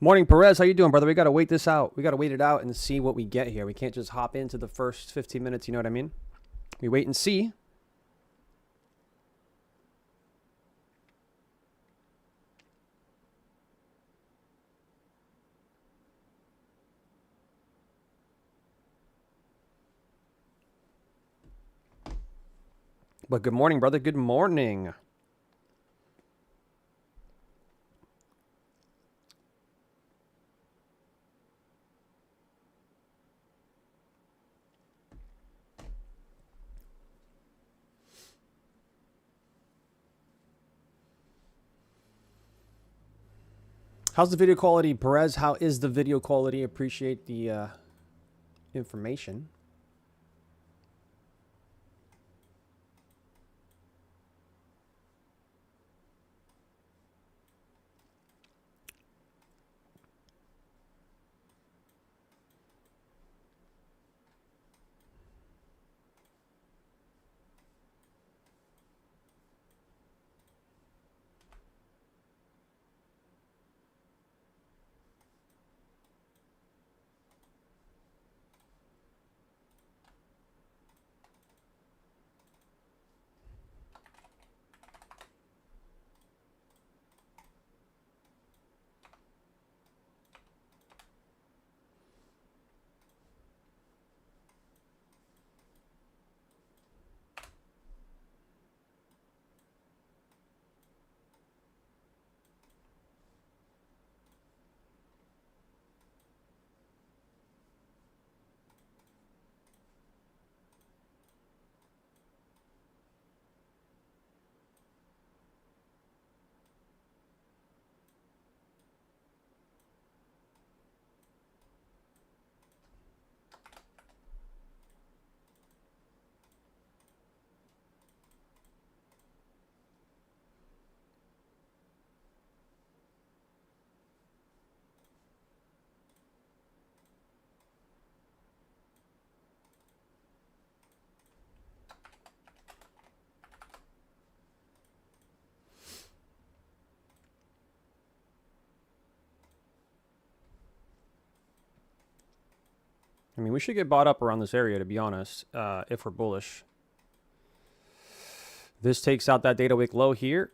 Morning, Perez. How you doing, brother? We got to wait this out. We got to wait it out and see what we get here. We can't just hop into the first 15 minutes. You know what I mean? We wait and see. But good morning, brother. Good morning. How's the video quality, Perez? How is the video quality? Appreciate the information. I mean, we should get bought up around this area, to be honest, if we're bullish. This takes out that data wick low here.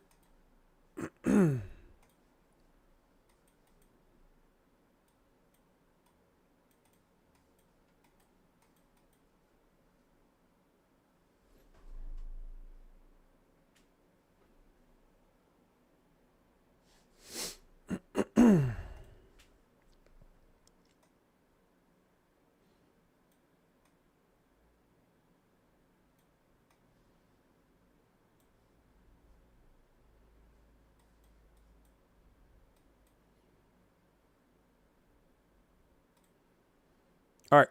All right,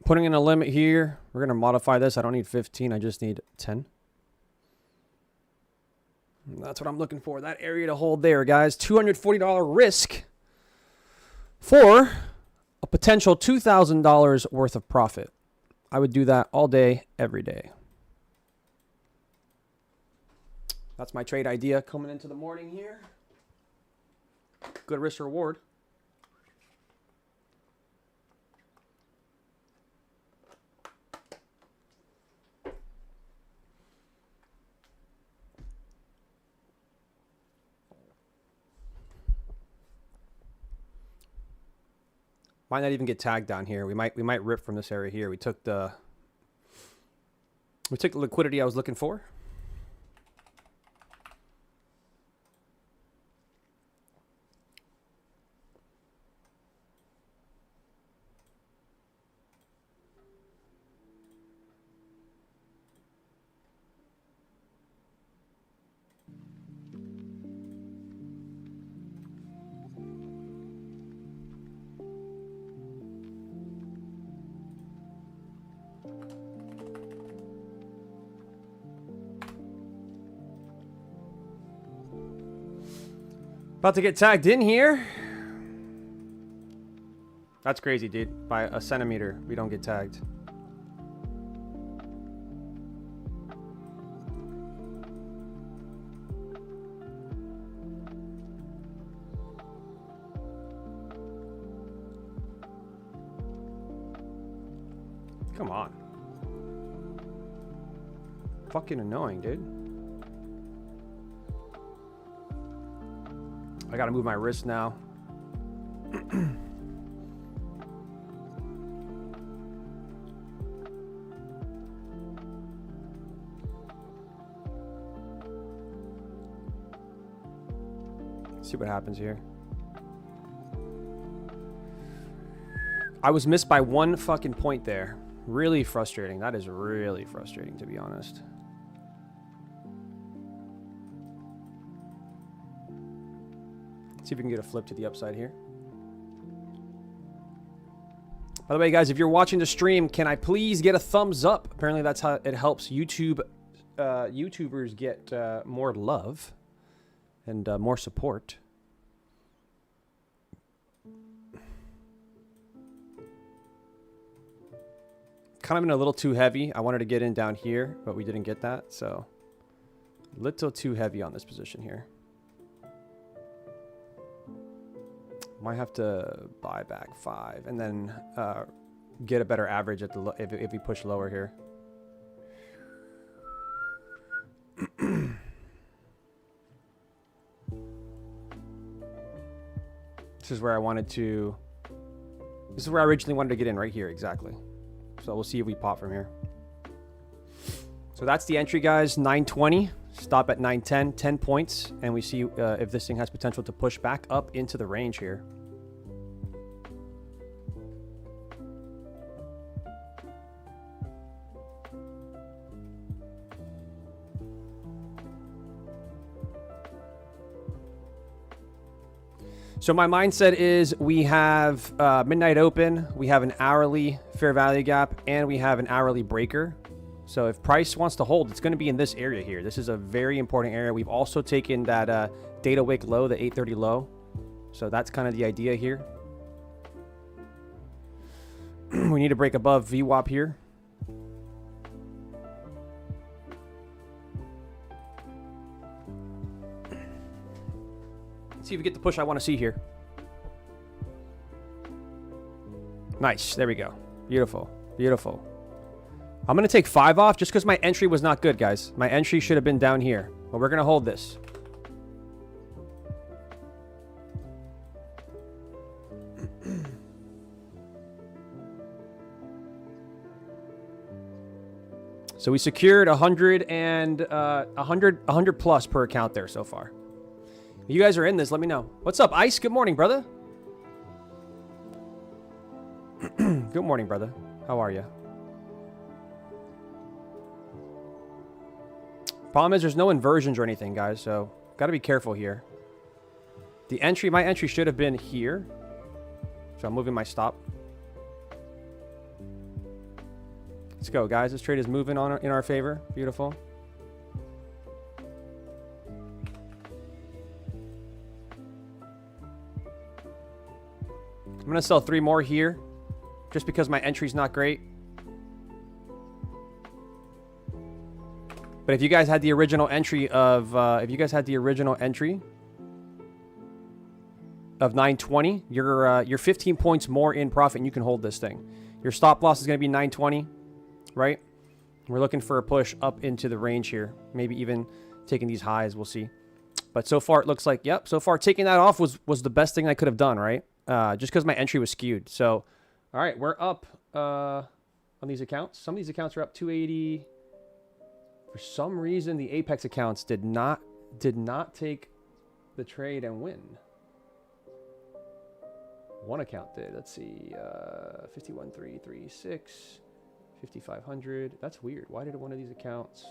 putting in a limit here. We're going to modify this. I don't need 15. I just need 10. That's what I'm looking for. That area to hold there, guys. $240 risk for a potential $2,000 worth of profit. I would do that all day, every day. That's my trade idea coming into the morning here. Good risk reward. Might not even get tagged down here. We might rip from this area here. We took the liquidity I was looking for. About to get tagged in here. That's crazy, dude. By a centimeter, we don't get tagged. Come on. Fucking annoying, dude. I gotta move my wrist now. See what happens here. I was missed by one fucking point there. Really frustrating. That is really frustrating, to be honest. See if we can get a flip to the upside here. By the way, guys, if you're watching the stream, can I please get a thumbs up? Apparently that's how it helps YouTubers get more love and more support. Kind of been a little too heavy. I wanted to get in down here, but we didn't get that. So a little too heavy on this position here. Might have to buy back 5 and then get a better average at the if we push lower here. This is where I wanted to. This is where I originally wanted to get in, right here, exactly. So we'll see if we pop from here. So that's the entry, guys. 920. Stop at 910. 10 points. And we see if this thing has potential to push back up into the range here. So my mindset is we have midnight open, we have an hourly fair value gap, and we have an hourly breaker. So if price wants to hold, it's going to be in this area here. This is a very important area. We've also taken that data wick low, the 830 low. So that's kind of the idea here. We need to break above VWAP here. See if we get the push I want to see here. Nice. There we go. Beautiful. Beautiful. I'm going to take 5 off just because my entry was not good, guys. My entry should have been down here. But we're going to hold this. So we secured 100 plus per account there so far. If you guys are in this, let me know. What's up, Ice? Good morning, brother. Good morning, brother. How are you? Problem is there's no inversions or anything, guys, so got to be careful here. The entry, my entry should have been here. So I'm moving my stop. Let's go, guys. This trade is moving on in our favor. Beautiful. I'm going to sell 3 more here just because my entry's not great. But if you guys had the original entry of 920, you're 15 points more in profit and you can hold this thing. Your stop loss is going to be 920, right? We're looking for a push up into the range here. Maybe even taking these highs, we'll see. But so far it looks like, yep, so far taking that off was the best thing I could have done, right? Just because my entry was skewed. So, all right, we're up on these accounts. Some of these accounts are up 280. For some reason, the Apex accounts did not take the trade and win. One account did. Let's see, 51336, 5500. That's weird. Why did one of these accounts?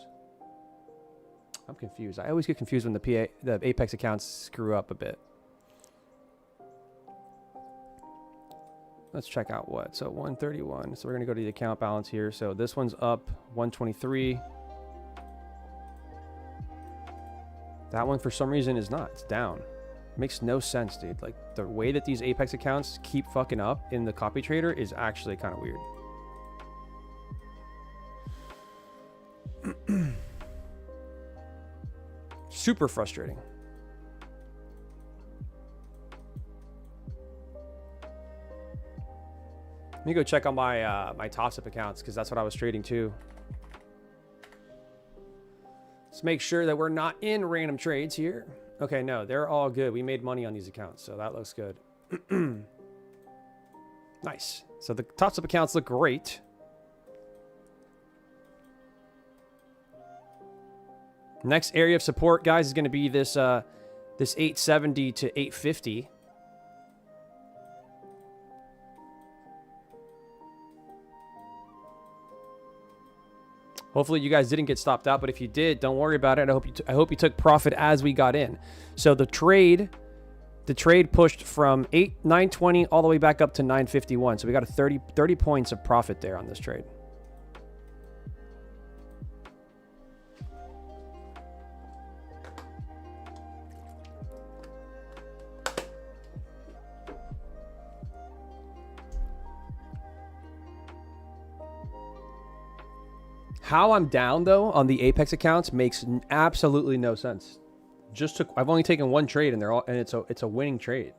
I'm confused. I always get confused when the Apex accounts screw up a bit. Let's check out what. So 131. So we're going to go to the account balance here. So this one's up 123. That one, for some reason, is not. It's down. Makes no sense, dude. Like, the way that these Apex accounts keep fucking up in the copy trader is actually kind of weird. Super frustrating. Let me go check on my my toss-up accounts because that's what I was trading too. Let's make sure that we're not in random trades here. Okay, no, they're all good. We made money on these accounts, so that looks good. Nice. So the toss-up accounts look great. Next area of support, guys, is going to be this this 870 to 850. Hopefully you guys didn't get stopped out, but if you did, don't worry about it. I hope you took profit as we got in. So the trade pushed from 920 all the way back up to 951. So we got a 30 points of profit there on this trade. How I'm down though on the Apex accounts makes absolutely no sense. I've only taken one trade and it's a winning trade.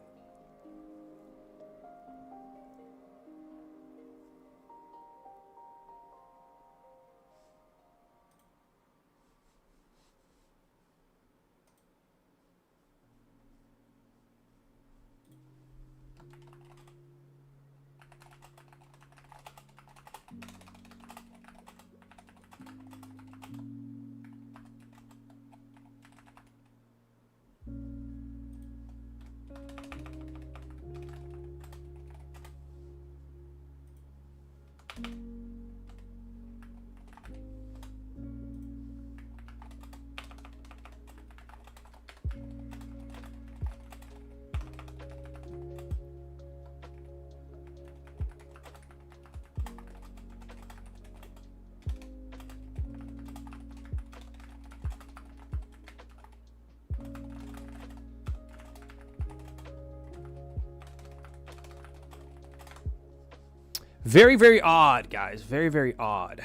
Very, very odd, guys. Very, very odd.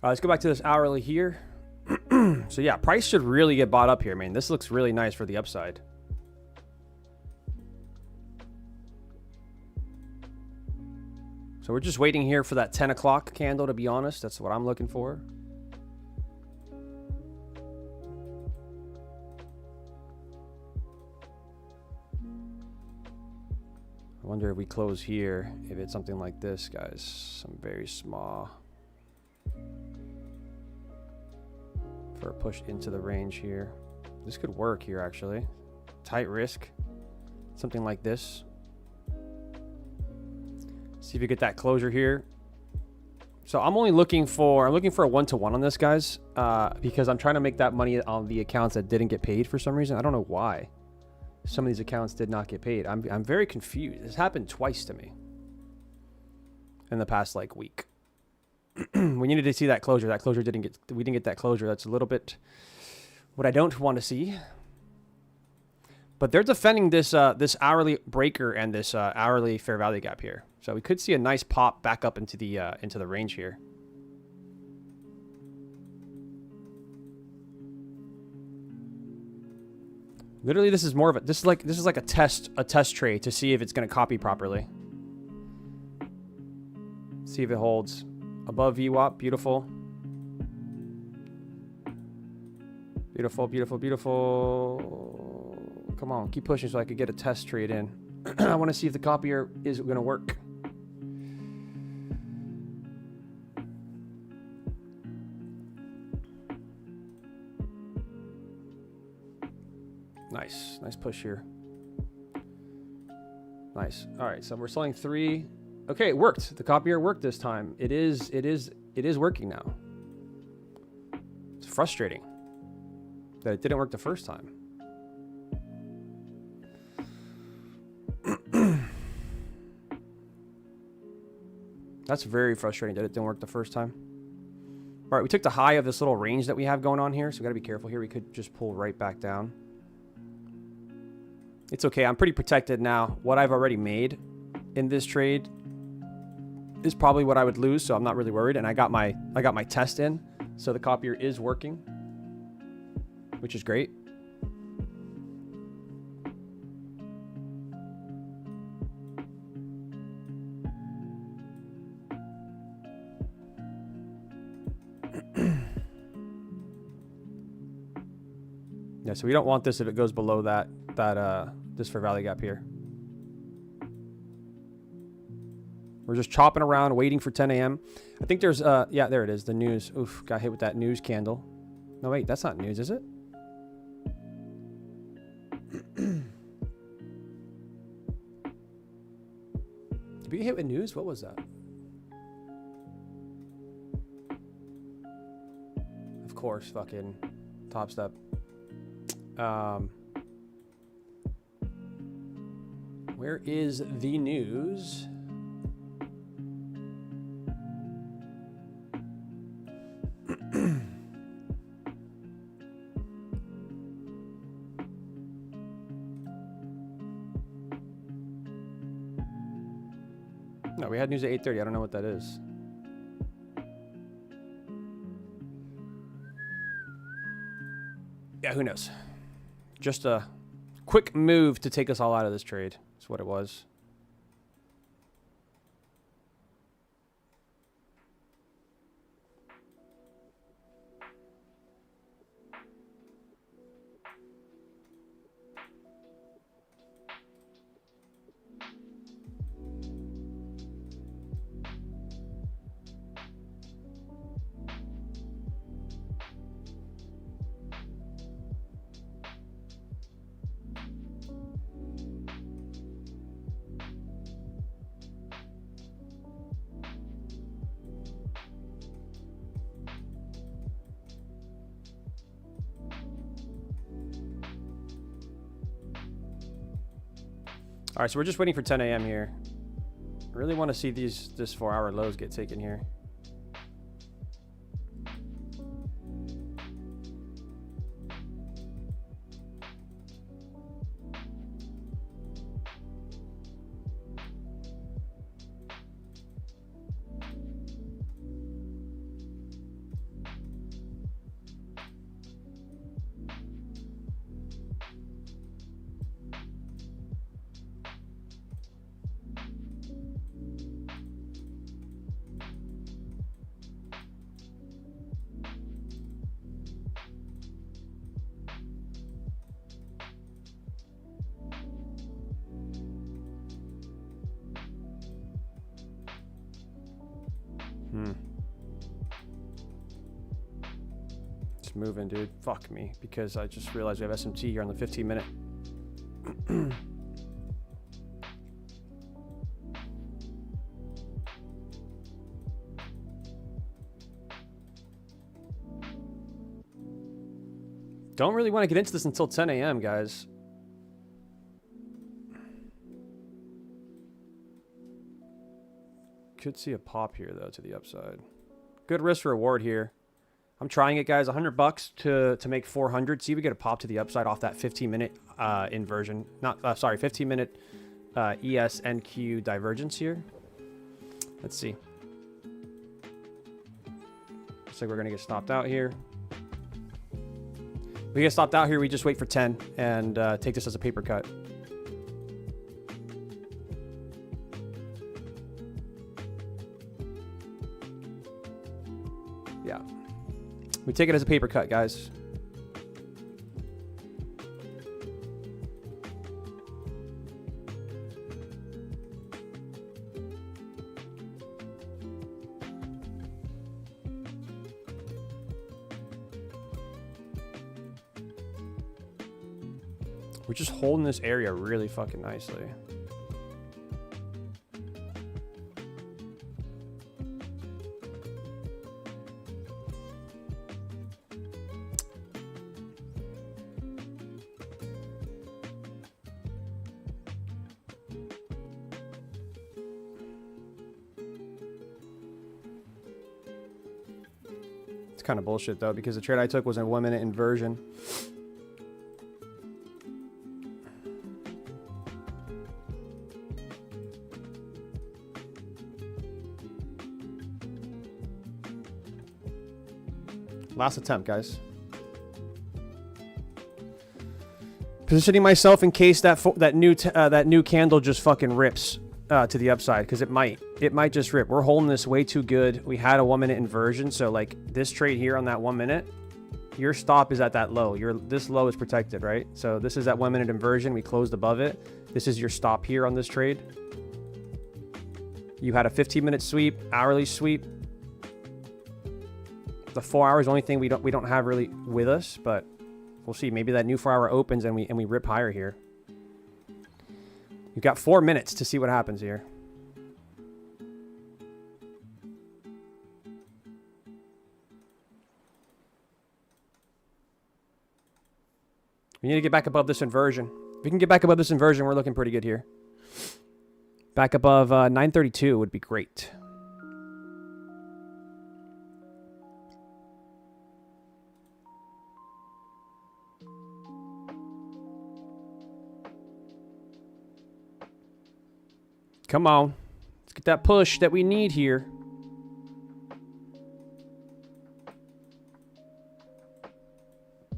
All right, let's go back to this hourly here. So yeah, price should really get bought up here, man. This looks really nice for the upside. So we're just waiting here for that 10 o'clock candle, to be honest. That's what I'm looking for. I wonder if we close here, if it's something like this, guys. Some very small. For a push into the range here. This could work here, actually. Tight risk. Something like this. See if you get that closure here. So I'm looking for a 1-to-1 on this, guys. Because I'm trying to make that money on the accounts that didn't get paid for some reason. I don't know why. Some of these accounts did not get paid. I'm very confused. This happened twice to me in the past like week. We needed to see that closure. That closure we didn't get that closure. That's a little bit what I don't want to see. But they're defending this this hourly breaker and this hourly fair value gap here. So we could see a nice pop back up into the range here. Literally, this is more of a this is like a test trade to see if it's going to copy properly. See if it holds above VWAP. Beautiful. Beautiful, beautiful, beautiful. Come on, keep pushing so I could get a test trade in. I want to see if the copier is going to work. Nice push here. Nice. All right, so we're selling 3. Okay, it worked. The copier worked this time. It is working now. It's frustrating that it didn't work the first time. That's very frustrating that it didn't work the first time. All right, we took the high of this little range that we have going on here, so we got to be careful here. We could just pull right back down. It's okay. I'm pretty protected now. What I've already made in this trade is probably what I would lose, so I'm not really worried. And I got my test in, so the copier is working, which is great. Yeah, so we don't want this if it goes below this fair value gap here. We're just chopping around, waiting for 10 a.m. I think there's, yeah, there it is, the news. Oof, got hit with that news candle. No, wait, that's not news, is it? Did we get hit with news? What was that? Of course, fucking Top Step. Where is the news? No, we had news at 8:30. I don't know what that is. Yeah, who knows? Just a quick move to take us all out of this trade. That's what it was. All right, so we're just waiting for 10 a.m. here. I really want to see this 4-hour lows get taken here. It's moving, dude. Fuck me, because I just realized we have SMT here on the 15-minute. Don't really want to get into this until 10 a.m., guys. Could see a pop here, though, to the upside. Good risk reward here. I'm trying it, guys. $100 to make 400. See if we get a pop to the upside off that 15-minute inversion. Not, sorry, 15-minute ES-NQ divergence here. Let's see. Looks like we're going to get stopped out here. We get stopped out here. We just wait for 10 and take this as a paper cut. Yeah. We take it as a paper cut, guys. We're just holding this area really fucking nicely. It's kind of bullshit though, because the trade I took was a 1-minute inversion. Last attempt, guys. Positioning myself in case that new candle just fucking rips to the upside, because it might just rip. We're holding this way too good. We had a 1-minute inversion, so like this trade here on that 1 minute, Your stop is at that low. This low is protected, right? So this is that 1 minute inversion. We closed above it. This is your stop here on this trade. You had a 15-minute sweep, hourly sweep. The 4 hours, only thing we don't have really with us, but we'll see. Maybe that new 4 hour opens and we rip higher here. You've got 4 minutes to see what happens here. We need to get back above this inversion. If we can get back above this inversion, we're looking pretty good here. Back above 932 would be great. Come on. Let's get that push that we need here.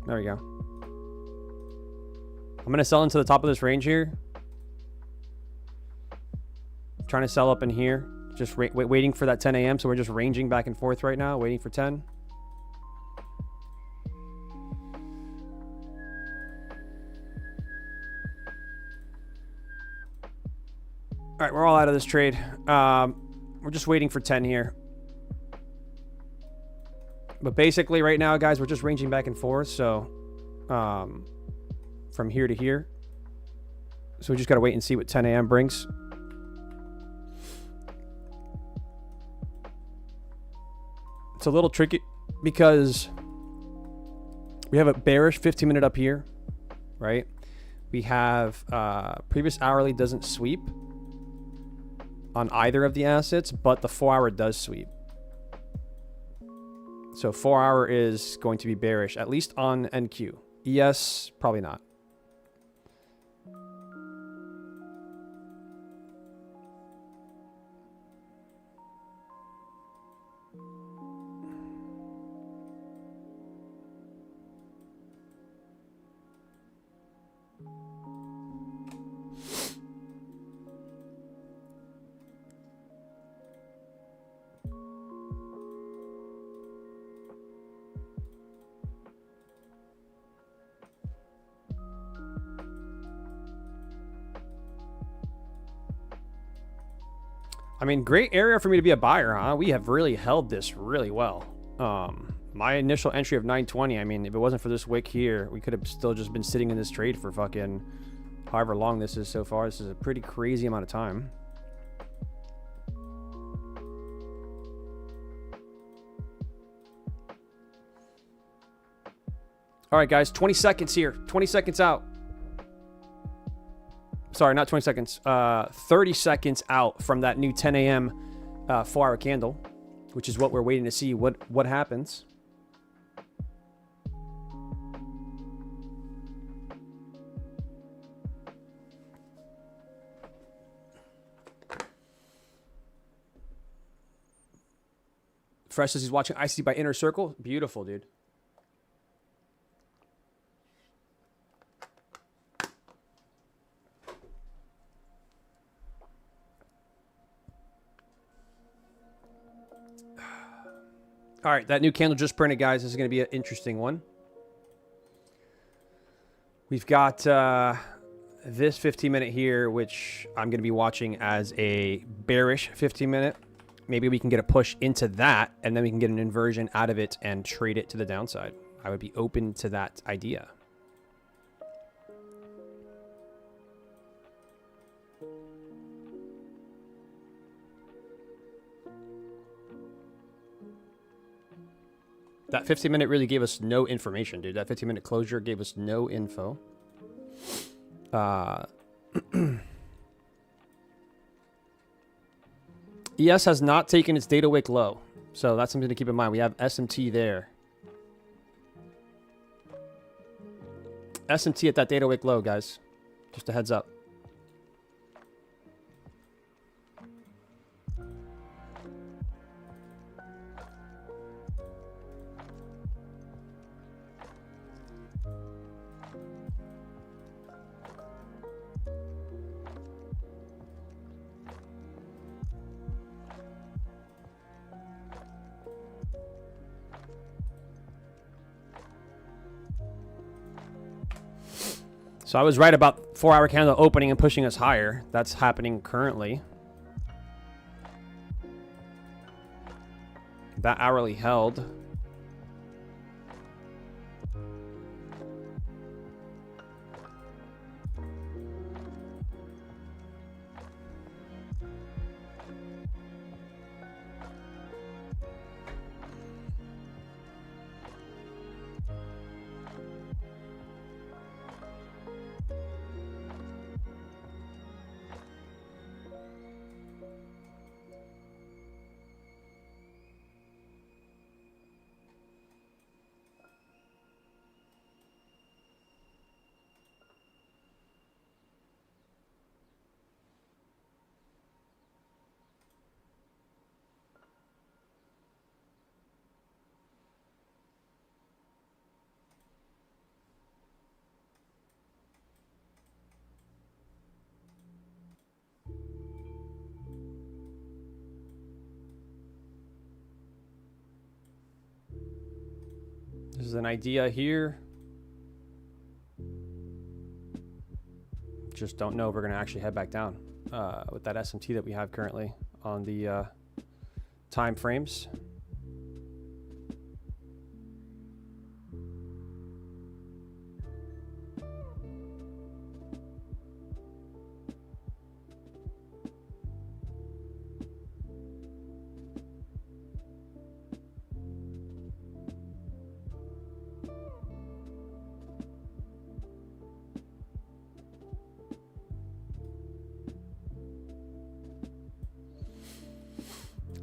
There we go. I'm going to sell into the top of this range here. Trying to sell up in here. Just waiting for that 10 a.m. So we're just ranging back and forth right now, waiting for 10. All right, we're all out of this trade. We're just waiting for 10 here. But basically right now, guys, we're just ranging back and forth. So from here to here. So we just got to wait and see what 10 a.m. brings. It's a little tricky because we have a bearish 15-minute up here, right? We have previous hourly doesn't sweep on either of the assets, but the 4 hour does sweep. So 4 hour is going to be bearish, at least on NQ. ES, probably not. I mean, great area for me to be a buyer, huh? We have really held this really well. My initial entry of 920, I mean, if it wasn't for this wick here, we could have still just been sitting in this trade for fucking however long this is so far. This is a pretty crazy amount of time. All right, guys, 20 seconds here. 20 seconds out. Sorry, not 20 seconds. 30 seconds out from that new 10 a.m. 4 hour candle, which is what we're waiting to see what happens. Fresh says he's watching IC by Inner Circle. Beautiful, dude. All right, that new candle just printed, guys. This is going to be an interesting one. We've got this 15-minute here, which I'm going to be watching as a bearish 15-minute. Maybe we can get a push into that, and then we can get an inversion out of it and trade it to the downside. I would be open to that idea. That 15-minute really gave us no information, dude. That 15-minute closure gave us no info. ES has not taken its data wick low. So that's something to keep in mind. We have SMT there. SMT at that data wick low, guys. Just a heads up. So I was right about 4-hour candle opening and pushing us higher. That's happening currently. That hourly held. This is an idea here. Just don't know if we're going to actually head back down with that SMT that we have currently on the time frames.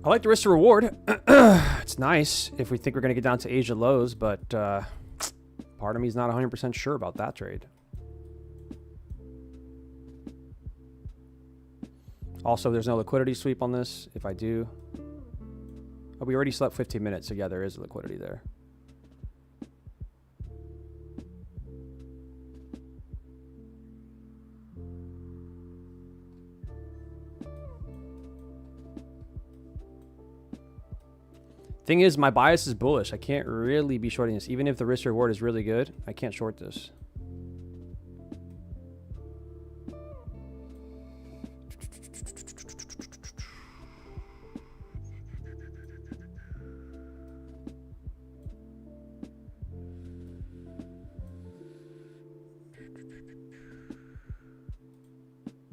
I like the risk to reward. It's nice if we think we're going to get down to Asia lows, but part of me is not 100% sure about that trade. Also, there's no liquidity sweep on this. If I do, oh, we already slept 15 minutes, so yeah, there is liquidity there. Thing is, my bias is bullish. I can't really be shorting this. Even if the risk reward is really good, I can't short this.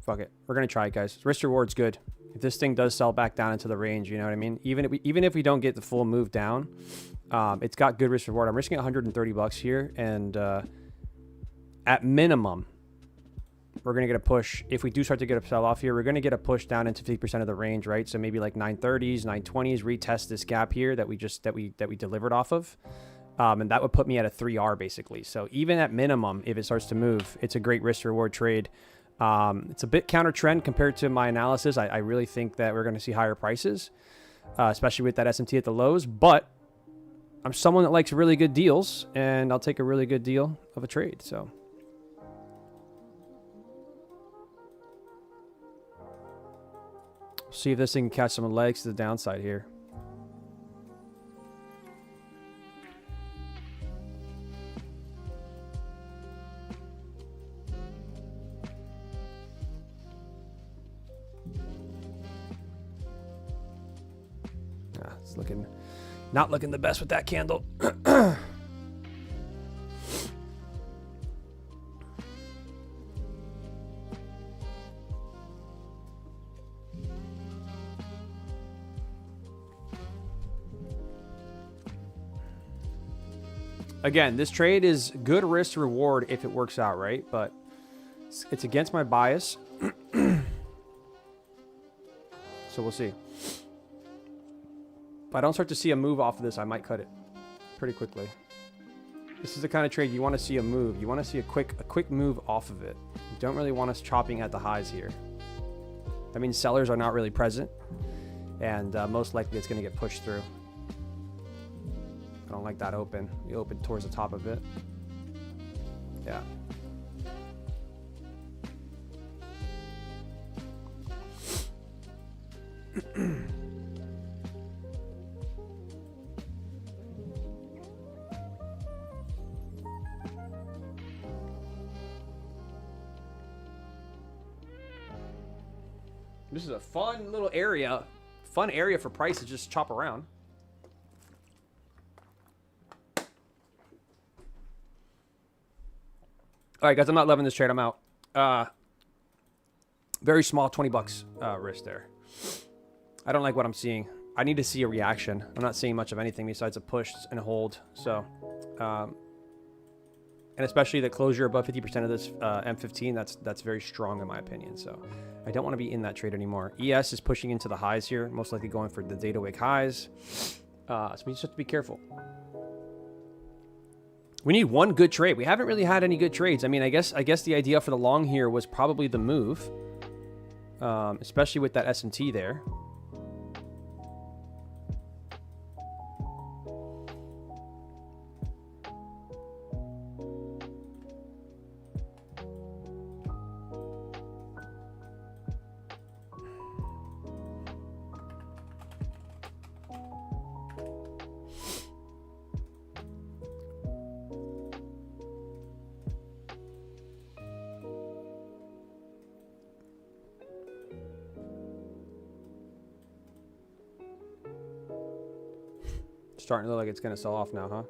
Fuck it. We're going to try it, guys. Risk reward's good. If this thing does sell back down into the range, you know what I mean? Even if we don't get the full move down, it's got good risk reward. I'm risking 130 bucks here, and at minimum, we're gonna get a push. If we do start to get a sell off here, we're gonna get a push down into 50% of the range, right? So maybe like 930s, 920s, retest this gap here that we delivered off of, and that would put me at a 3R basically. So even at minimum, if it starts to move, it's a great risk reward trade. It's a bit counter trend compared to my analysis. I really think that we're going to see higher prices, especially with that SMT at the lows, but I'm someone that likes really good deals, and I'll take a really good deal of a trade. So see if this thing can catch some legs to the downside here. Not looking the best with that candle. Again, this trade is good risk to reward if it works out, right? But it's against my bias. So we'll see. If I don't start to see a move off of this, I might cut it pretty quickly. This is the kind of trade you want to see a move. You want to see a quick move off of it. You don't really want us chopping at the highs here. That means sellers are not really present, and most likely it's going to get pushed through. I don't like that open. We open towards the top of it. Yeah. This is a fun little area. Fun area for price to just chop around. All right, guys, I'm not loving this trade. I'm out. Very small, 20 bucks risk there. I don't like what I'm seeing. I need to see a reaction. I'm not seeing much of anything besides a push and a hold. So, and especially the closure above 50% of this M15, that's very strong in my opinion. So I don't want to be in that trade anymore. ES is pushing into the highs here, most likely going for the data wick highs. So we just have to be careful. We need one good trade. We haven't really had any good trades. I mean, I guess the idea for the long here was probably the move, especially with that S&T there. Starting to look like it's going to sell off now, huh?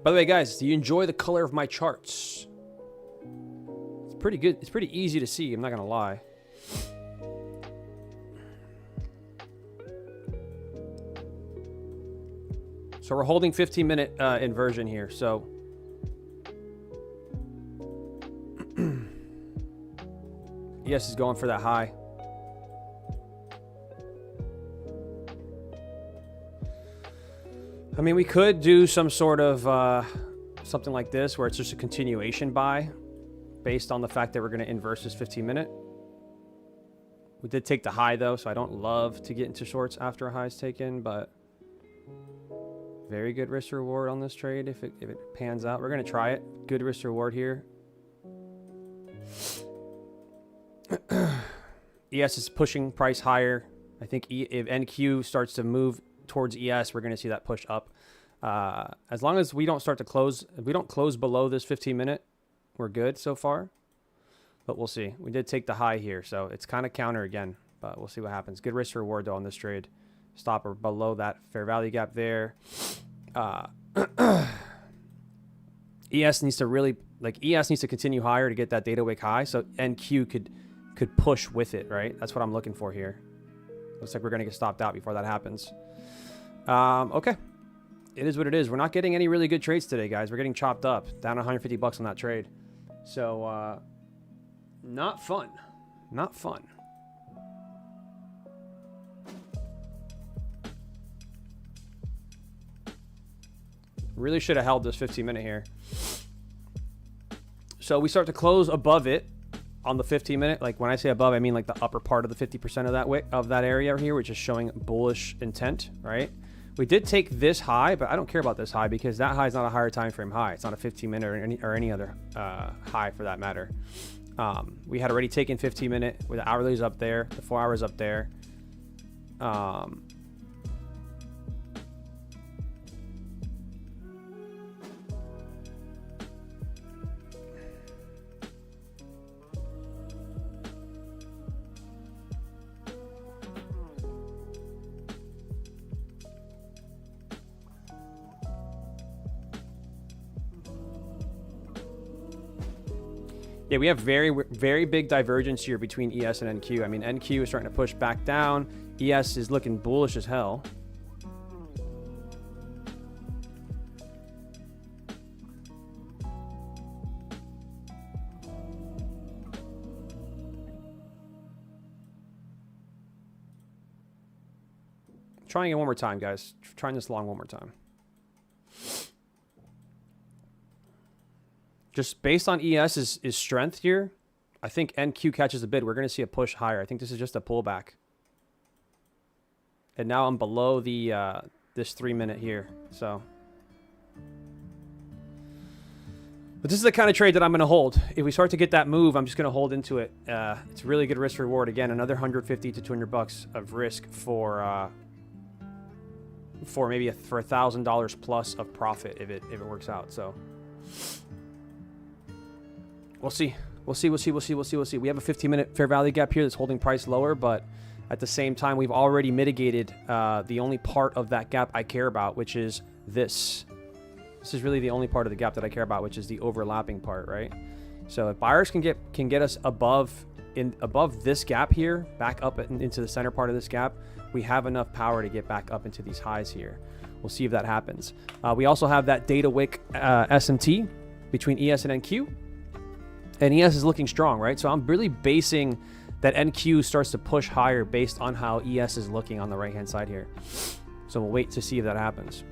By the way, guys, do you enjoy the color of my charts? It's pretty good. It's pretty easy to see. I'm not going to lie. So we're holding 15-minute inversion here. So ES is going for that high. I mean, we could do some sort of something like this where it's just a continuation buy based on the fact that we're going to inverse this 15-minute. We did take the high, though, so I don't love to get into shorts after a high is taken, but very good risk reward on this trade if it pans out. We're going to try it. Good risk reward here. ES is pushing price higher. I think if NQ starts to move towards ES, we're going to see that push up. As long as we don't start to close, if we don't close below this 15-minute, we're good so far. But we'll see. We did take the high here, so it's kind of counter again. But we'll see what happens. Good risk reward, though, on this trade. Stop or below that fair value gap there. ES needs to really, ES needs to continue higher to get that data wick high, so NQ could push with it, right? That's what I'm looking for here. Looks like we're going to get stopped out before that happens. Okay. It is what it is. We're not getting any really good trades today, guys. We're getting chopped up. Down 150 bucks on that trade. So, not fun. Not fun. Really should have held this 15-minute here. So we start to close above it on the 15-minute. Like when I say above, I mean like the upper part of the 50% of that area here, which is showing bullish intent, right? We did take this high, but I don't care about this high because that high is not a higher time frame high. It's not a 15-minute or any other high for that matter. We had already taken 15-minute with the hourlies up there, the 4 hours up there. Yeah, we have very big divergence here between ES and NQ. I mean, NQ is starting to push back down. ES is looking bullish as hell. Trying it one more time, guys. Trying this long one more time. Just based on ES's strength here, I think NQ catches a bid. We're going to see a push higher. I think this is just a pullback. And now I'm below the this 3-minute here. So, but this is the kind of trade that I'm going to hold. If we start to get that move, I'm just going to hold into it. It's really good risk reward. Again, another 150 to 200 bucks of risk for for maybe for $1,000 plus of profit if it works out. So we'll see. We'll see. We have a 15-minute fair value gap here that's holding price lower, but at the same time, we've already mitigated the only part of that gap I care about, which is this. This is really the only part of the gap that I care about, which is the overlapping part, right? So if buyers can get us above this gap here, back up into the center part of this gap, we have enough power to get back up into these highs here. We'll see if that happens. We also have that data wick SMT between ES and NQ. And ES is looking strong, right? So I'm really basing that NQ starts to push higher based on how ES is looking on the right-hand side here. So we'll wait to see if that happens.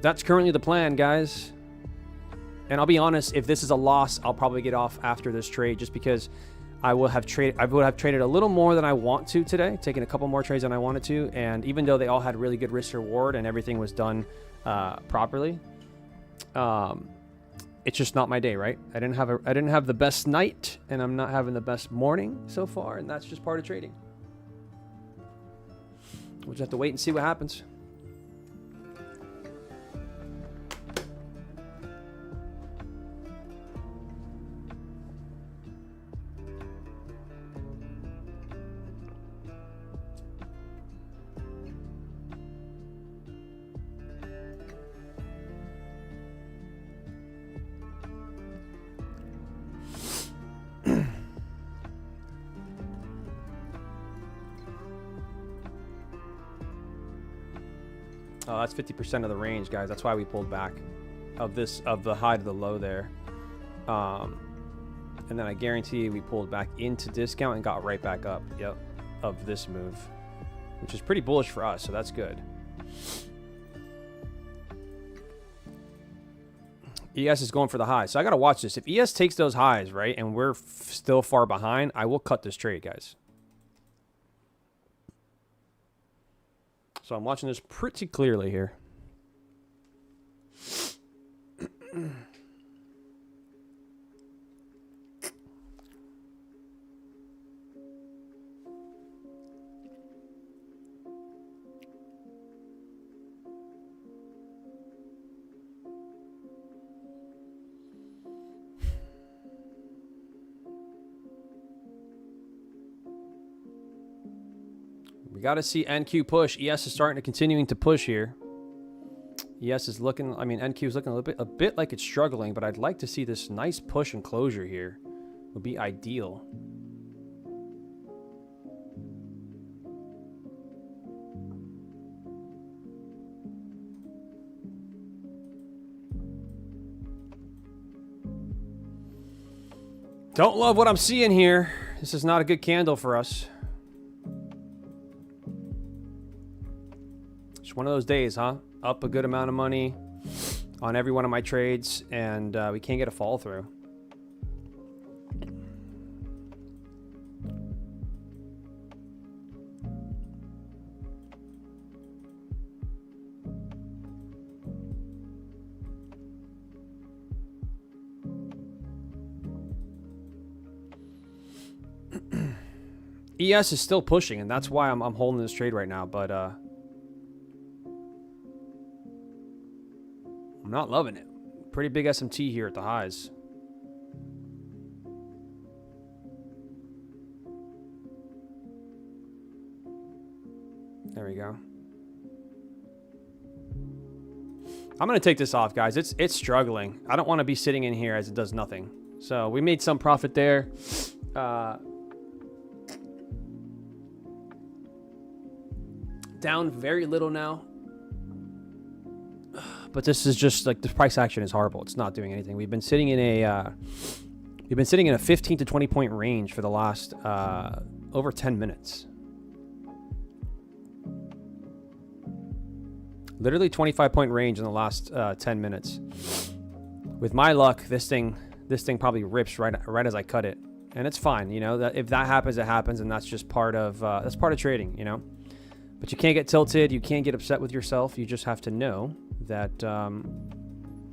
That's currently the plan, guys. And I'll be honest, if this is a loss, I'll probably get off after this trade just because I would have traded a little more than I want to today, taking a couple more trades than I wanted to. And even though they all had really good risk reward and everything was done properly, it's just not my day, right? I didn't have the best night, and I'm not having the best morning so far, and that's just part of trading. We'll just have to wait and see what happens. Oh, that's 50% of the range, guys. That's why we pulled back of the high to the low there. And then I guarantee we pulled back into discount and got right back up. Yep, of this move, which is pretty bullish for us. So that's good. ES is going for the high. So I got to watch this. If ES takes those highs, right, and we're still far behind, I will cut this trade, guys. So I'm watching this pretty clearly here. We got to see NQ push. ES is starting to continuing to push here. ES is looking, I mean, NQ is looking a bit like it's struggling, but I'd like to see this nice push and closure here. Would be ideal. Don't love what I'm seeing here. This is not a good candle for us. One of those days, huh? Up a good amount of money on every one of my trades, and we can't get a fall through. ES is still pushing, and that's why I'm holding this trade right now, but I'm not loving it. Pretty big SMT here at the highs. There we go. I'm going to take this off, guys. It's struggling. I don't want to be sitting in here as it does nothing. So we made some profit there. Down very little now. But this is just like the price action is horrible. It's not doing anything. We've been sitting in a 15 to 20 point range for the last over 10 minutes. Literally 25 point range in the last 10 minutes. With my luck, this thing probably rips right as I cut it, and it's fine. You know that if that happens, it happens, and that's just part of trading. You know, but you can't get tilted. You can't get upset with yourself. You just have to know that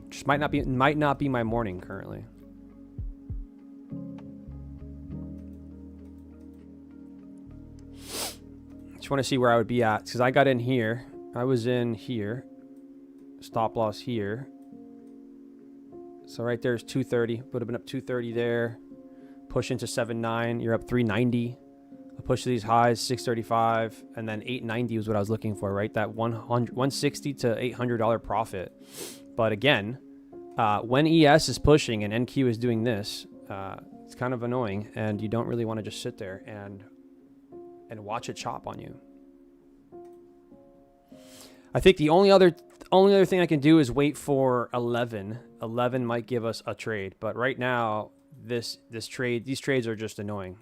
just might not be my morning currently. want to see where I would be at, because I got in here. I was in here. Stop loss here. So right there's 230. Would have been up 230 there. Push into 7.9. You're up 390. A push to these highs, 635. And then 890 was what I was looking for, right? That 160 to $800 profit. But again, when ES is pushing and NQ is doing this, it's kind of annoying. And you don't really want to just sit there and watch it chop on you. I think the only other thing I can do is wait for 11. 11 might give us a trade, but right now these trades are just annoying.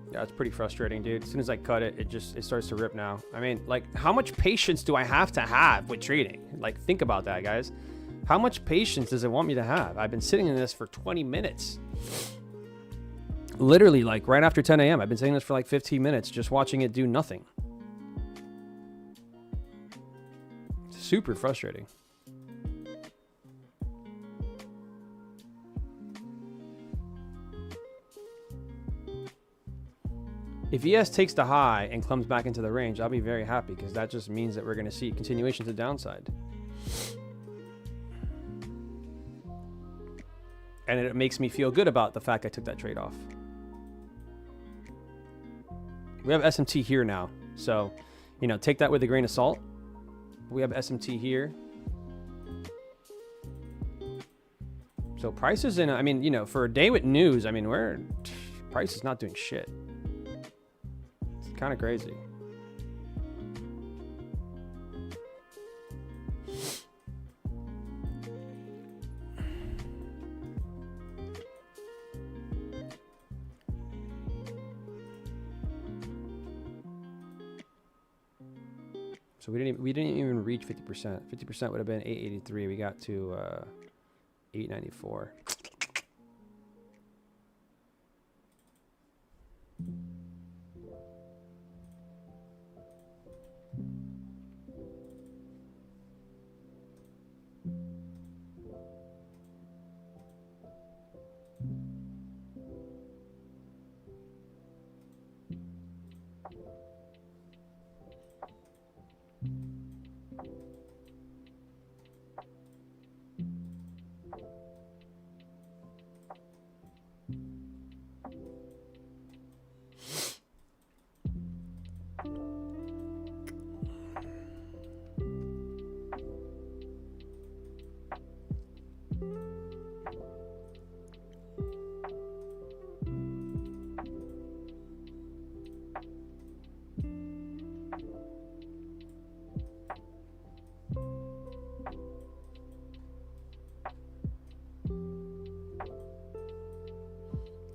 Yeah, it's pretty frustrating, dude. As soon as I cut it, it starts to rip now. I mean, like, how much patience do I have to have with trading? Like, think about that, guys. How much patience does it want me to have? I've been sitting in this for 20 minutes. Literally, like, right after 10 a.m. I've been sitting in this for like 15 minutes just watching it do nothing. It's super frustrating. If ES takes the high and comes back into the range, I'll be very happy, because that just means that we're going to see continuation to the downside. And it makes me feel good about the fact I took that trade off. We have SMT here now. So, you know, take that with a grain of salt. We have SMT here. So price is in, I mean, you know, for a day with news, I mean, price is not doing shit. Kind of crazy. So we didn't even reach 50%. 50% would have been 883. We got to 894.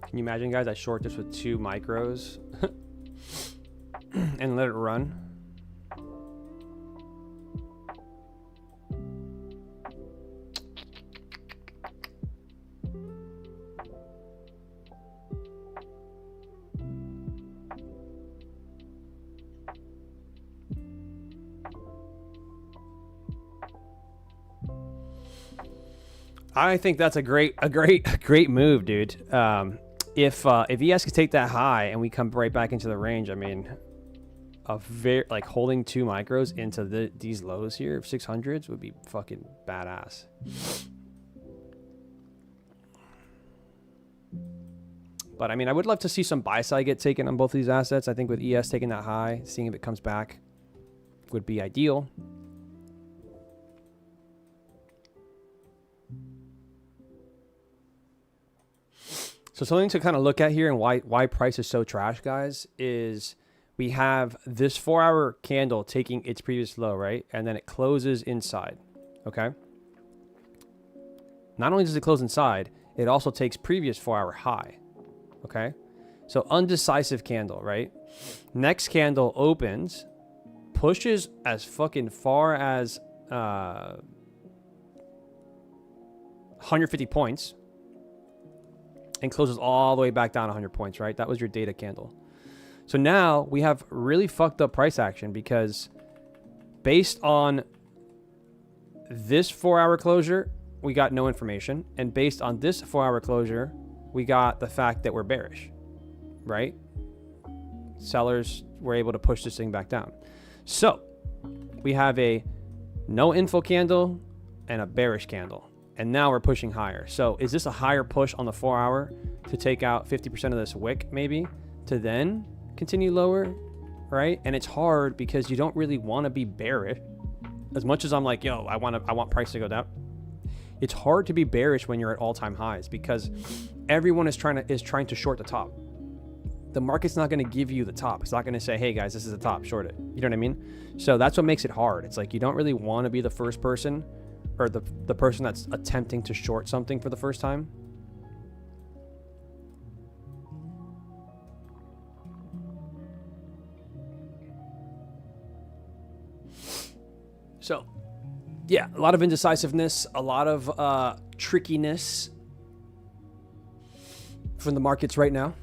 Can you imagine, guys, I short this with 2 micros and let it run? I think that's a great move, dude. If ES could take that high and we come right back into the range, I mean, like holding 2 micros into these lows here of 600s would be fucking badass. But I mean, I would love to see some buy side get taken on both of these assets. I think with ES taking that high, seeing if it comes back would be ideal. So something to kind of look at here, and why price is so trash, guys, is we have this 4-hour candle taking its previous low, right? And then it closes inside, okay? Not only does it close inside, it also takes previous 4-hour high, okay? So undecisive candle, right? Next candle opens, pushes as fucking far as 150 points, and closes all the way back down 100 points, right? That was your data candle. So now we have really fucked up price action because based on this 4-hour closure, we got no information. And based on this 4-hour closure, we got the fact that we're bearish, right? Sellers were able to push this thing back down. So we have a no info candle and a bearish candle. And now we're pushing higher. So is this a higher push on the 4-hour to take out 50% of this wick maybe to then continue lower, right? And it's hard because you don't really want to be bearish. As much as I'm like, yo, I want price to go down. It's hard to be bearish when you're at all-time highs because everyone is trying to short the top. The market's not going to give you the top. It's not going to say, hey guys, this is the top, short it. You know what I mean? So that's what makes it hard. It's like you don't really want to be the first person or the person that's attempting to short something for the first time. So, yeah, a lot of indecisiveness, a lot of trickiness from the markets right now.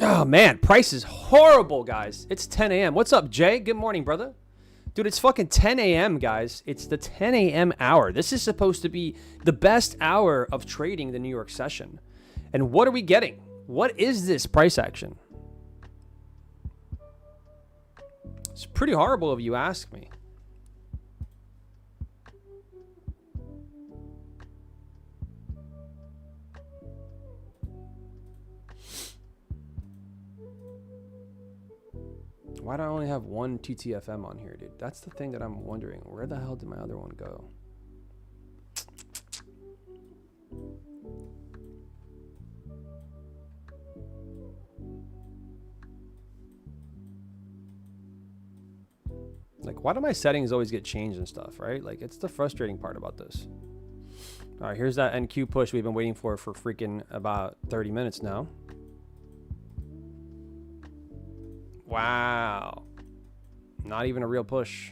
Oh, man. Price is horrible, guys. It's 10 a.m. What's up, Jay? Good morning, brother. Dude, it's fucking 10 a.m., guys. It's the 10 a.m. hour. This is supposed to be the best hour of trading the New York session. And what are we getting? What is this price action? It's pretty horrible if you ask me. Why do I only have one TTFM on here, dude? That's the thing that I'm wondering. Where the hell did my other one go? Like, why do my settings always get changed and stuff, right? Like, it's the frustrating part about this. All right, here's that NQ push we've been waiting for freaking about 30 minutes now. Wow. Not even a real push.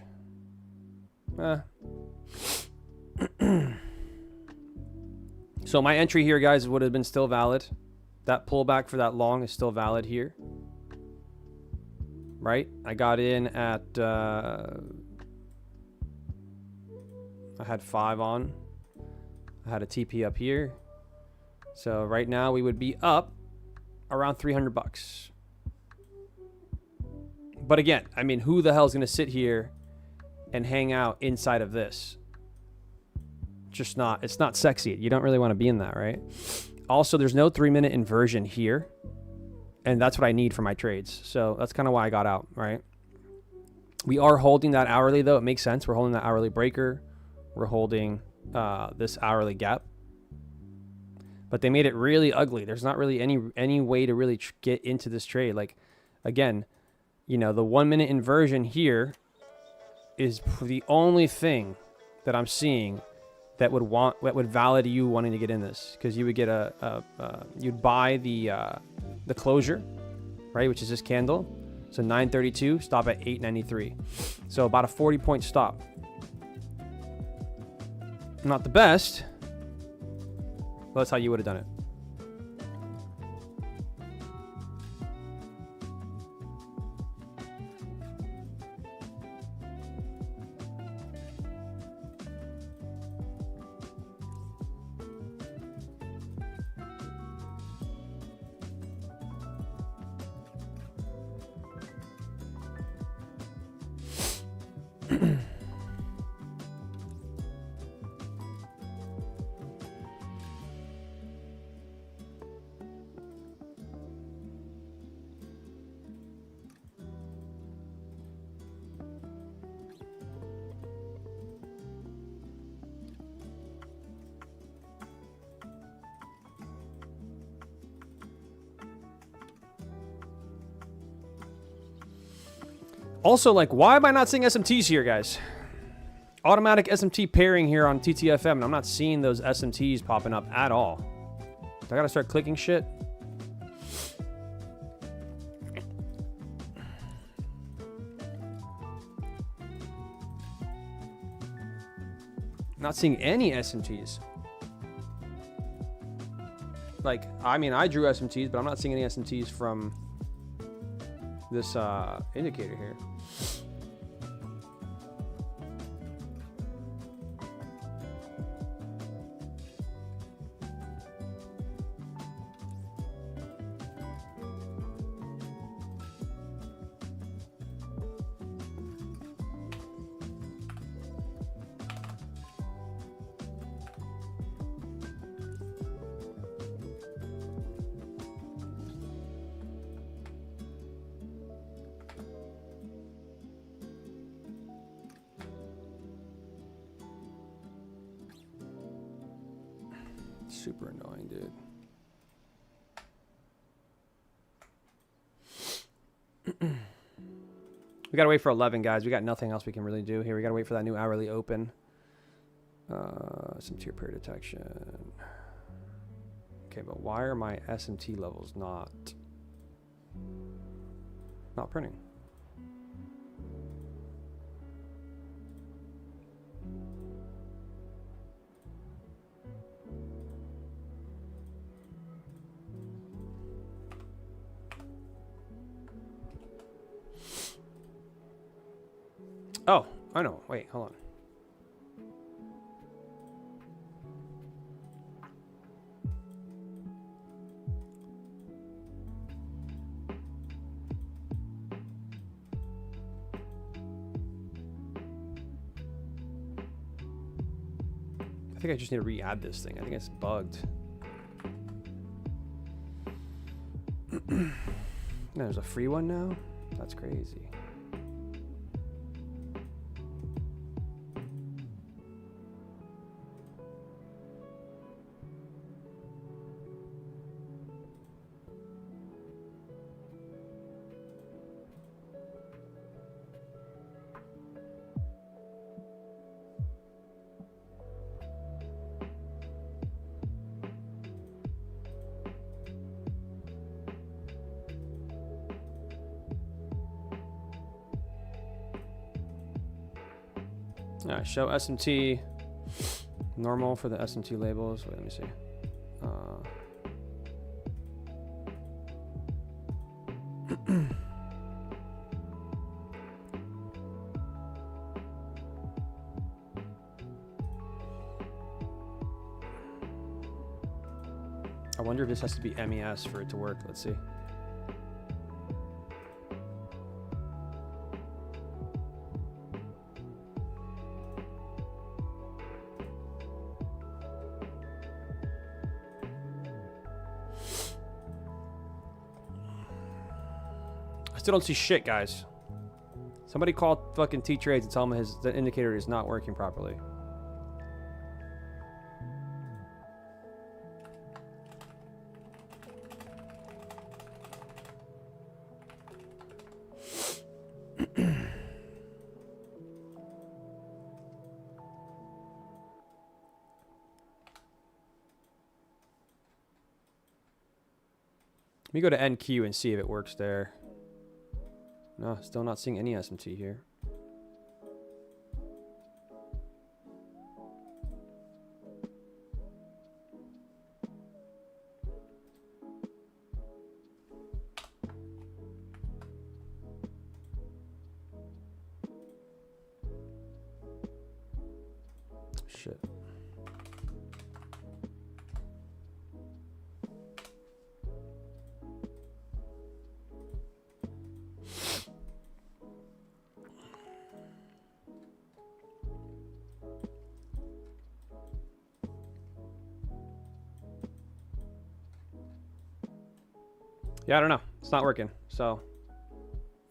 So my entry here, guys, would have been still valid. That pullback for that long is still valid here. Right? I got in at... I had 5 on. I had a TP up here. So right now we would be up around 300 bucks. But again, I mean, who the hell is going to sit here and hang out inside of this? Just not, it's not sexy. You don't really want to be in that, right? Also, there's no 3-minute inversion here. And that's what I need for my trades. So that's kind of why I got out, right? We are holding that hourly, though. It makes sense. We're holding that hourly breaker. We're holding this hourly gap. But they made it really ugly. There's not really any way to really get into this trade. Like, again... You know, the 1-minute inversion here is the only thing that I'm seeing that would validate you wanting to get in this, because you would get you'd buy the closure, right, which is this candle. So 932, stop at 893. So about a 40-point stop. Not the best. But that's how you would have done it. Also, like, why am I not seeing SMTs here, guys? Automatic SMT pairing here on TTFM, and I'm not seeing those SMTs popping up at all. Do I gotta start clicking shit? Not seeing any SMTs. Like, I mean, I drew SMTs, but I'm not seeing any SMTs from this indicator here. Super annoying, dude. We gotta wait for 11, guys. We got nothing else we can really do here. We gotta wait for that new hourly open. Some tier pair detection. Okay, but why are my SMT levels not printing? Oh, I know. Wait, hold on. I think I just need to re-add this thing. I think it's bugged. There's a free one now? That's crazy. Show SMT normal for the SMT labels. Wait, let me see. I wonder if this has to be MES for it to work. Let's see. Still don't see shit, guys. Somebody call fucking T-Trades and tell him the indicator is not working properly. Let me go to NQ and see if it works there. No, still not seeing any SMT here. shit. Yeah, I don't know. It's not working. So,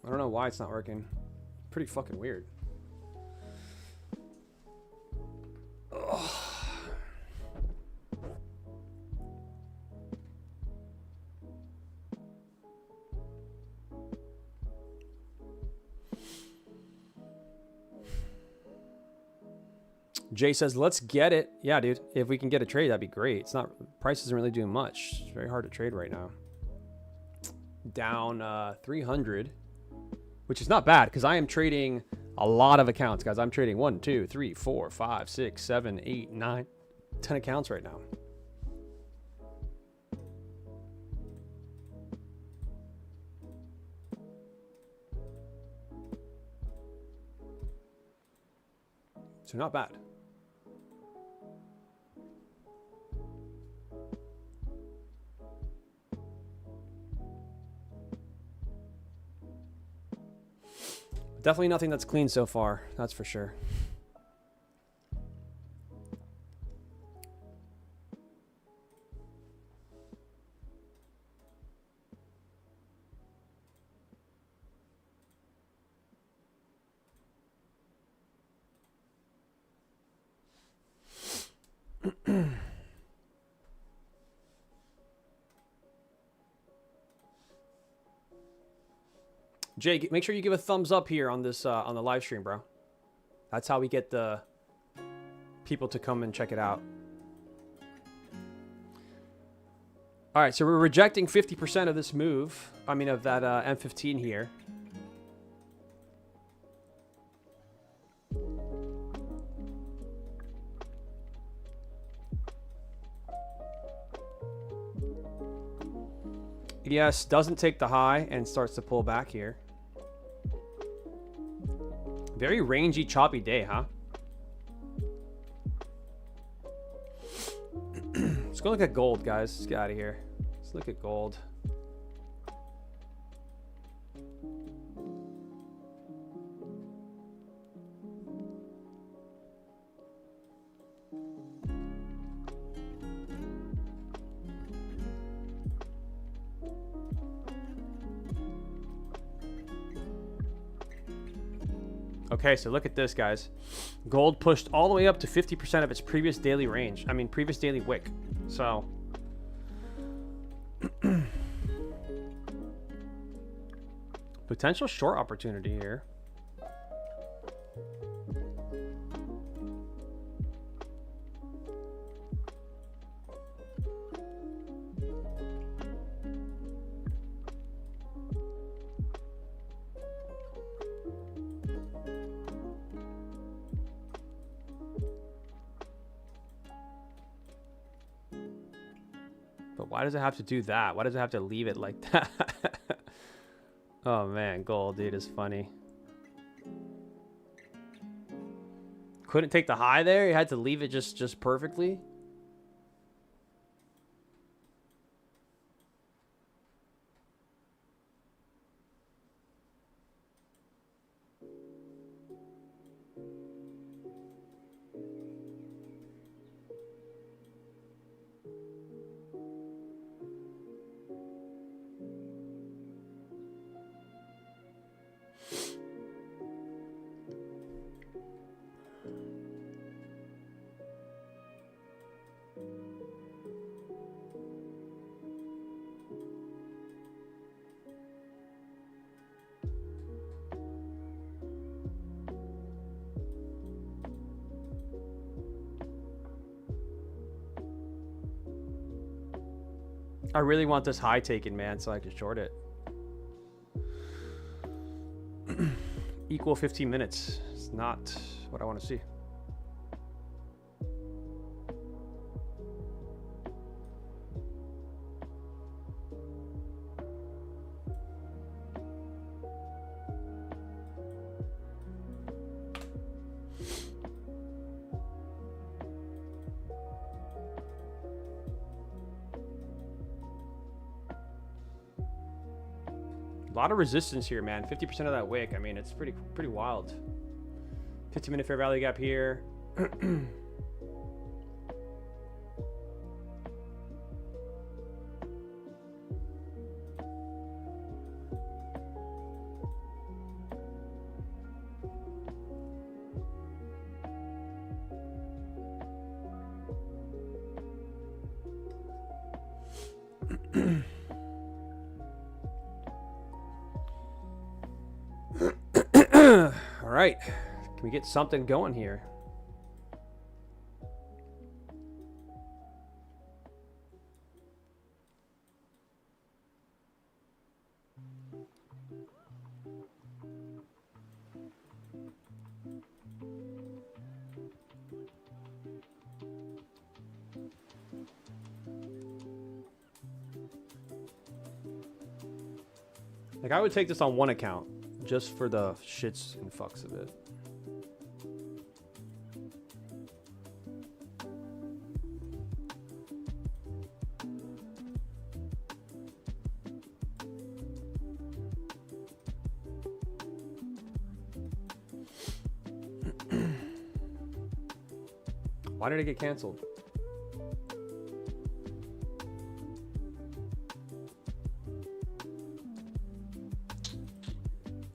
I don't know why it's not working. Pretty fucking weird. Ugh. Jay says, let's get it. Yeah, dude. If we can get a trade, that'd be great. It's not, price isn't really doing much. It's very hard to trade right now. Down 300, which is not bad because I am trading a lot of accounts, guys. I'm trading 1, 2, 3, 4, 5, 6, 7, 8, 9, 10 accounts right now. So not bad. Definitely nothing that's clean so far. That's for sure. Jay, make sure you give a thumbs up here on this on the live stream, bro. That's how we get the people to come and check it out. All right, so we're rejecting 50% of this move. I mean, of that M15 here. ES doesn't take the high and starts to pull back here. Very rangy, choppy day, huh? Let's go look at gold, guys. Let's get out of here. Let's look at gold. Okay, so look at this, guys. Gold pushed all the way up to 50% of its previous daily range. I mean, previous daily wick. So, potential short opportunity here. Why does it have to do that? Why does it have to leave it like that? Oh man, gold, dude, is funny. Couldn't take the high there. You had to leave it just perfectly. I really want this high taken, man, so I can short it. Equal 15 minutes. It's not what I want to see. A lot of resistance here, man. 50% of that wick. I mean, it's pretty wild. 50-minute fair value gap here. All right, can we get something going here? Like, I would take this on one account just for the shits and fucks of it. Why did it get canceled?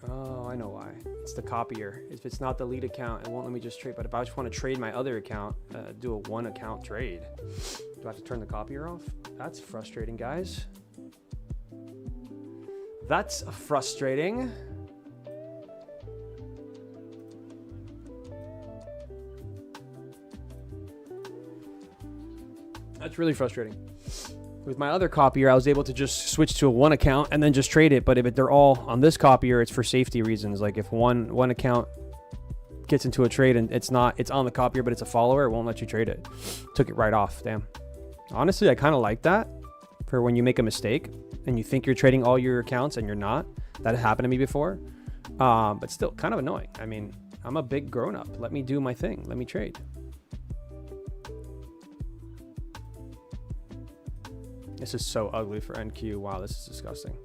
Oh, I know why. It's the copier. If it's not the lead account, it won't let me just trade. But if I just want to trade my other account, do a one account trade, do I have to turn the copier off? That's frustrating, guys. That's frustrating. That's really frustrating. With my other copier, I was able to just switch to a one account and then just trade it. But if they're all on this copier, it's for safety reasons. Like if one account gets into a trade and it's on the copier, but it's a follower, it won't let you trade it. Took it right off. Damn. Honestly, I kind of like that for when you make a mistake and you think you're trading all your accounts and you're not. That happened to me before. But still kind of annoying. I mean, I'm a big grown up. Let me do my thing. Let me trade. This is so ugly for NQ. Wow, this is disgusting.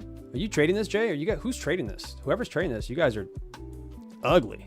Are you trading this, Jay? Or you got who's trading this? Whoever's trading this, you guys are ugly.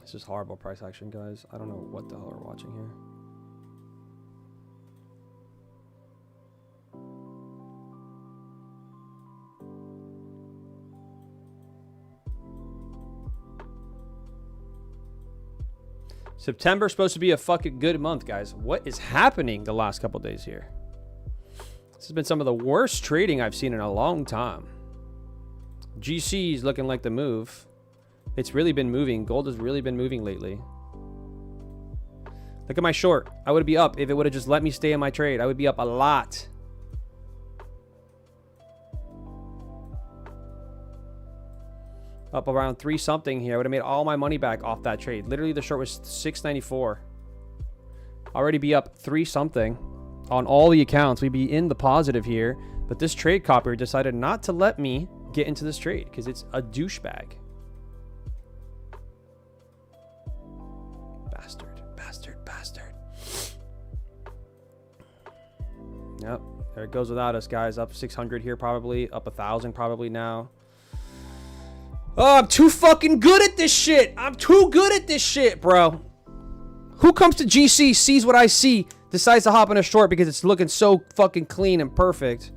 This is horrible price action, guys. I don't know what the hell we're watching here. September's supposed to be a fucking good month, guys. What is happening the last couple days here? This has been some of the worst trading I've seen in a long time. GC is looking like the move. It's really been moving. Gold has really been moving lately. Look at my short. I would be up if it would have just let me stay in my trade. I would be up a lot. Up around 3 something here. I would have made all my money back off that trade. Literally, the short was 694. Already be up 3 something on all the accounts. We'd be in the positive here. But this trade copier decided not to let me get into this trade because it's a douchebag. Bastard. Yep, there it goes without us, guys. Up 600 here probably. Up 1,000 probably now. Oh, I'm too fucking good at this shit. I'm too good at this shit, bro. Who comes to GC, sees what I see, decides to hop in a short because it's looking so fucking clean and perfect.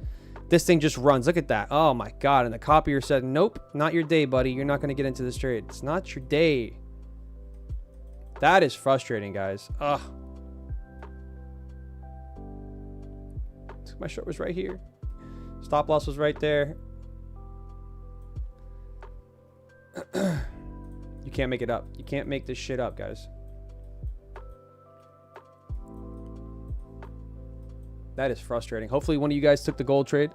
This thing just runs. Look at that. Oh my God. And the copier said, nope, not your day, buddy. You're not going to get into this trade. It's not your day. That is frustrating, guys. Ugh. My short was right here. Stop loss was right there. can't make it up. You can't make this shit up, guys. That is frustrating. Hopefully one of you guys took the gold trade.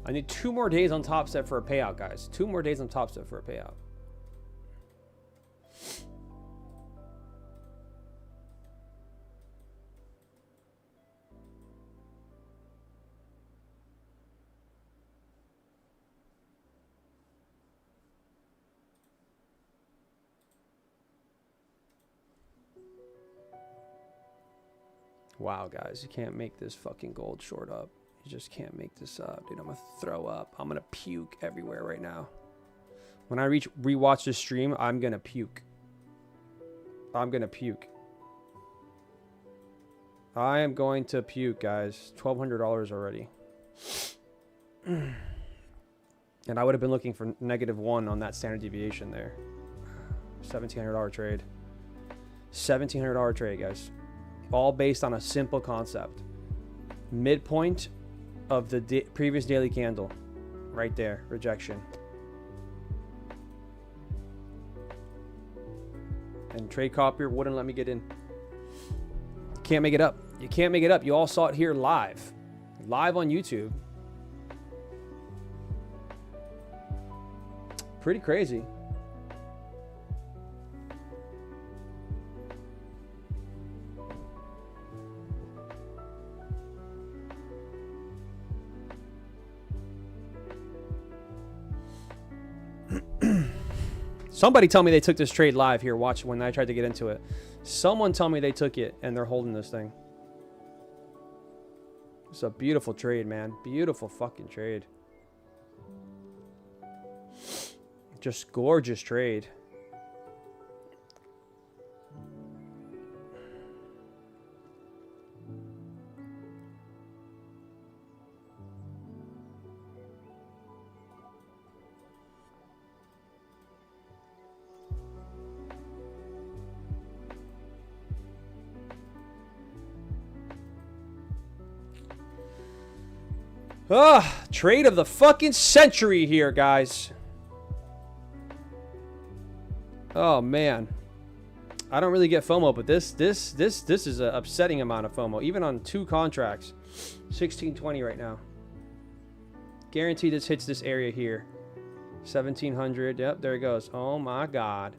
I need 2 more days on Top Step for a payout, guys. 2 more days on Top Step for a payout. Wow, guys, you can't make this fucking gold short up. You just can't make this up, dude. I'm gonna throw up. I'm gonna puke everywhere right now. When I rewatch this stream, I'm gonna puke. I'm gonna puke. I am going to puke, guys. $1,200 already. And I would have been looking for -1 on that standard deviation there. $1,700 trade. $1,700 trade, guys. All based on a simple concept. Midpoint of the previous daily candle. Right there. Rejection. And trade copier wouldn't let me get in. Can't make it up. You can't make it up. You all saw it here live. Live on YouTube. Pretty crazy. Somebody tell me they took this trade live here. Watch when I tried to get into it. Someone tell me they took it and they're holding this thing. It's a beautiful trade, man. Beautiful fucking trade. Just gorgeous trade. Trade of the fucking century here, guys. Oh man, I don't really get FOMO, but this is an upsetting amount of FOMO, even on 2 contracts. 1620 right now. Guaranteed this hits this area here. 1700. Yep, there it goes. Oh my god.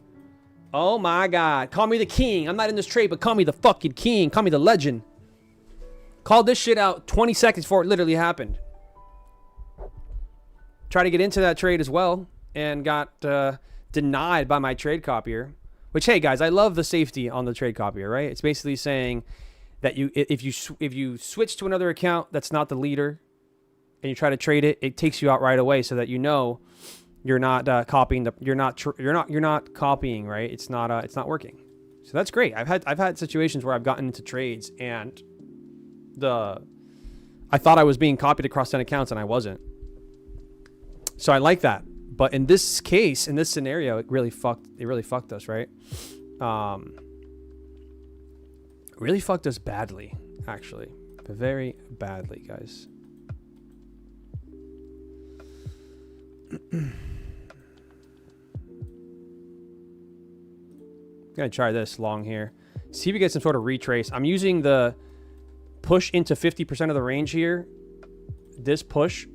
Oh my god. Call me the king. I'm not in this trade, but call me the fucking king. Call me the legend. Called this shit out 20 seconds before it literally happened. Try to get into that trade as well and got denied by my trade copier. Which, hey guys, I love the safety on the trade copier, right? It's basically saying that if you switch to another account that's not the leader and you try to trade it, it takes you out right away so that you know you're not copying you're not copying, right? It's not working. So that's great. I've had situations where I've gotten into trades and I thought I was being copied across 10 accounts and I wasn't. So I like that. But in this case, in this scenario, it really fucked us, right? Really fucked us badly, actually. Very badly, guys. Gonna try this long here. See if we get some sort of retrace. I'm using the push into 50% of the range here. This push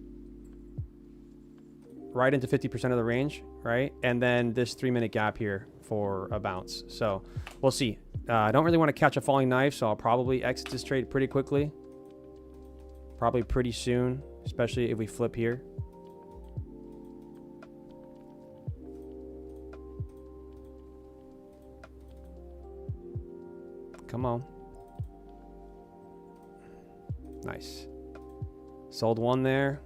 right into 50% of the range, right? And then this 3-minute gap here for a bounce. So we'll see. I don't really want to catch a falling knife, so I'll probably exit this trade pretty quickly. Probably pretty soon, especially if we flip here. Come on. Nice. Sold one there.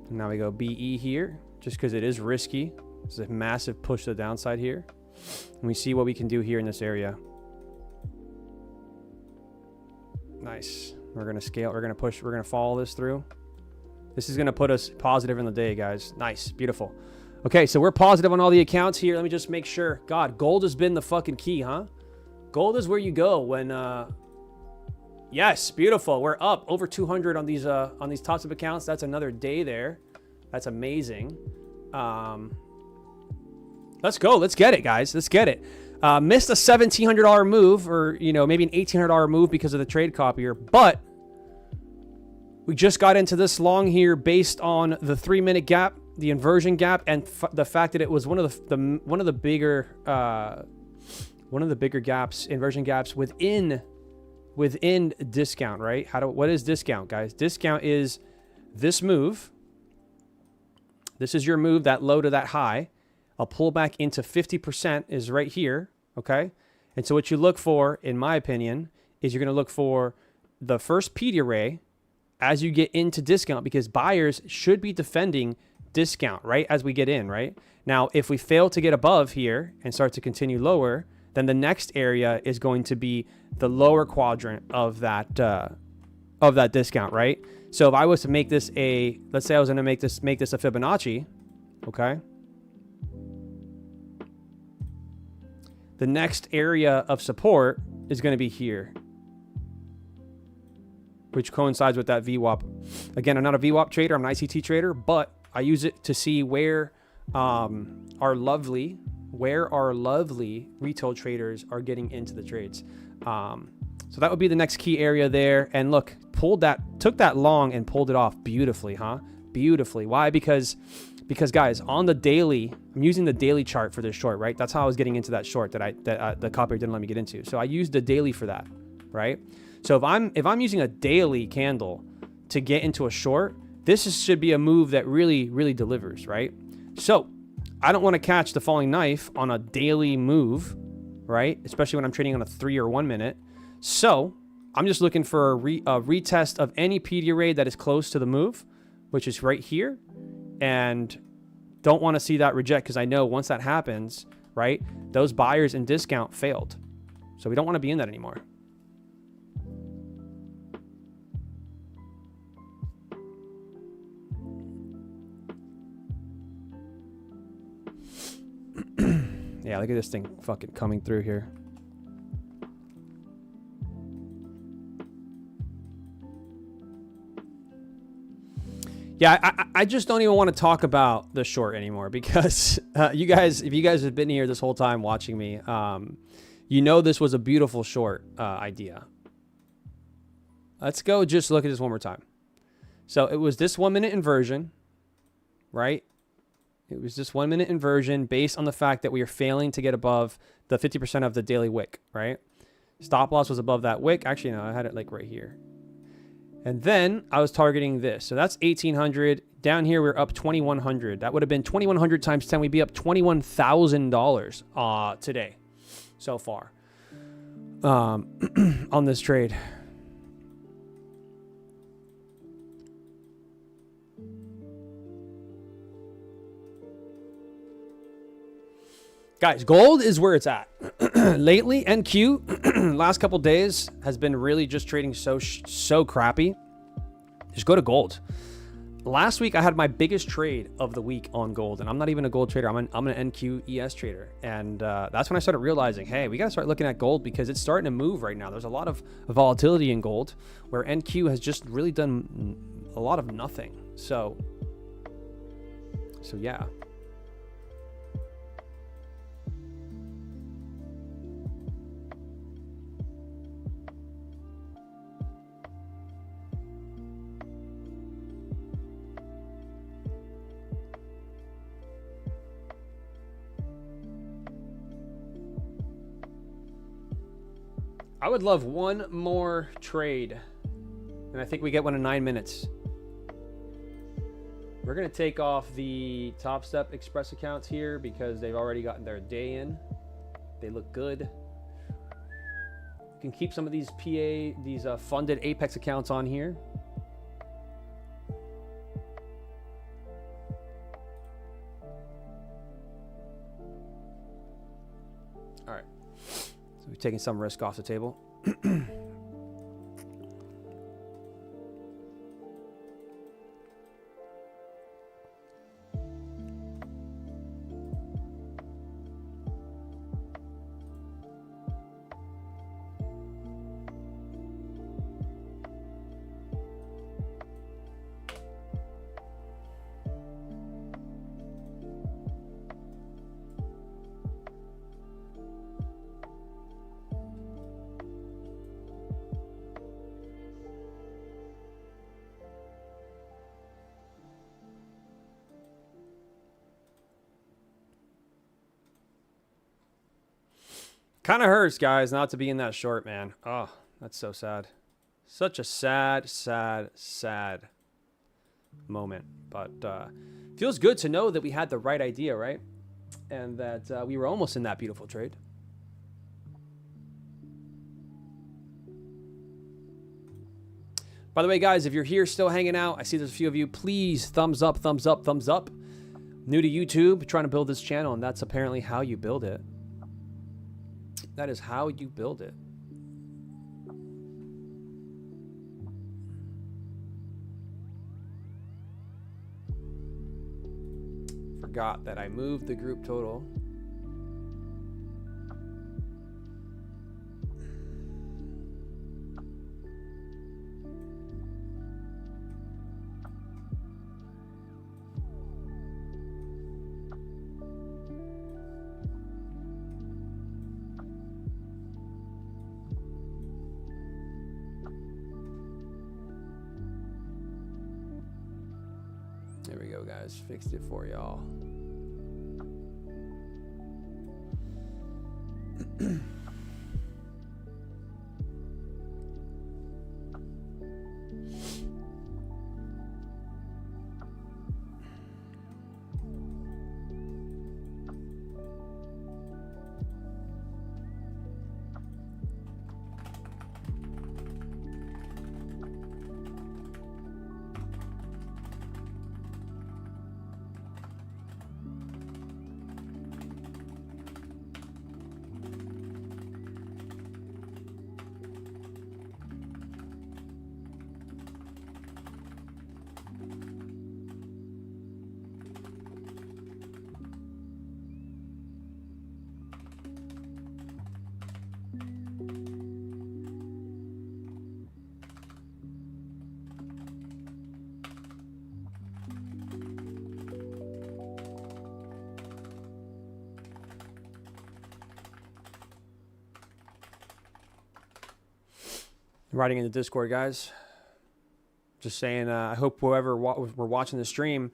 And now we go BE here, just because it is risky. It's a massive push to the downside here. And we see what we can do here in this area. Nice. We're going to scale. We're going to push. We're going to follow this through. This is going to put us positive in the day, guys. Nice. Beautiful. Okay, so we're positive on all the accounts here. Let me just make sure. God, gold has been the fucking key, huh? Gold is where you go when... Yes, beautiful. We're up over 200 on these tops of accounts. That's another day there. That's amazing. Let's go. Let's get it, guys. Let's get it. Missed a $1,700 move, or maybe an $1,800 move because of the trade copier, but we just got into this long here based on the 3-minute gap, the inversion gap, and the fact that it was one of the bigger gaps, inversion gaps within discount, right? What is discount, guys? Discount is this move. This is your move, that low to that high. A pullback into 50% is right here, okay? And so what you look for, in my opinion, is you're going to look for the first PD array as you get into discount, because buyers should be defending discount, right, as we get in, right? Now, if we fail to get above here and start to continue lower, then the next area is going to be the lower quadrant of that discount, right? So if I was to make this let's say I was going to make this a Fibonacci, okay? The next area of support is going to be here, which coincides with that VWAP. Again, I'm not a VWAP trader. I'm an ICT trader, but I use it to see where our lovely retail traders are getting into the trades. So that would be the next key area there. And look, took that long and pulled it off beautifully, huh? Beautifully. Why? Because guys, on the daily, I'm using the daily chart for this short, right? That's how I was getting into that short that the copier didn't let me get into. So I used the daily for that, right? So if I'm using a daily candle to get into a short, should be a move that really, really delivers, right? So I don't want to catch the falling knife on a daily move, right? Especially when I'm trading on a 3 or 1 minute. So I'm just looking for a retest of any PD array that is close to the move, which is right here. And don't want to see that reject, because I know once that happens, right, those buyers in discount failed. So we don't want to be in that anymore. Yeah, look at this thing fucking coming through here. Yeah, I just don't even want to talk about the short anymore, because if you guys have been here this whole time watching me, this was a beautiful short idea. Let's go just look at this one more time. So it was this 1 minute inversion, right? It was this 1 minute inversion based on the fact that we are failing to get above the 50% of the daily wick, right? Stop loss was above that wick. Actually, no, I had it like right here. And then I was targeting this. So that's 1,800. Down here, we're up 2,100. That would have been 2,100 times 10. We'd be up $21,000 today so far on this trade. Guys, gold is where it's at. Lately, NQ, last couple days, has been really just trading so crappy. Just go to gold. Last week, I had my biggest trade of the week on gold, and I'm not even a gold trader. I'm an NQ ES trader. And that's when I started realizing, hey, we got to start looking at gold, because it's starting to move right now. There's a lot of volatility in gold, where NQ has just really done a lot of nothing. So yeah. I would love one more trade, and I think we get one in 9 minutes. We're going to take off the Top Step Express accounts here because they've already gotten their day in. They look good. You can keep some of these these funded Apex accounts on here. All right. So we're taking some risk off the table. Kind of hurts, guys, not to be in that short, man. Oh, that's so sad. Such a sad, sad, sad moment. But feels good to know that we had the right idea, right? And that we were almost in that beautiful trade. By the way, guys, if you're here still hanging out, I see there's a few of you. Please, thumbs up, thumbs up, thumbs up. New to YouTube, trying to build this channel, and that's apparently how you build it. That is how you build it. Forgot that I moved the group total. There we go, guys. Fixed it for y'all. Writing in the Discord, guys. Just saying, I hope whoever we're watching the stream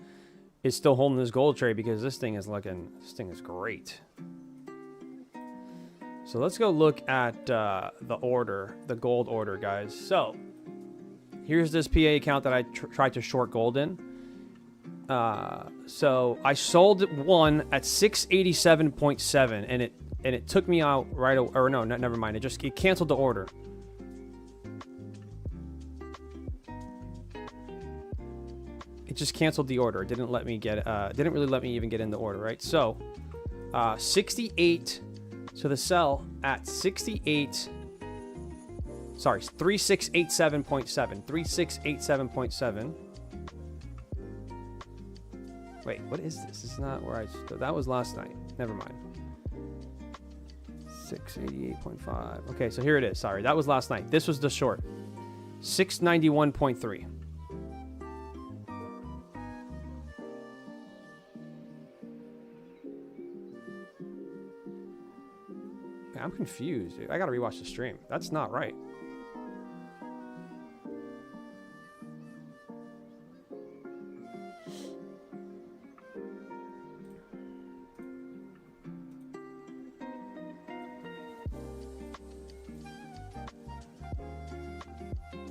is still holding this gold trade, because this thing is great. So let's go look at the order, the gold order, guys. So here's this PA account that I tried to short gold in. So I sold one at 687.7, and it took me out right away. Or no, never mind. It canceled the order. It just canceled the order. It didn't let me get. Didn't really let me even get in the order, right? So, 68. So the sell at 68. Sorry, 3687.7. 3687.7. Wait, what is this? This is not where that was last night. Never mind. 688.5. Okay, so here it is. Sorry, that was last night. This was the short. 691.3. I'm confused, dude. I gotta rewatch the stream. That's not right.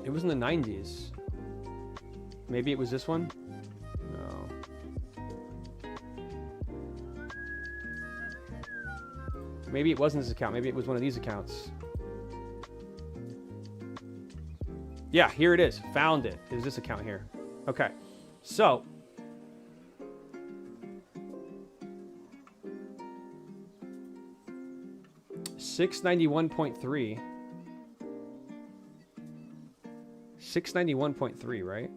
It was in the 90s. Maybe it was this one? No. Maybe it wasn't this account. Maybe it was one of these accounts. Yeah, here it is. Found it. It was this account here. Okay. So, $691.3. 691.3, right?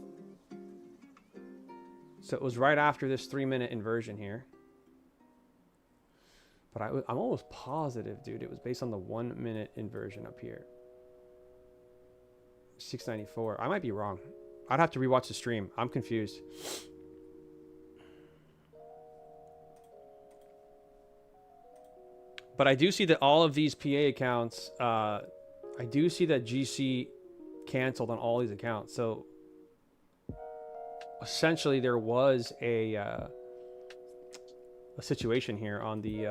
So it was right after this 3-minute inversion here. But I'm almost positive, dude, it was based on the 1-minute inversion up here. 694. I might be wrong. I'd have to rewatch the stream. I'm confused. But I do see that all of these PA accounts, I do see that GC canceled on all these accounts. So essentially there was a situation here on the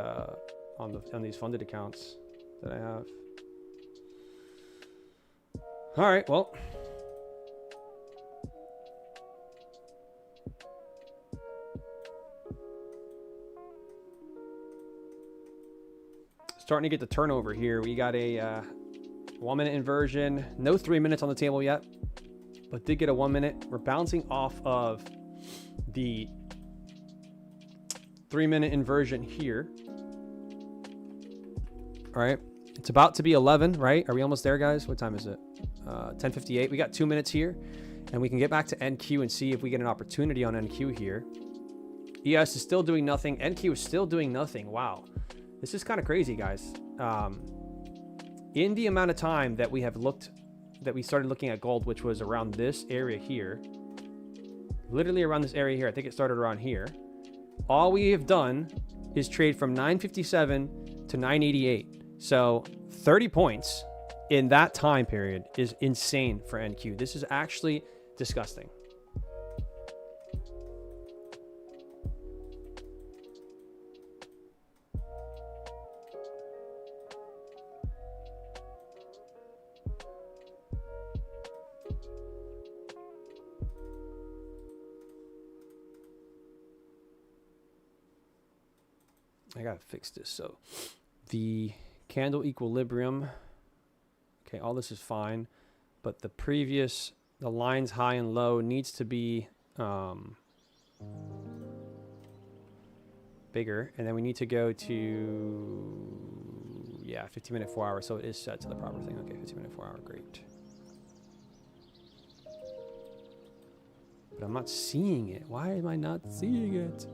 on these funded accounts that I have. All right, well, starting to get the turnover here. We got a 1-minute inversion, no 3 minutes on the table yet, but did get a 1 minute. We're bouncing off of the 3-minute inversion here. All right, it's about to be 11, right? Are we almost there, guys? What time is it? 10:58. We got 2 minutes here, and we can get back to NQ and see if we get an opportunity on NQ here. ES is still doing nothing. NQ is still doing nothing. Wow, this is kind of crazy, guys. In the amount of time that we have started looking at gold, which was around this area here, literally around this area here. I think it started around here. All we have done is trade from 957 to 988. So 30 points in that time period is insane for NQ. This is actually disgusting. I gotta fix this. So the candle equilibrium, okay, all this is fine, but the lines high and low needs to be bigger, and then we need to go to 15-minute 4 hour. So it is set to the proper thing. Okay, 15-minute 4 hour, great. But I'm not seeing it. Why am I not seeing it?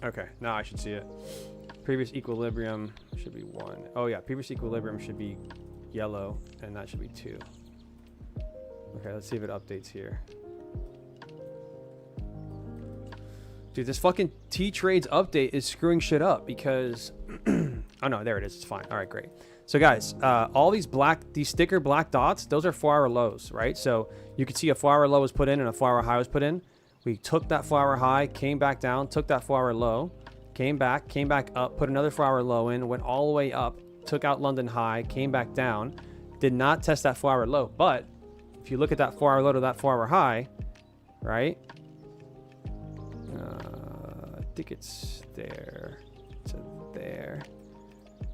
Okay, now I should see it. Previous equilibrium should be 1. Oh yeah, previous equilibrium should be yellow, and that should be 2. Okay, let's see if it updates here. Dude, this fucking T-Trades update is screwing shit up because... oh no, there it is. It's fine. All right, great. So guys, all these sticker black dots, those are 4 hour lows, right? So you can see a 4 hour low was put in and a 4 hour high was put in. We took that 4 hour high, came back down, took that 4 hour low, came back up, put another 4 hour low in, went all the way up, took out London high, came back down, did not test that 4 hour low. But if you look at that 4 hour low to that 4 hour high, right? I think it's there to there.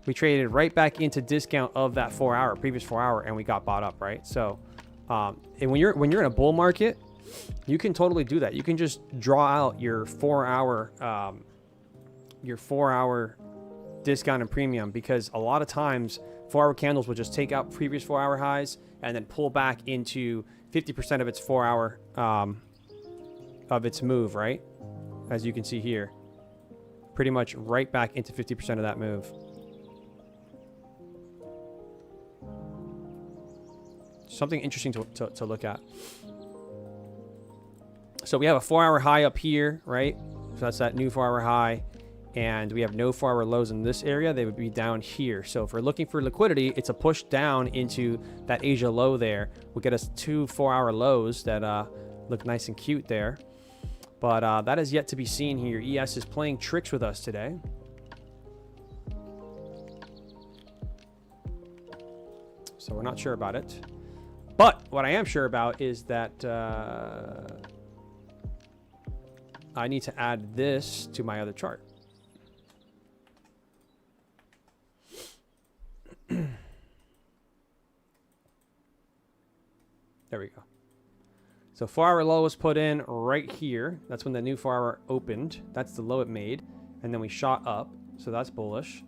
We traded right back into discount of that 4 hour, previous 4 hour, and we got bought up, right? So, and when you're in a bull market, you can totally do that. You can just draw out your 4 hour discount and premium, because a lot of times 4 hour candles will just take out previous 4 hour highs and then pull back into 50% of its 4 hour of its move, right? As you can see here, pretty much right back into 50% of that move. Something interesting to look at. So we have a 4 hour high up here, right? So that's that new 4 hour high. And we have no 4 hour lows in this area. They would be down here. So if we're looking for liquidity, it's a push down into that Asia low there. We'll get us 2 4 hour lows that look nice and cute there. But that is yet to be seen here. ES is playing tricks with us today. So we're not sure about it. But what I am sure about is that I need to add this to my other chart. There we go. So 4-hour low was put in right here. That's when the new 4-hour opened. That's the low it made. And then we shot up. So that's bullish.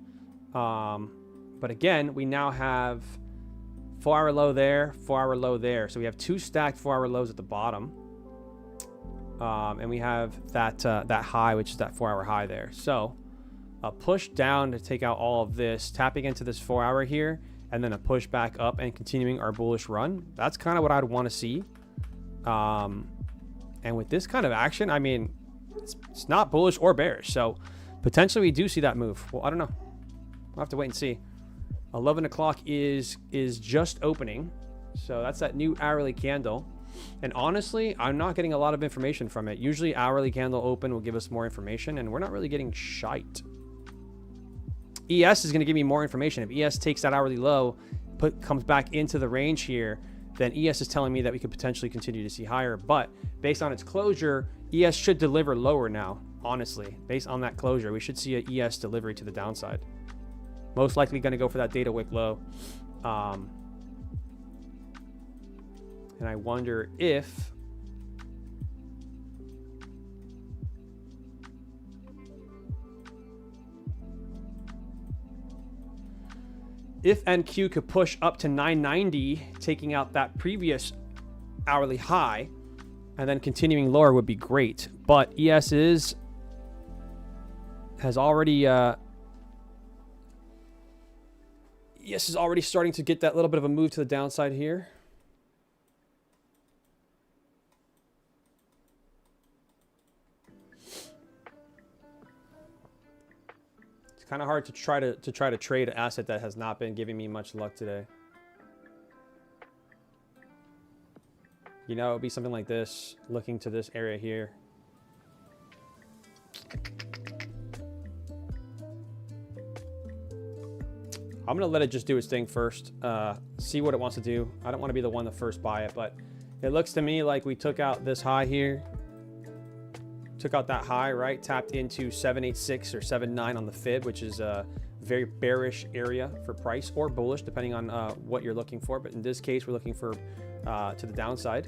But again, we now have 4-hour low there, 4-hour low there. So we have 2 stacked 4-hour lows at the bottom. And we have that that high, which is that 4-hour high there. So a push down to take out all of this, tapping into this 4-hour here, and then a push back up and continuing our bullish run. That's kind of what I'd want to see. And with this kind of action, I mean, it's not bullish or bearish. So potentially we do see that move. Well, I don't know. We'll have to wait and see. 11 o'clock is just opening. So that's that new hourly candle. And honestly, I'm not getting a lot of information from it. Usually hourly candle open will give us more information, and we're not really getting shite. ES is going to give me more information. If ES takes that hourly low, comes back into the range here, then ES is telling me that we could potentially continue to see higher. But based on its closure, ES should deliver lower now, honestly. Based on that closure, we should see a ES delivery to the downside. Most likely going to go for that data wick low. And I wonder if NQ could push up to 990, taking out that previous hourly high, and then continuing lower would be great. But ES has already ES is already starting to get that little bit of a move to the downside here. Kind of hard to try to trade an asset that has not been giving me much luck today. You know, it would be something like this, looking to this area here. I'm gonna let it just do its thing first, see what it wants to do. I don't want to be the one to first buy it, but it looks to me like we took out this high here. Took out that high, right? Tapped into 786 or 79 on the fib, which is a very bearish area for price, or bullish, depending on what you're looking for. But in this case, we're looking for to the downside.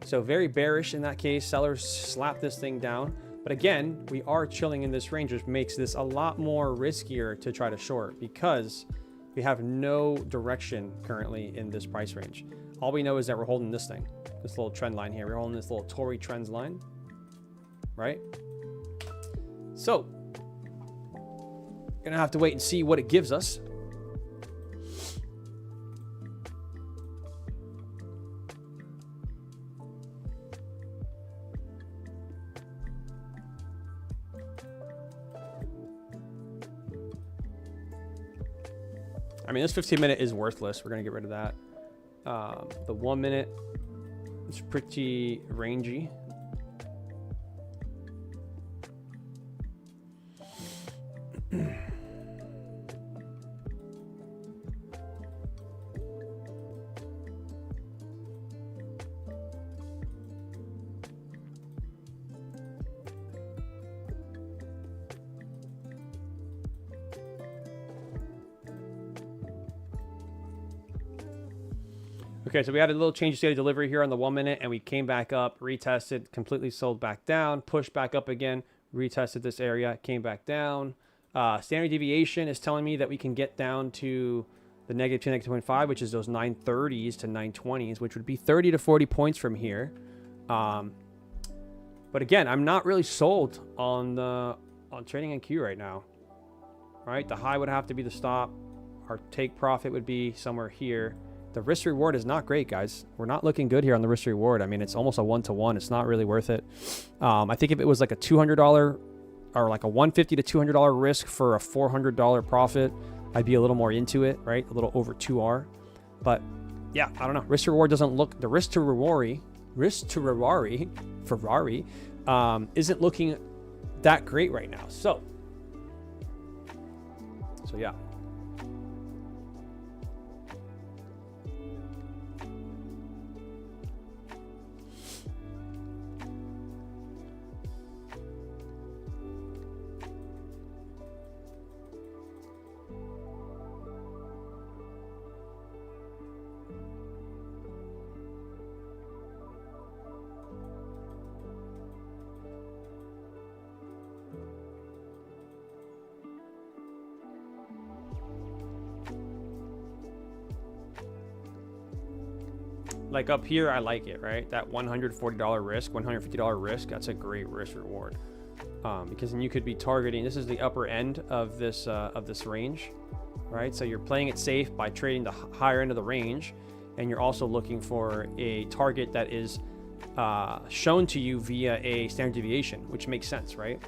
So very bearish in that case. Sellers slap this thing down. But again, we are chilling in this range, which makes this a lot more riskier to try to short because we have no direction currently in this price range. All we know is that we're holding this thing, this little trend line here. We're holding this little Tory trends line. Right? So, gonna have to wait and see what it gives us. I mean, this 15-minute is worthless. We're gonna get rid of that. The 1 minute is pretty rangy. Okay, so we had a little change of state of delivery here on the 1 minute, and we came back up, retested, completely sold back down, pushed back up again, retested this area, came back down. Standard deviation is telling me that we can get down to the -2, -0.5, which is those 930s to 920s, which would be 30 to 40 points from here. But again, I'm not really sold on trading NQ right now. Right, the high would have to be the stop. Our take profit would be somewhere here. The risk reward is not great, guys. We're not looking good here on the risk reward. I mean, it's almost a 1-to-1. It's not really worth it. I think if it was like a $200 or like a $150 to $200 risk for a $400 profit, I'd be a little more into it, right? A little over 2R. But yeah, I don't know. Risk to reward doesn't look, the risk to Ferrari isn't looking that great right now. So yeah. like up here, I like it, right? That $140 risk, $150 risk, that's a great risk reward. Because then you could be targeting, this is the upper end of this range, right? So you're playing it safe by trading the higher end of the range, and you're also looking for a target that is shown to you via a standard deviation, which makes sense, right?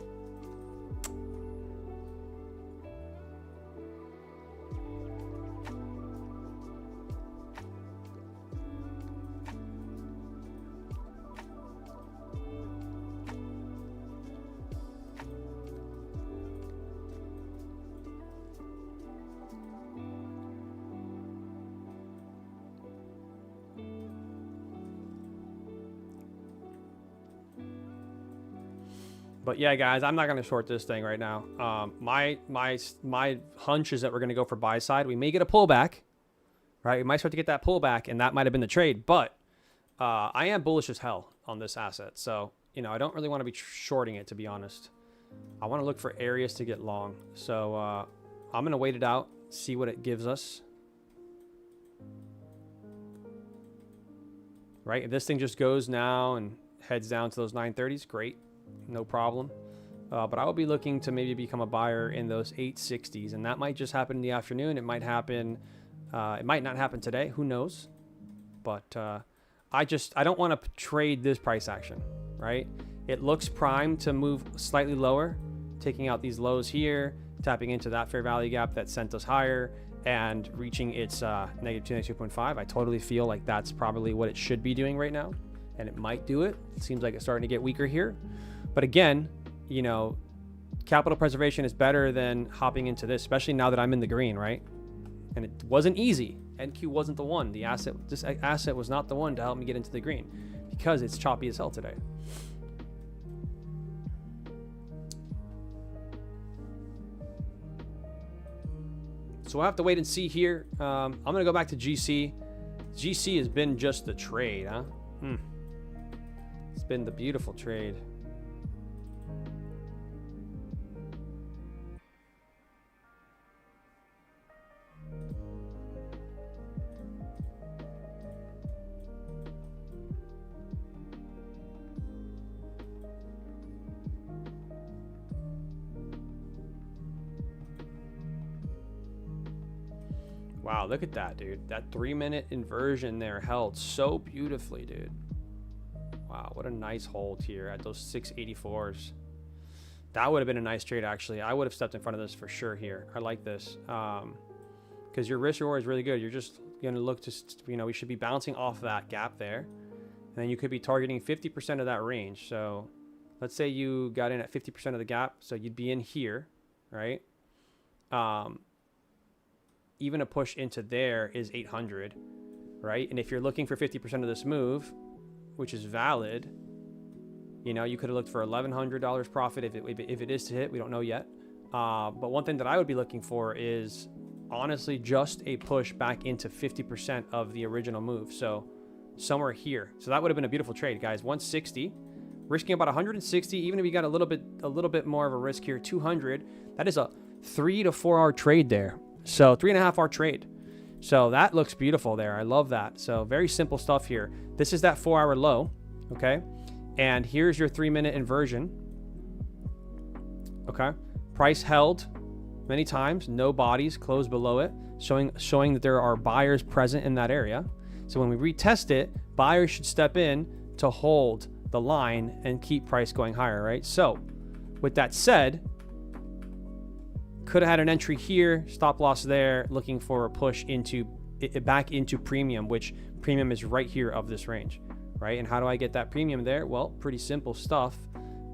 But yeah, guys, I'm not going to short this thing right now. My hunch is that we're going to go for buy side. We may get a pullback, right? We might start to get that pullback, and that might have been the trade. But I am bullish as hell on this asset. So, you know, I don't really want to be shorting it, to be honest. I want to look for areas to get long. So I'm going to wait it out, see what it gives us. Right? If this thing just goes now and heads down to those 930s, great. No problem. But I will be looking to maybe become a buyer in those 860s, and that might just happen in the afternoon. It might happen. It might not happen today. Who knows? But I don't want to trade this price action, right? It looks primed to move slightly lower, taking out these lows here, tapping into that fair value gap that sent us higher, and reaching its negative 292.5. I totally feel like that's probably what it should be doing right now, and it might do it. It seems like it's starting to get weaker here. But again, you know, capital preservation is better than hopping into this, especially now that I'm in the green, right? And it wasn't easy. NQ wasn't the one. This asset was not the one to help me get into the green because it's choppy as hell today. So we'll have to wait and see here. I'm going to go back to GC. GC has been just the trade, huh? It's been the beautiful trade. Wow, look at that, dude. That 3-minute inversion there held so beautifully, dude. Wow, what a nice hold here at those 684s. That would have been a nice trade, actually. I would have stepped in front of this for sure here. I like this. Because your risk reward is really good. You're just going to look to, you know, we should be bouncing off that gap there. And then you could be targeting 50% of that range. So let's say you got in at 50% of the gap. So you'd be in here, right? Even a push into there is 800, right? And if you're looking for 50% of this move, which is valid, you know, you could have looked for $1,100 profit if it is to hit. We don't know yet. But one thing that I would be looking for is honestly just a push back into 50% of the original move. So somewhere here. So that would have been a beautiful trade, guys. 160, risking about 160. Even if you got a little bit more of a risk here, 200. That is a 3 to 4 hour trade there. So 3.5 hour trade. So that looks beautiful there. I love that. So very simple stuff here. This is that 4 hour low. Okay. And here's your 3-minute inversion. Okay. Price held many times, no bodies, closed below it, showing that there are buyers present in that area. So when we retest it, buyers should step in to hold the line and keep price going higher, right? So with that said, could have had an entry here, stop loss there, looking for a push into back into premium, which premium is right here of this range, right? And how do I get that premium there? Well, pretty simple stuff.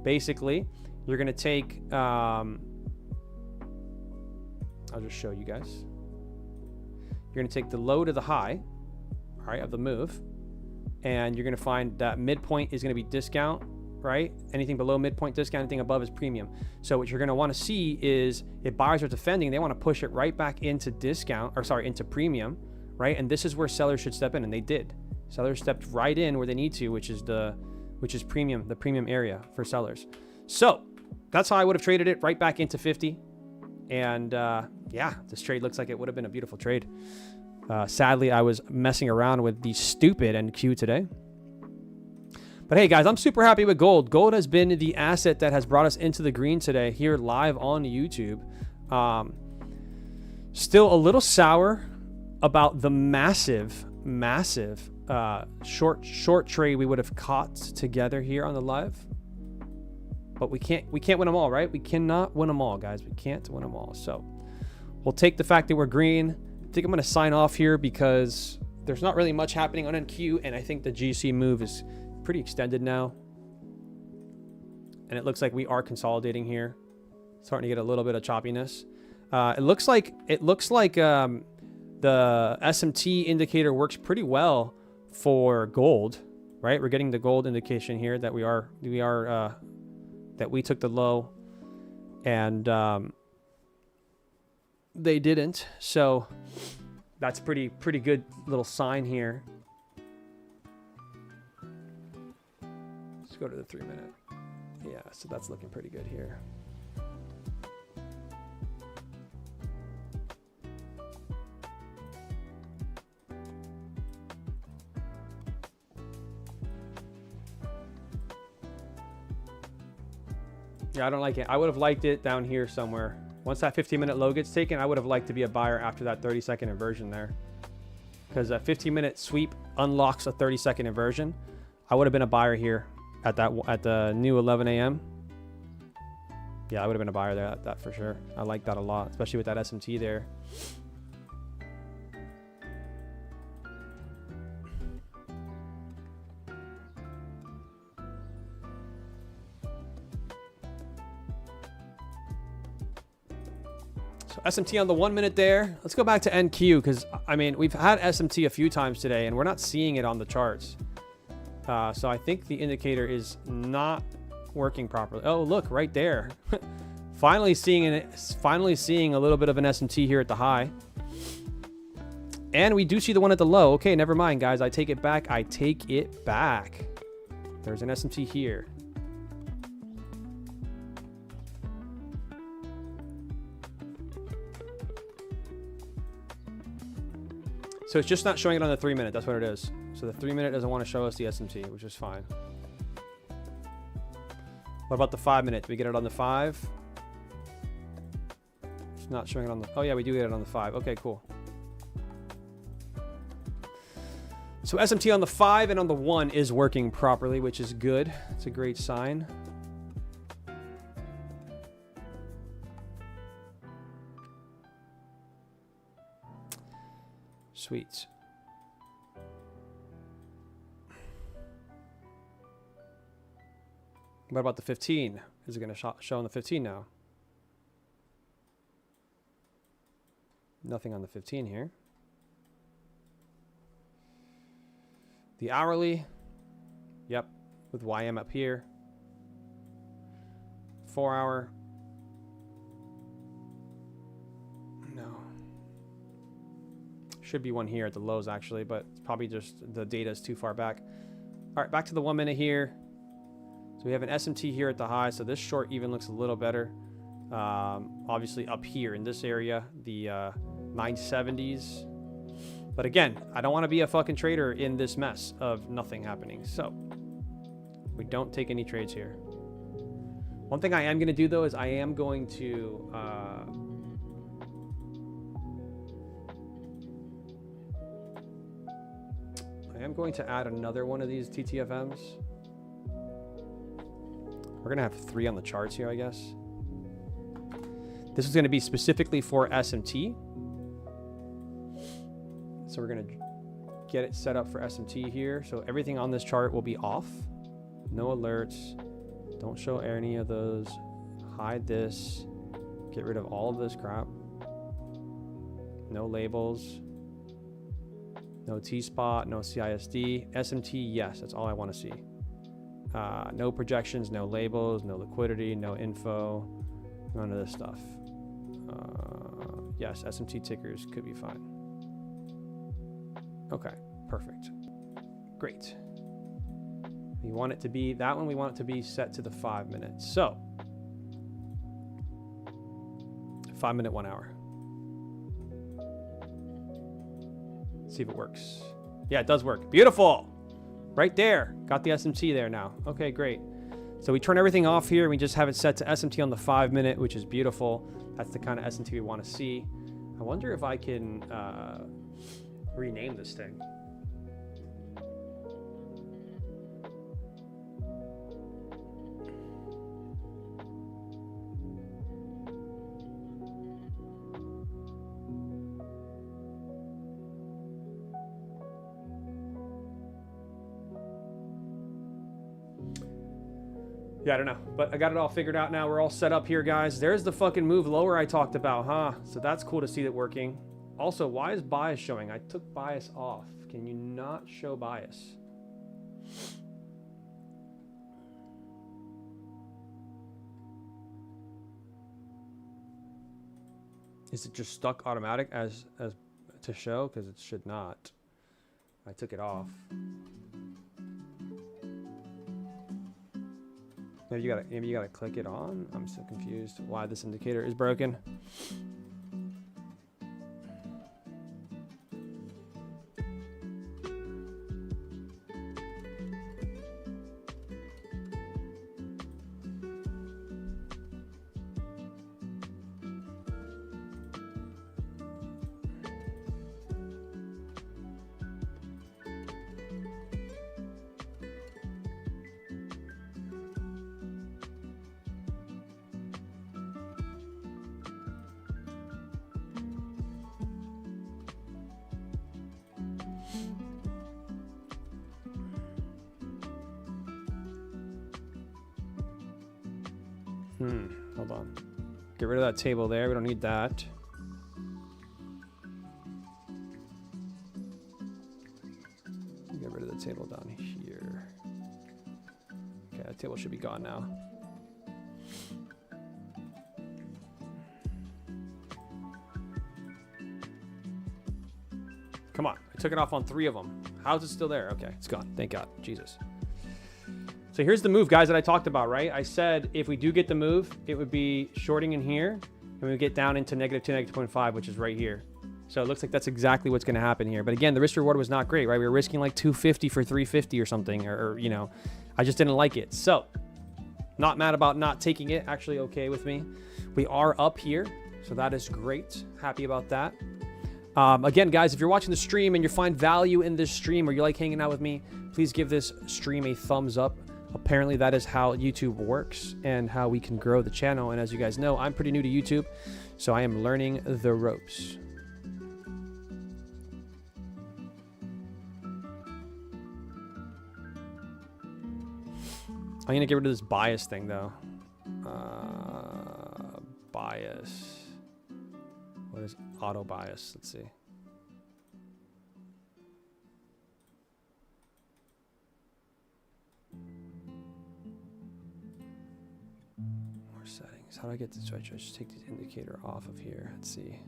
Basically, you're going to take, I'll just show you guys. You're going to take the low to the high, all right, of the move, and you're going to find that midpoint is going to be discount, right? Anything below midpoint discount, anything above is premium. So what you're going to want to see is if buyers are defending, they want to push it right back into into premium, right? And this is where sellers should step in, and they did. Sellers stepped right in where they need to, which is premium, the premium area for sellers. So that's how I would have traded it, right back into 50. And yeah, this trade looks like it would have been a beautiful trade. Sadly, I was messing around with the stupid NQ today. But hey, guys, I'm super happy with gold. Gold has been the asset that has brought us into the green today here live on YouTube. Still a little sour about the massive short trade we would have caught together here on the live. But we can't win them all, right? We cannot win them all, guys. We can't win them all. So we'll take the fact that we're green. I think I'm going to sign off here because there's not really much happening on NQ, and I think the GC move is pretty extended now. And it looks like we are consolidating here. Starting to get a little bit of choppiness. It looks like the SMT indicator works pretty well for gold, right? We're getting the gold indication here that that we took the low, and they didn't. So that's pretty good little sign here. Let's go to the 3 minute. Yeah, so that's looking pretty good here. Yeah, I don't like it. I would have liked it down here somewhere. Once that 15-minute low gets taken, I would have liked to be a buyer after that 30-second inversion there. Because a 15-minute sweep unlocks a 30-second inversion. I would have been a buyer here at the new 11 a.m. Yeah, I would have been a buyer there at that for sure. I like that a lot, especially with that SMT there. So SMT on the 1 minute there. Let's go back to NQ because, I mean, we've had SMT a few times today and we're not seeing it on the charts. So I think the indicator is not working properly. Oh, look right there. Finally seeing a little bit of an SMT here at the high. And we do see the one at the low. Okay, never mind, guys. I take it back. I take it back. There's an SMT here. So it's just not showing it on the 3 minute. That's what it is. So the 3 minute doesn't want to show us the SMT, which is fine. What about the 5 minute? Do we get it on the 5? It's not showing it on the... Oh, yeah, we do get it on the 5. Okay, cool. So SMT on the 5 and on the 1 is working properly, which is good. It's a great sign. Sweet. What about the 15? Is it going to show on the 15 now? Nothing on the 15 here. The hourly. Yep. With YM up here. 4 hour. No. Should be one here at the lows actually, but it's probably just the data is too far back. All right, back to the 1 minute here. So we have an SMT here at the high, so this short even looks a little better. Obviously up here in this area, the 970s. But again, I don't want to be a fucking trader in this mess of nothing happening. So we don't take any trades here. One thing I am going to do though is I am going to add another one of these TTFMs. We're going to have 3 on the charts here, I guess. This is going to be specifically for SMT. So we're going to get it set up for SMT here. So everything on this chart will be off. No alerts. Don't show any of those. Hide this. Get rid of all of this crap. No labels. No T-spot, no CISD. SMT, yes, that's all I want to see. No projections, no labels, no liquidity, no info, none of this stuff. Yes, SMT tickers could be fine. Okay, perfect. Great. We want it to be, that one we want it to be set to the 5 minutes. So, 5 minute, 1 hour. Let's see if it works. Yeah, it does work. Beautiful. Right there. Got the SMT there now. Okay, great. So we turn everything off here. We just have it set to SMT on the 5-minute, which is beautiful. That's the kind of SMT we want to see. I wonder if I can rename this thing. Yeah, I don't know, but I got it all figured out now. We're all set up here, guys. There's the fucking move lower I talked about, huh? So that's cool to see that working. Also, why is bias showing? I took bias off. Can you not show bias? Is it just stuck automatic as to show? Because it should not. I took it off. Maybe you gotta click it on. I'm so confused why this indicator is broken. Hold on. Get rid of that table there. We don't need that. Get rid of the table down here. Okay, that table should be gone now. Come on. I took it off on 3 of them. How is it still there? Okay, it's gone. Thank God. Jesus. So here's the move, guys, that I talked about, right? I said if we do get the move, it would be shorting in here, and we get down into -2, -0.5, which is right here. So it looks like that's exactly what's going to happen here. But again, the risk reward was not great, right? We were risking like 250 for 350 or something, or you know, I just didn't like it. So not mad about not taking it. Actually, okay with me. We are up here, so that is great. Happy about that. Again, guys, if you're watching the stream and you find value in this stream or you like hanging out with me, please give this stream a thumbs up. Apparently that is how YouTube works and how we can grow the channel. And as you guys know, I'm pretty new to YouTube, so I am learning the ropes. I'm gonna get rid of this bias thing though. Bias. What is auto bias? Let's see. Settings. How do I get this? So I just take the indicator off of here. Let's see.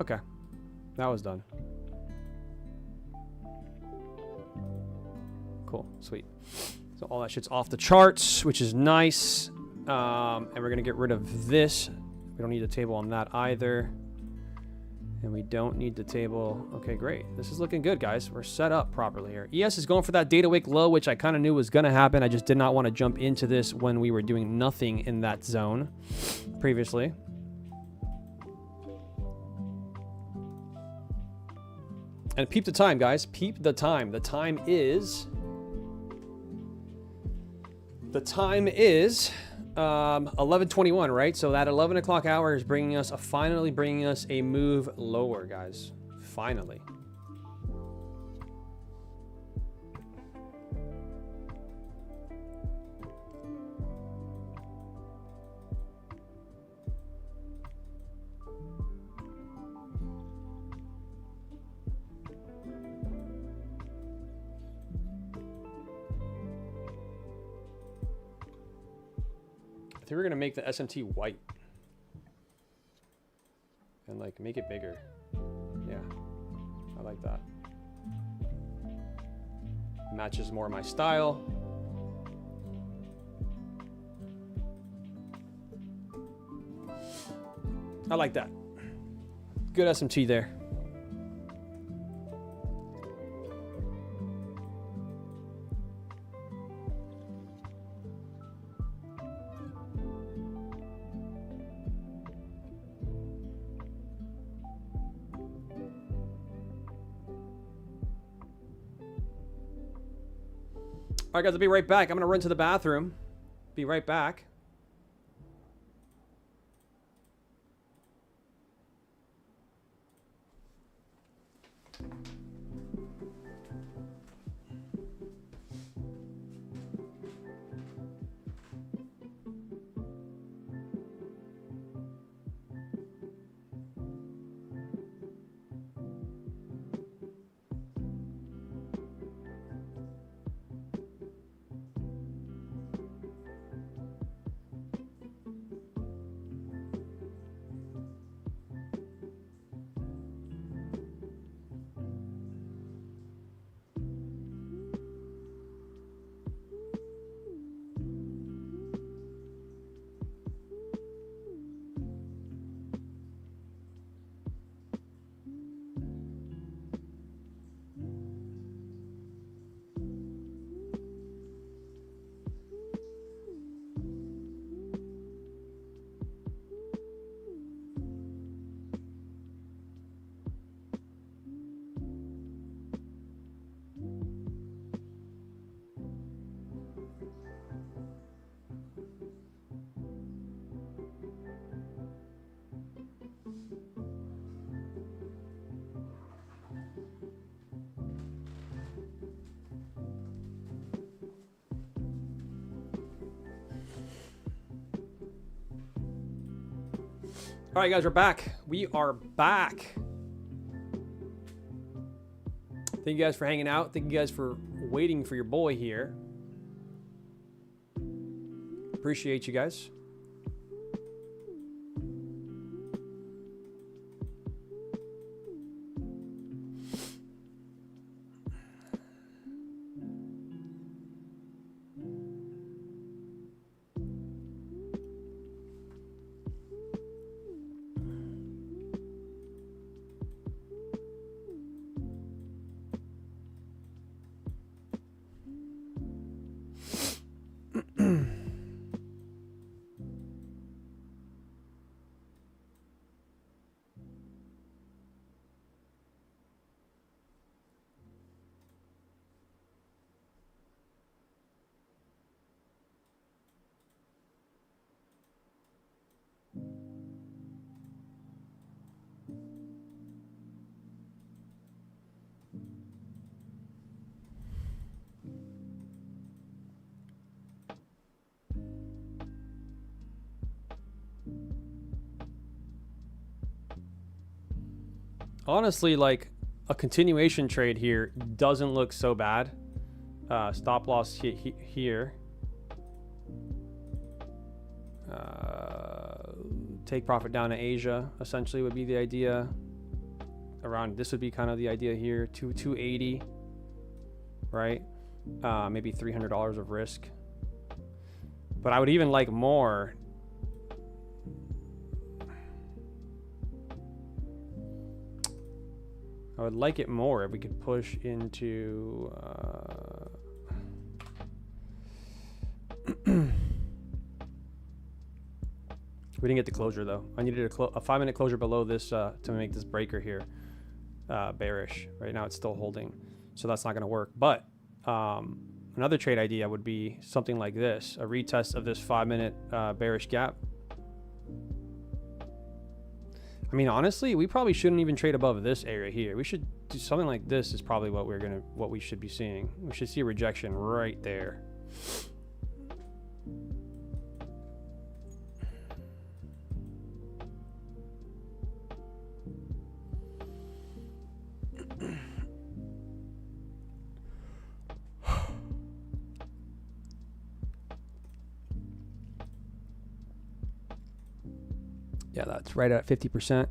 Okay, that was done. Cool, sweet. So all that shit's off the charts, which is nice. And we're gonna get rid of this. We don't need a table on that either. And we don't need the table. Okay, great. This is looking good, guys. We're set up properly here. ES is going for that data wick low, which I kind of knew was going to happen. I just did not want to jump into this when we were doing nothing in that zone previously. And peep the time, guys. Peep the time. The time is 11:21, right? So that 11 o'clock hour is bringing us finally bringing us a move lower, guys. Finally. I think we're gonna make the SMT white and like make it bigger. Yeah, I like that. Matches more my style. I like that. Good SMT there. All right, guys, I'll be right back. I'm going to run to the bathroom. Be right back. All right, guys, we're back. We are back. Thank you guys for hanging out. Thank you guys for waiting for your boy here. Appreciate you guys. Honestly, like a continuation trade here doesn't look so bad. Stop loss here. Take profit down to Asia, essentially, would be the idea. Around this would be kind of the idea here. 280, right? Maybe $300 of risk. But I would even like more. I would like it more if we could push into we didn't get the closure though. I needed a 5-minute closure below this to make this breaker here bearish. Right now it's still holding, so that's not going to work. But another trade idea would be something like this: a retest of this 5-minute bearish gap. I mean, honestly, we probably shouldn't even trade above this area here. We should do something like this. Is probably what we should be seeing. We should see a rejection right there. Yeah, that's right at 50%.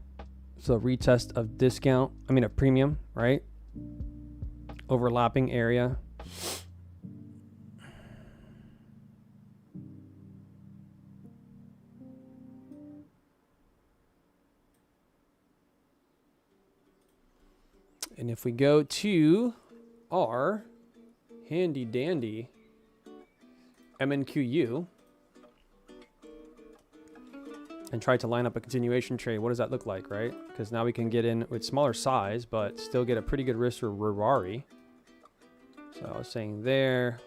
So retest of discount, I mean a premium, right? Overlapping area. And if we go to our handy dandy MNQU and try to line up a continuation trade, what does that look like, right? Because now we can get in with smaller size, but still get a pretty good risk for Ferrari. So I was saying there,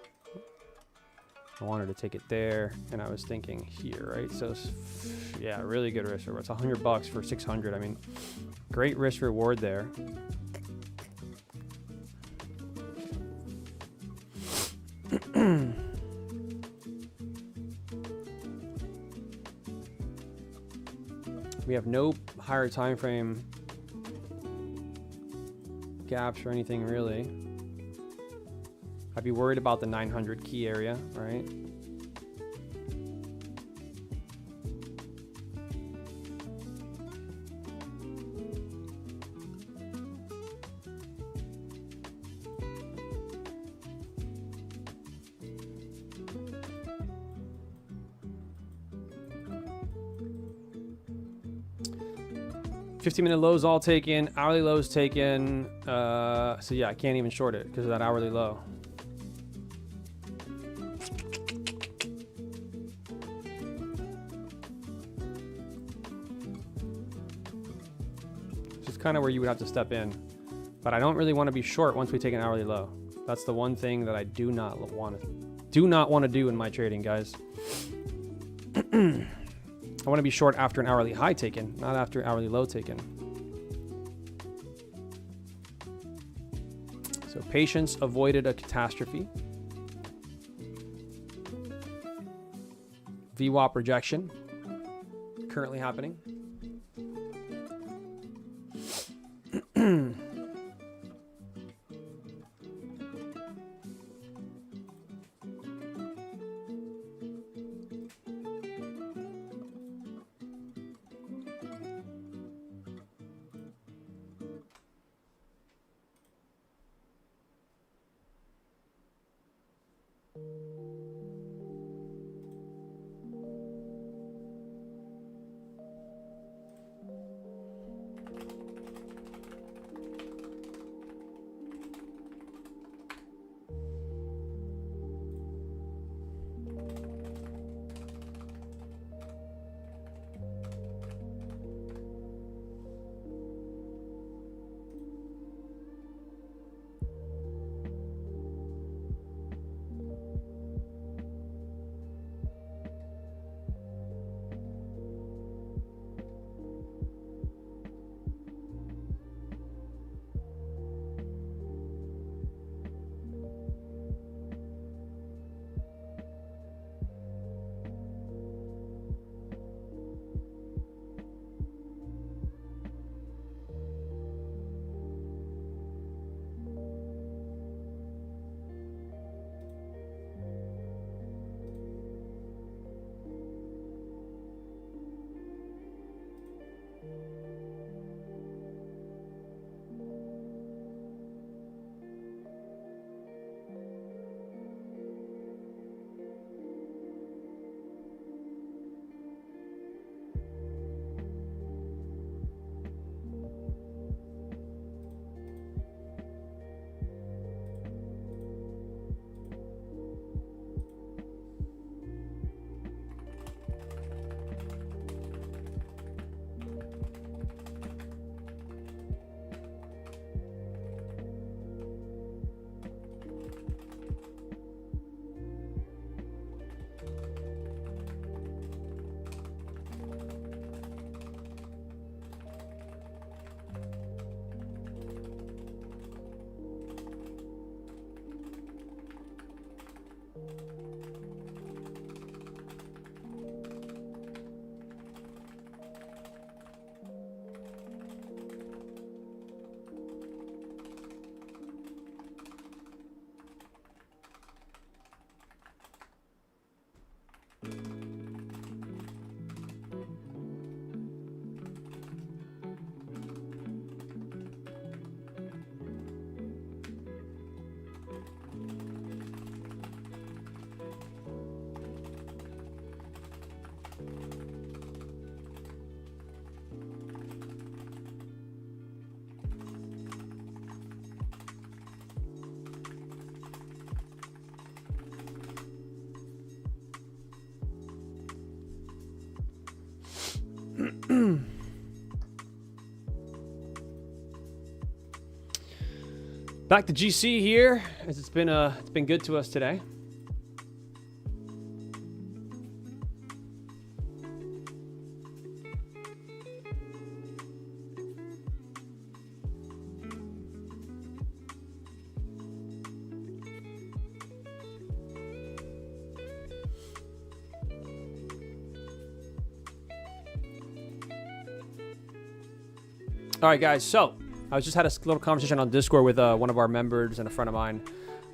I wanted to take it there, and I was thinking here, right? So yeah, really good risk reward. It's $100 for 600. I mean, great risk reward there. We have no higher time frame gaps or anything really. I'd be worried about the 900 key area, right? $15-minute lows all taken, hourly lows taken. So yeah, I can't even short it because of that hourly low. This is kind of where you would have to step in, but I don't really want to be short once we take an hourly low. That's the one thing that I do not want to do in my trading, guys. I want to be short after an hourly high taken, not after an hourly low taken. So patience avoided a catastrophe. VWAP rejection currently happening. Back to GC here, as it's been good to us today. All right, guys. So I just had a little conversation on Discord with one of our members and a friend of mine,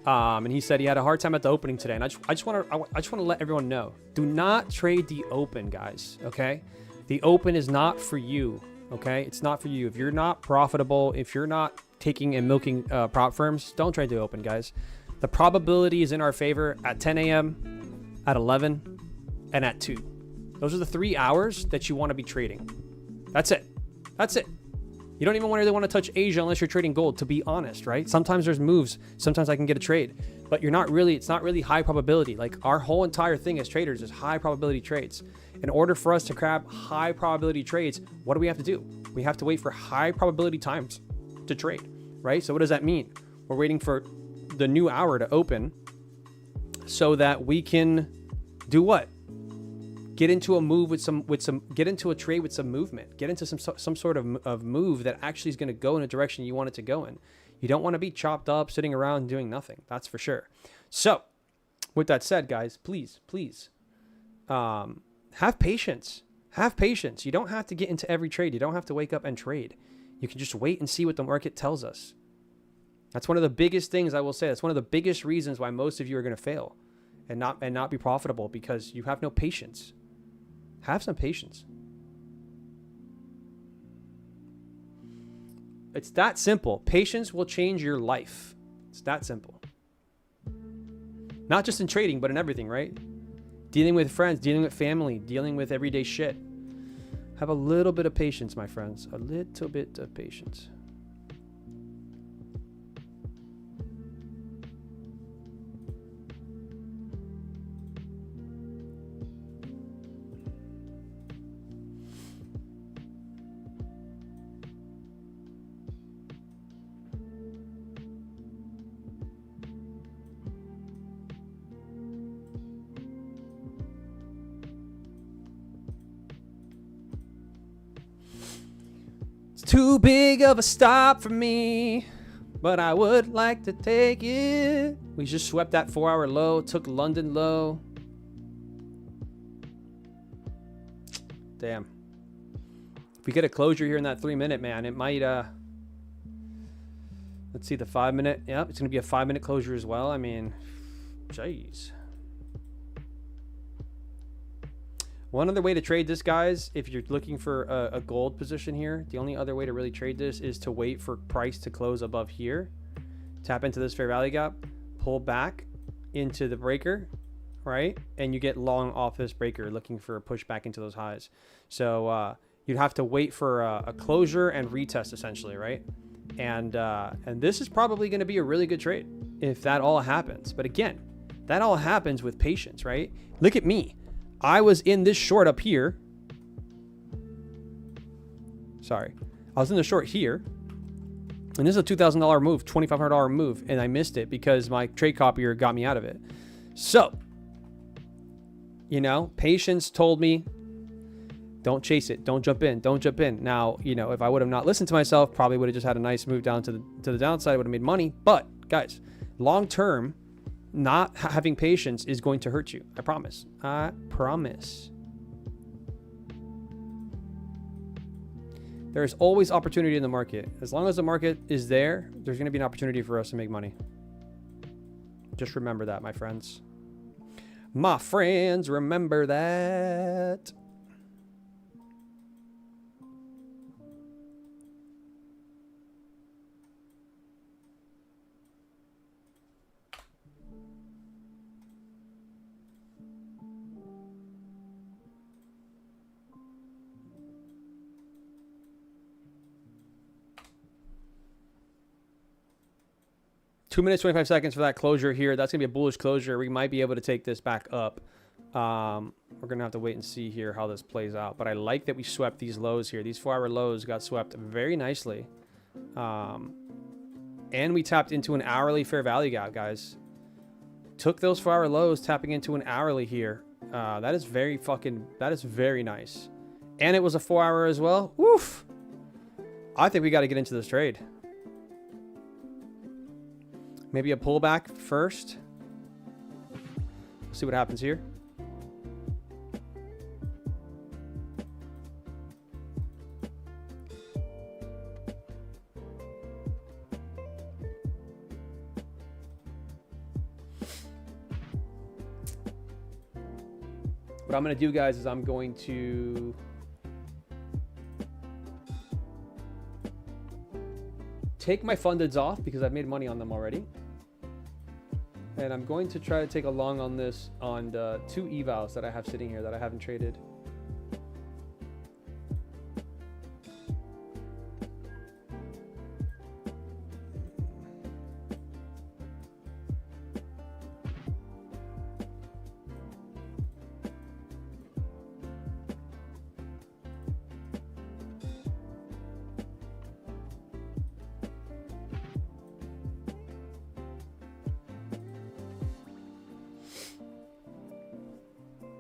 and he said he had a hard time at the opening today. And I just want to let everyone know: do not trade the open, guys. Okay, the open is not for you. Okay, it's not for you. If you're not profitable, if you're not taking and milking prop firms, don't trade the open, guys. The probability is in our favor at 10 a.m., at 11, and at 2. Those are the 3 hours that you want to be trading. That's it. That's it. You don't even really want to touch Asia unless you're trading gold, to be honest, right? Sometimes there's moves. Sometimes I can get a trade, but it's not really high probability. Like our whole entire thing as traders is high probability trades. In order for us to grab high probability trades, what do we have to do? We have to wait for high probability times to trade, right? So what does that mean? We're waiting for the new hour to open so that we can do what? Get into a move get into a trade with some movement, get into some sort of move that actually is going to go in a direction you want it to go in. You don't want to be chopped up, sitting around doing nothing. That's for sure. So with that said, guys, please, have patience. Have patience. You don't have to get into every trade. You don't have to wake up and trade. You can just wait and see what the market tells us. That's one of the biggest things I will say. That's one of the biggest reasons why most of you are going to fail and not be profitable, because you have no patience. Have some patience. It's that simple. Patience will change your life. It's that simple. Not just in trading, but in everything, right? Dealing with friends, dealing with family, dealing with everyday shit. Have a little bit of patience, my friends. A little bit of patience. Too big of a stop for me, but I would like to take it. We just swept that 4-hour low, took London low. Damn. If we get a closure here in that 3-minute, man, it might, let's see the 5-minute. Yep, it's going to be a 5-minute closure as well. I mean, jeez. One other way to trade this, guys, if you're looking for a gold position here, the only other way to really trade this is to wait for price to close above here. Tap into this fair value gap, pull back into the breaker, right? And you get long off this breaker, looking for a push back into those highs. So you'd have to wait for a closure and retest, essentially, right? And this is probably going to be a really good trade if that all happens. But again, that all happens with patience, right? Look at me. I was in this short up here. Sorry. I was in the short here. And this is a $2,000 move, $2,500 move. And I missed it because my trade copier got me out of it. So, you know, patience told me, don't chase it. Don't jump in. Don't jump in. Now, you know, if I would have not listened to myself, probably would have just had a nice move down to the downside. I would have made money. But, guys, long term, not having patience is going to hurt you. I promise. I promise. There is always opportunity in the market. As long as the market is there, there's going to be an opportunity for us to make money. Just remember that, my friends. My friends, remember that. 2 minutes, 25 seconds for that closure here. That's going to be a bullish closure. We might be able to take this back up. We're going to have to wait and see here how this plays out. But I like that we swept these lows here. These 4-hour lows got swept very nicely. And we tapped into an hourly fair value gap, guys. Took those 4-hour lows, tapping into an hourly here. That is very nice. And it was a 4-hour as well. Woof. I think we got to get into this trade. Maybe a pullback first. See what happens here. What I'm going to do, guys, is I'm going to take my fundeds off because I've made money on them already. And I'm going to try to take a long on this on the 2 evals that I have sitting here that I haven't traded.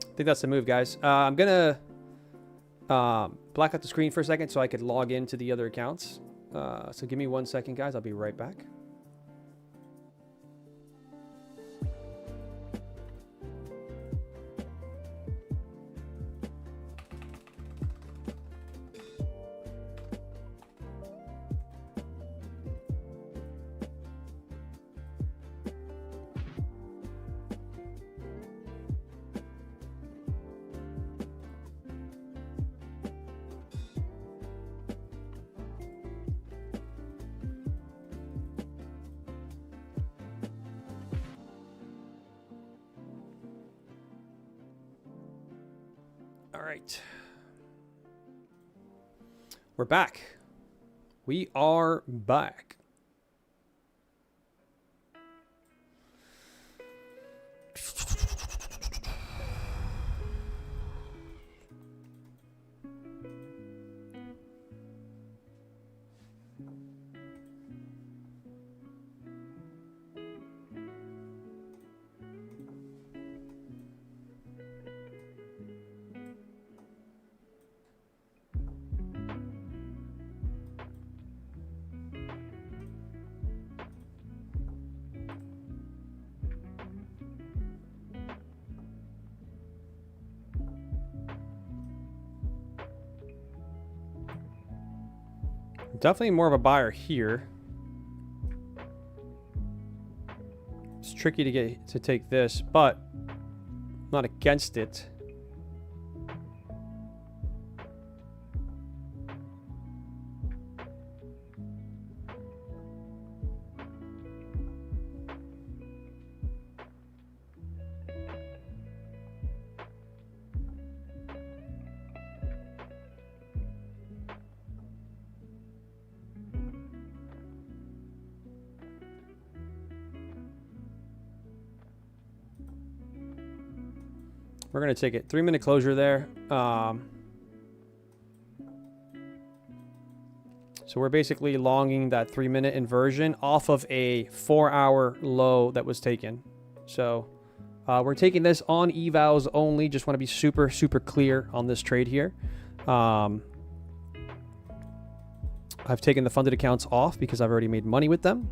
I think that's the move, guys. I'm gonna black out the screen for a second so I could log into the other accounts. So give me 1 second, guys. I'll be right back. All right. We're back. We are back. Definitely more of a buyer here. It's tricky to get to take this, but I'm not against it. We're going to take it 3-minute closure there. So we're basically longing that 3-minute inversion off of a 4-hour low that was taken. So we're taking this on evals only. Just want to be super, super clear on this trade here. I've taken the funded accounts off because I've already made money with them.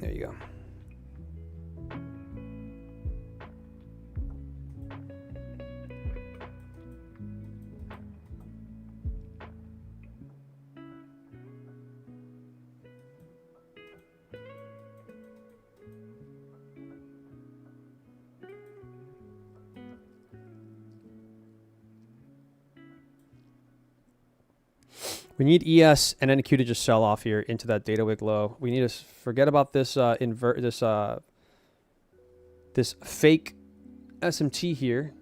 There you go. We need ES and NQ to just sell off here into that data wick low. We need to forget about this this fake SMT here.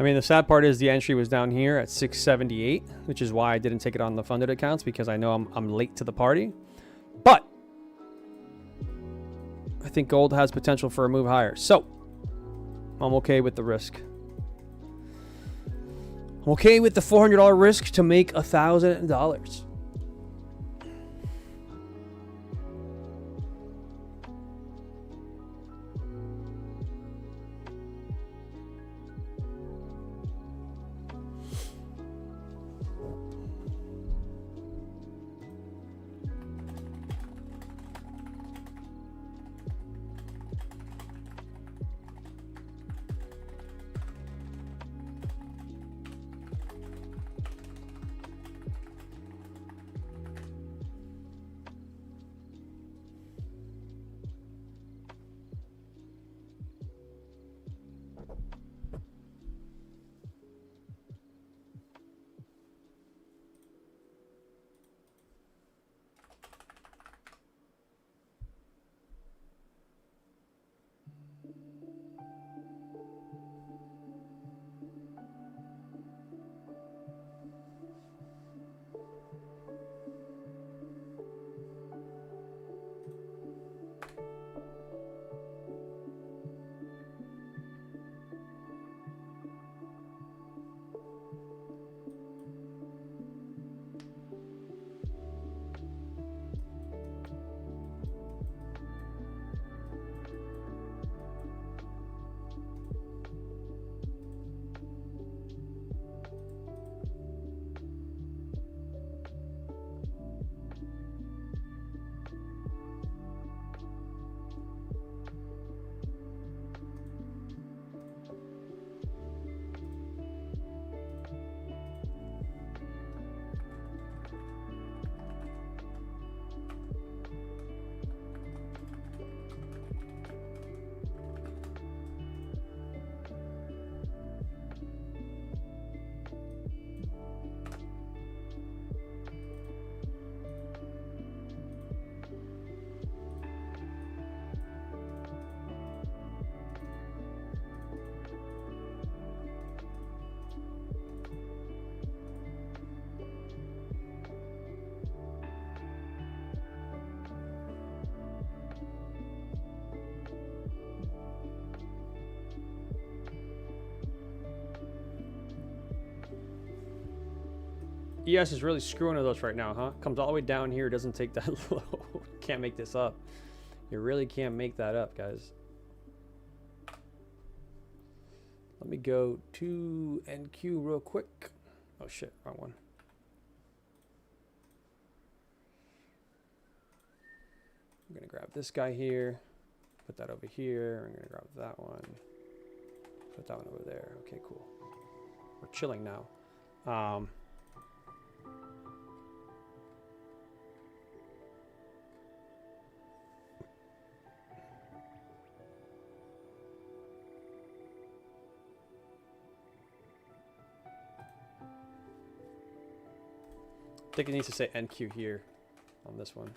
I mean, the sad part is the entry was down here at 678, which is why I didn't take it on the funded accounts, because I know I'm late to the party. But I think gold has potential for a move higher. So I'm okay with the risk. I'm okay with the $400 risk to make $1,000. ES is really screwing with us right now, huh? Comes all the way down here, doesn't take that low. Can't make this up. You really can't make that up, guys. Let me go to NQ real quick. Oh shit, wrong one. I'm gonna grab this guy here, put that over here. I'm gonna grab that one, put that one over there. Okay, cool. We're chilling now. I think it needs to say NQ here on this one.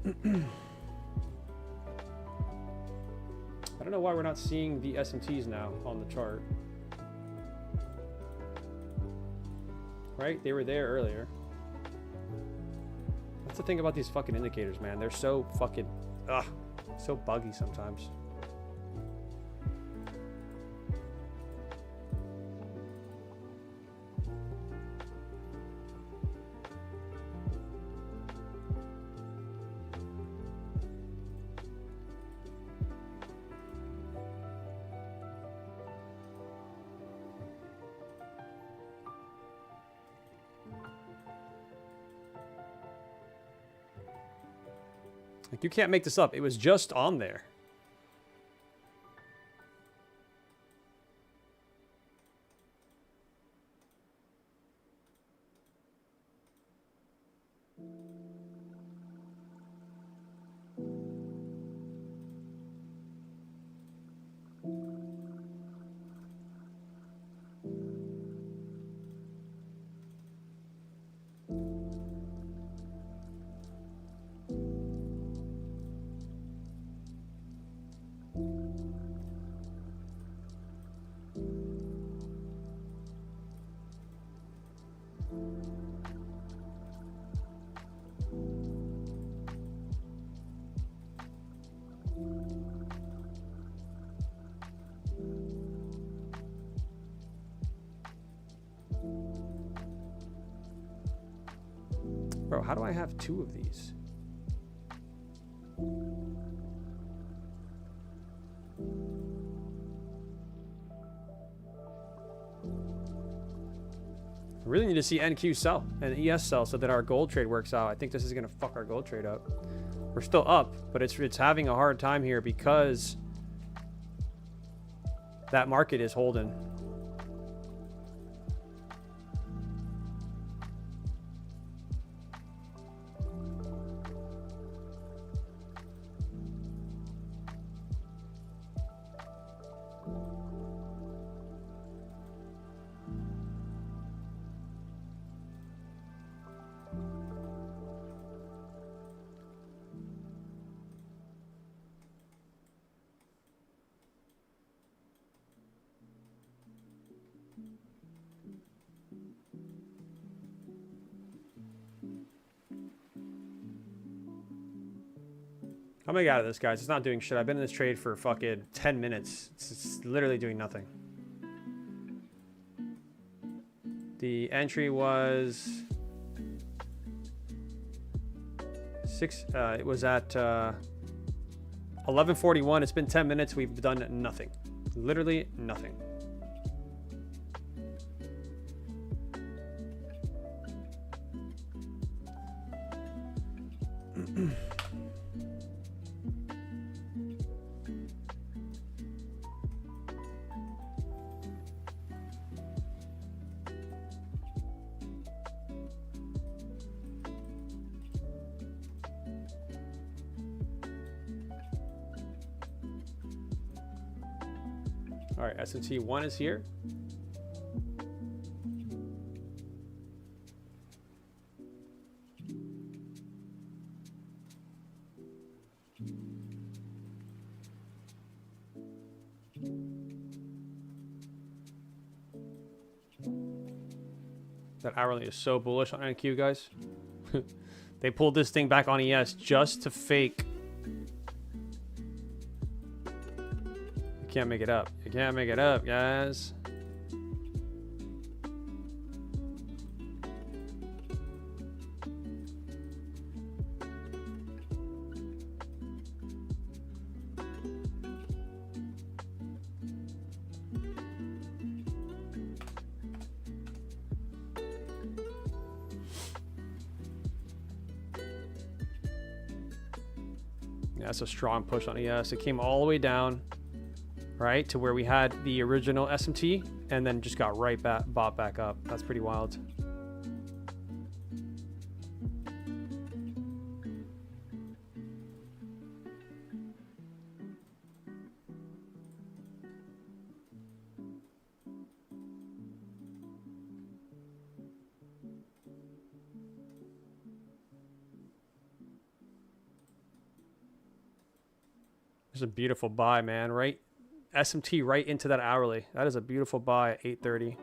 I don't know why we're not seeing the SMTs now on the chart. Right? They were there earlier. That's the thing about these fucking indicators, man. They're so fucking, so buggy sometimes. Like, you can't make this up. It was just on there. Bro, how do I have two of these? I really need to see NQ sell and ES sell so that our gold trade works out. I think this is going to fuck our gold trade up. We're still up, but it's having a hard time here because that market is holding. I'm gonna get out of this, guys. It's not doing shit. I've been in this trade for fucking 10 minutes. It's literally doing nothing. The entry was it was at 11:41. It's been 10 minutes. We've done nothing. Literally nothing. All right, S&T 1 is here. That hourly is so bullish on NQ, guys. They pulled this thing back on ES just to fake. You can't make it up. You can't make it up, guys. Yeah, that's a strong push on ES. It came all the way down, right, to where we had the original SMT, and then just got right back, bought back up. That's pretty wild. It's a beautiful buy, man, right? SMT right into that hourly. That is a beautiful buy at 8:30.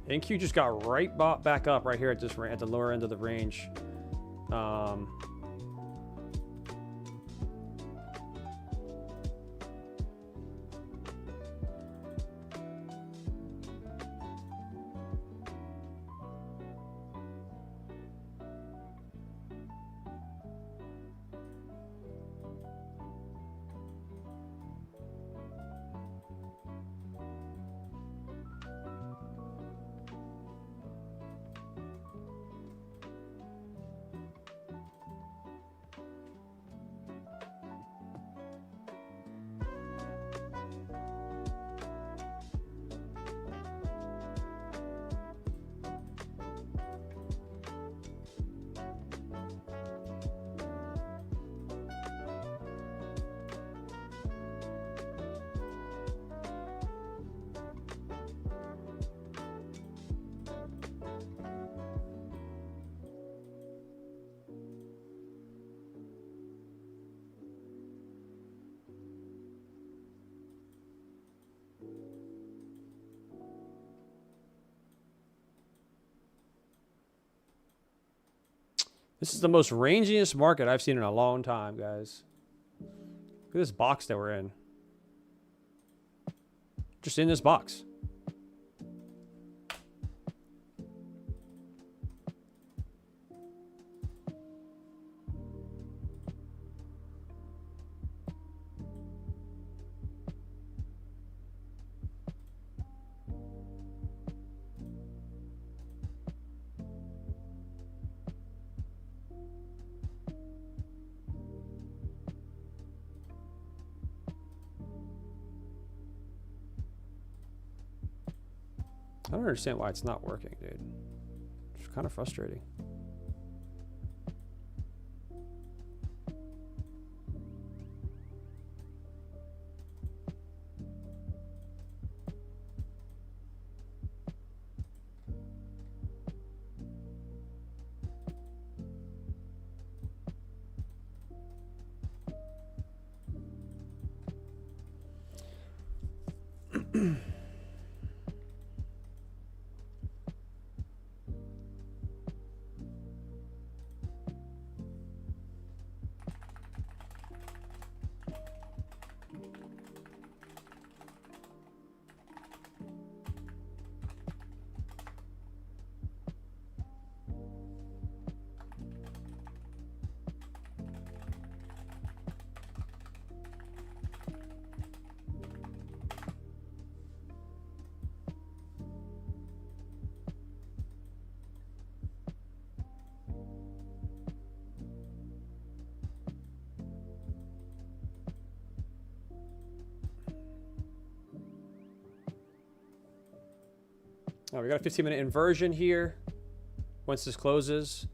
NQ just got right back up right here at this at the lower end of the range. This is the most rangiest market I've seen in a long time, guys. Look at this box that we're in. Just in this box. I don't understand why it's not working, dude. It's kind of frustrating. We got a 15-minute inversion here. Once this closes.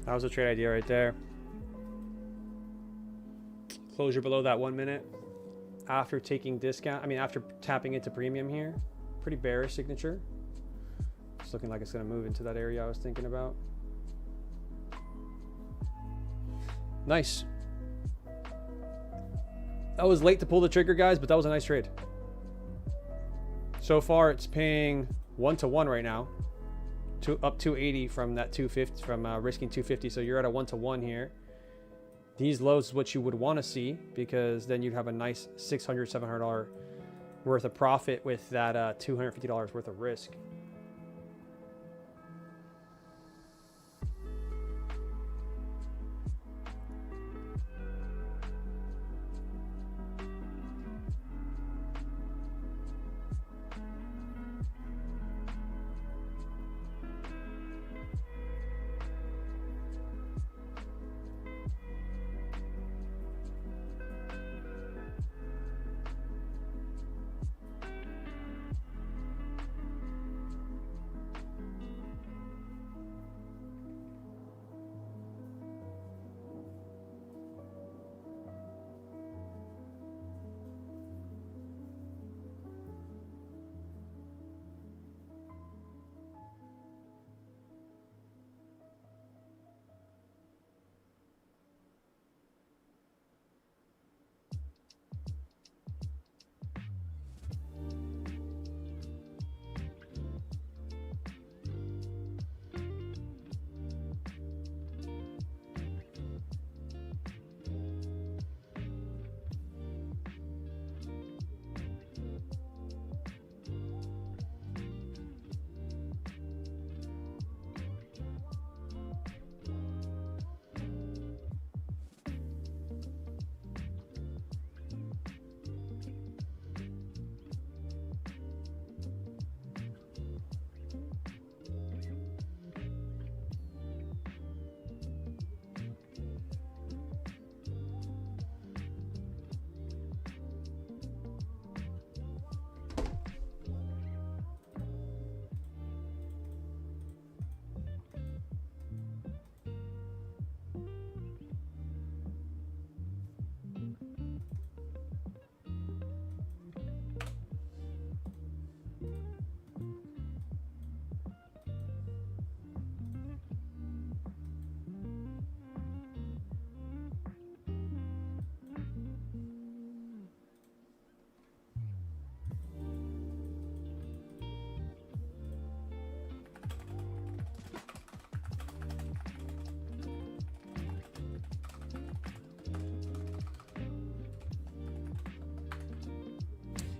That was a trade idea right there. Closure below that 1 minute. After taking discount, I mean, after tapping into premium here. Pretty bearish signature. It's looking like it's going to move into that area I was thinking about. Nice. That was late to pull the trigger, guys, but that was a nice trade. So far, it's paying 1-to-1 right now. Up 280 from that 250, from risking 250. So you're at a 1-to-1 here. These lows is what you would want to see, because then you'd have a nice $600, $700 worth of profit with that $250 worth of risk.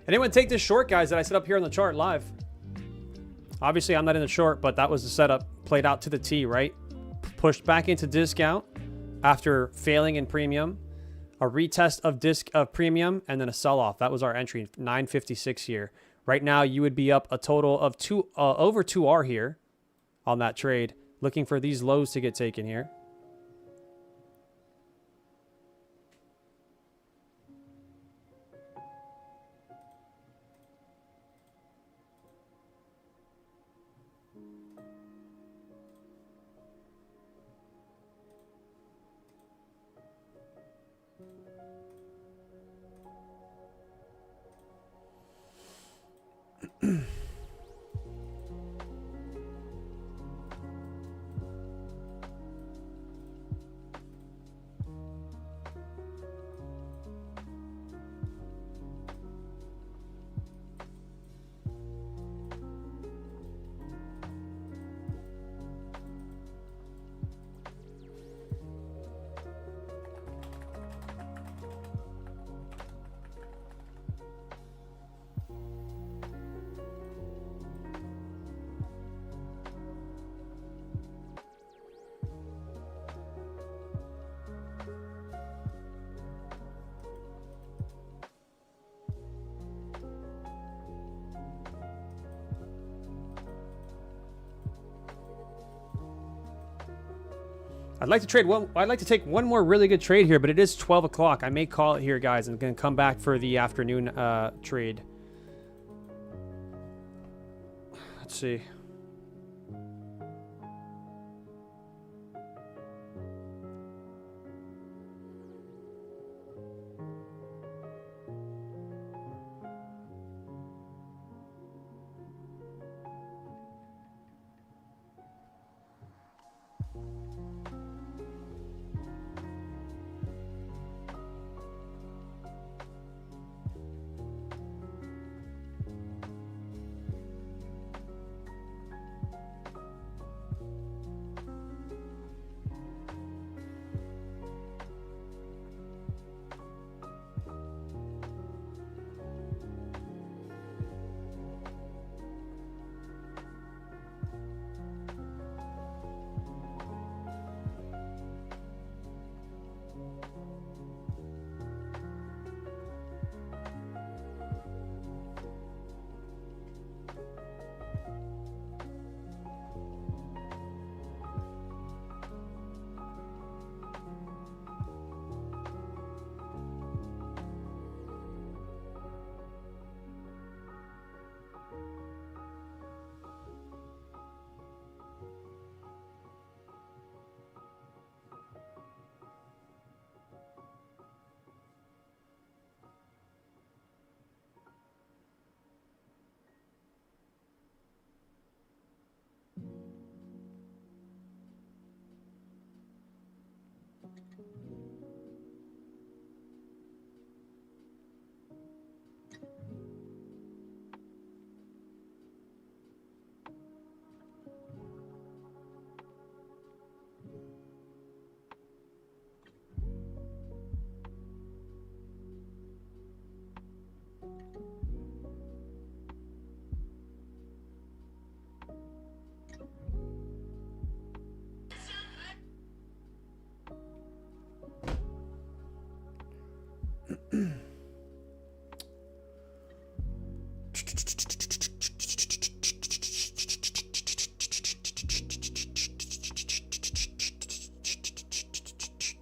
Anyone take this short, guys, that I set up here on the chart live? Obviously, I'm not in the short, but that was the setup. Played out to the T, right? Pushed back into discount after failing in premium. A retest of premium, and then a sell-off. That was our entry, 956 here. Right now, you would be up a total of over 2R here on that trade. Looking for these lows to get taken here. I'd like to take one more really good trade here, but it is 12 o'clock. I may call it here, guys, and gonna come back for the afternoon trade. Let's see.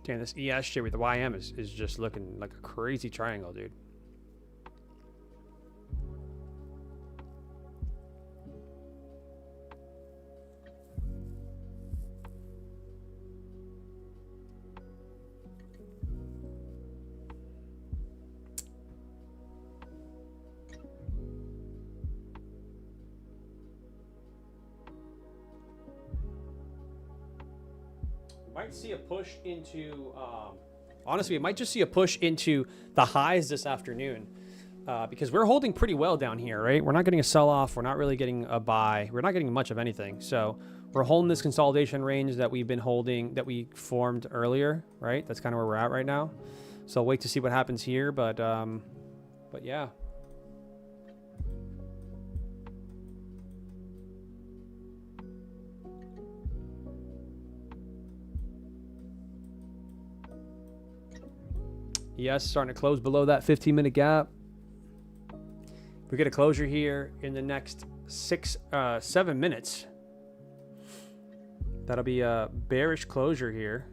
Damn, this ES shit with the YM is just looking like a crazy triangle, dude. Might see a push into, honestly, we might just see a push into the highs this afternoon because we're holding pretty well down here, right? We're not getting a sell-off. We're not really getting a buy. We're not getting much of anything. So we're holding this consolidation range that we've been holding, that we formed earlier, right? That's kind of where we're at right now. So I'll wait to see what happens here, but yeah. Yes, starting to close below that 15-minute gap. If we get a closure here in the next 7 minutes, that'll be a bearish closure here.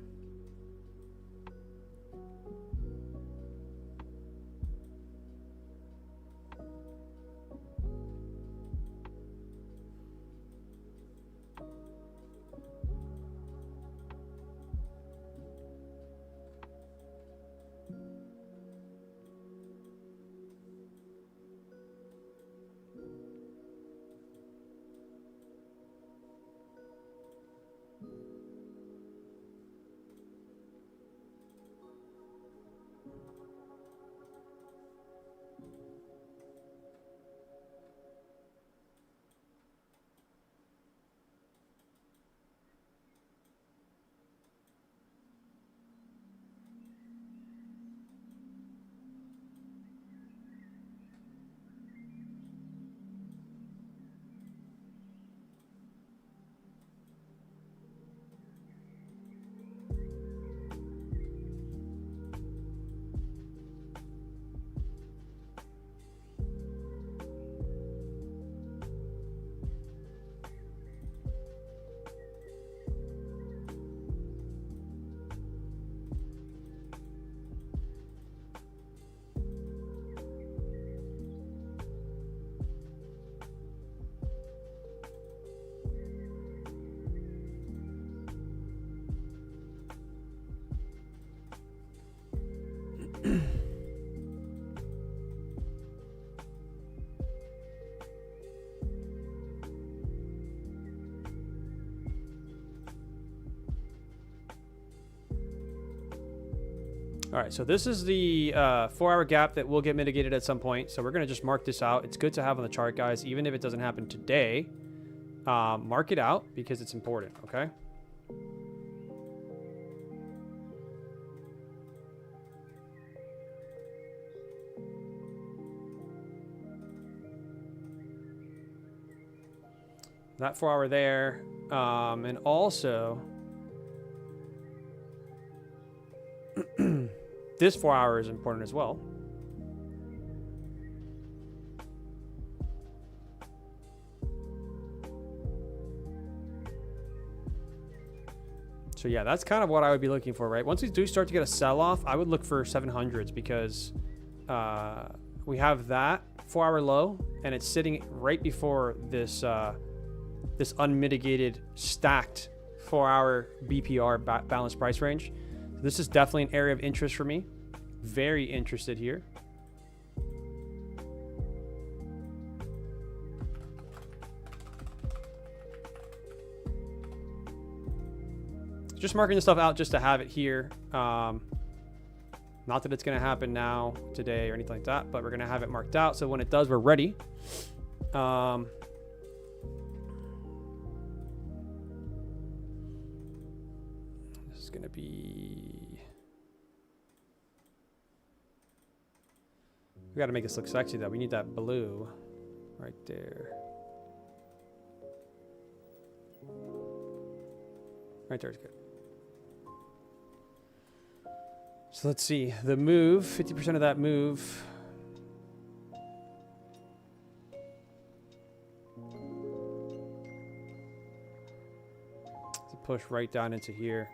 All right, so this is the 4-hour gap that will get mitigated at some point. So we're going to just mark this out. It's good to have on the chart, guys, even if it doesn't happen today. Mark it out because it's important, okay? That 4-hour there. And also... this 4-hour is important as well. So yeah, that's kind of what I would be looking for, right? Once we do start to get a sell-off, I would look for 700s because we have that 4-hour low and it's sitting right before this this unmitigated stacked 4-hour BPR balanced price range. This is definitely an area of interest for me. Very interested here. Just marking this stuff out just to have it here. Not that it's going to happen now, today, or anything like that, but we're going to have it marked out. So when it does, we're ready. This is going to be... We got to make this look sexy, though. We need that blue right there. Right there is good. So let's see. The move, 50% of that move. Let's push right down into here.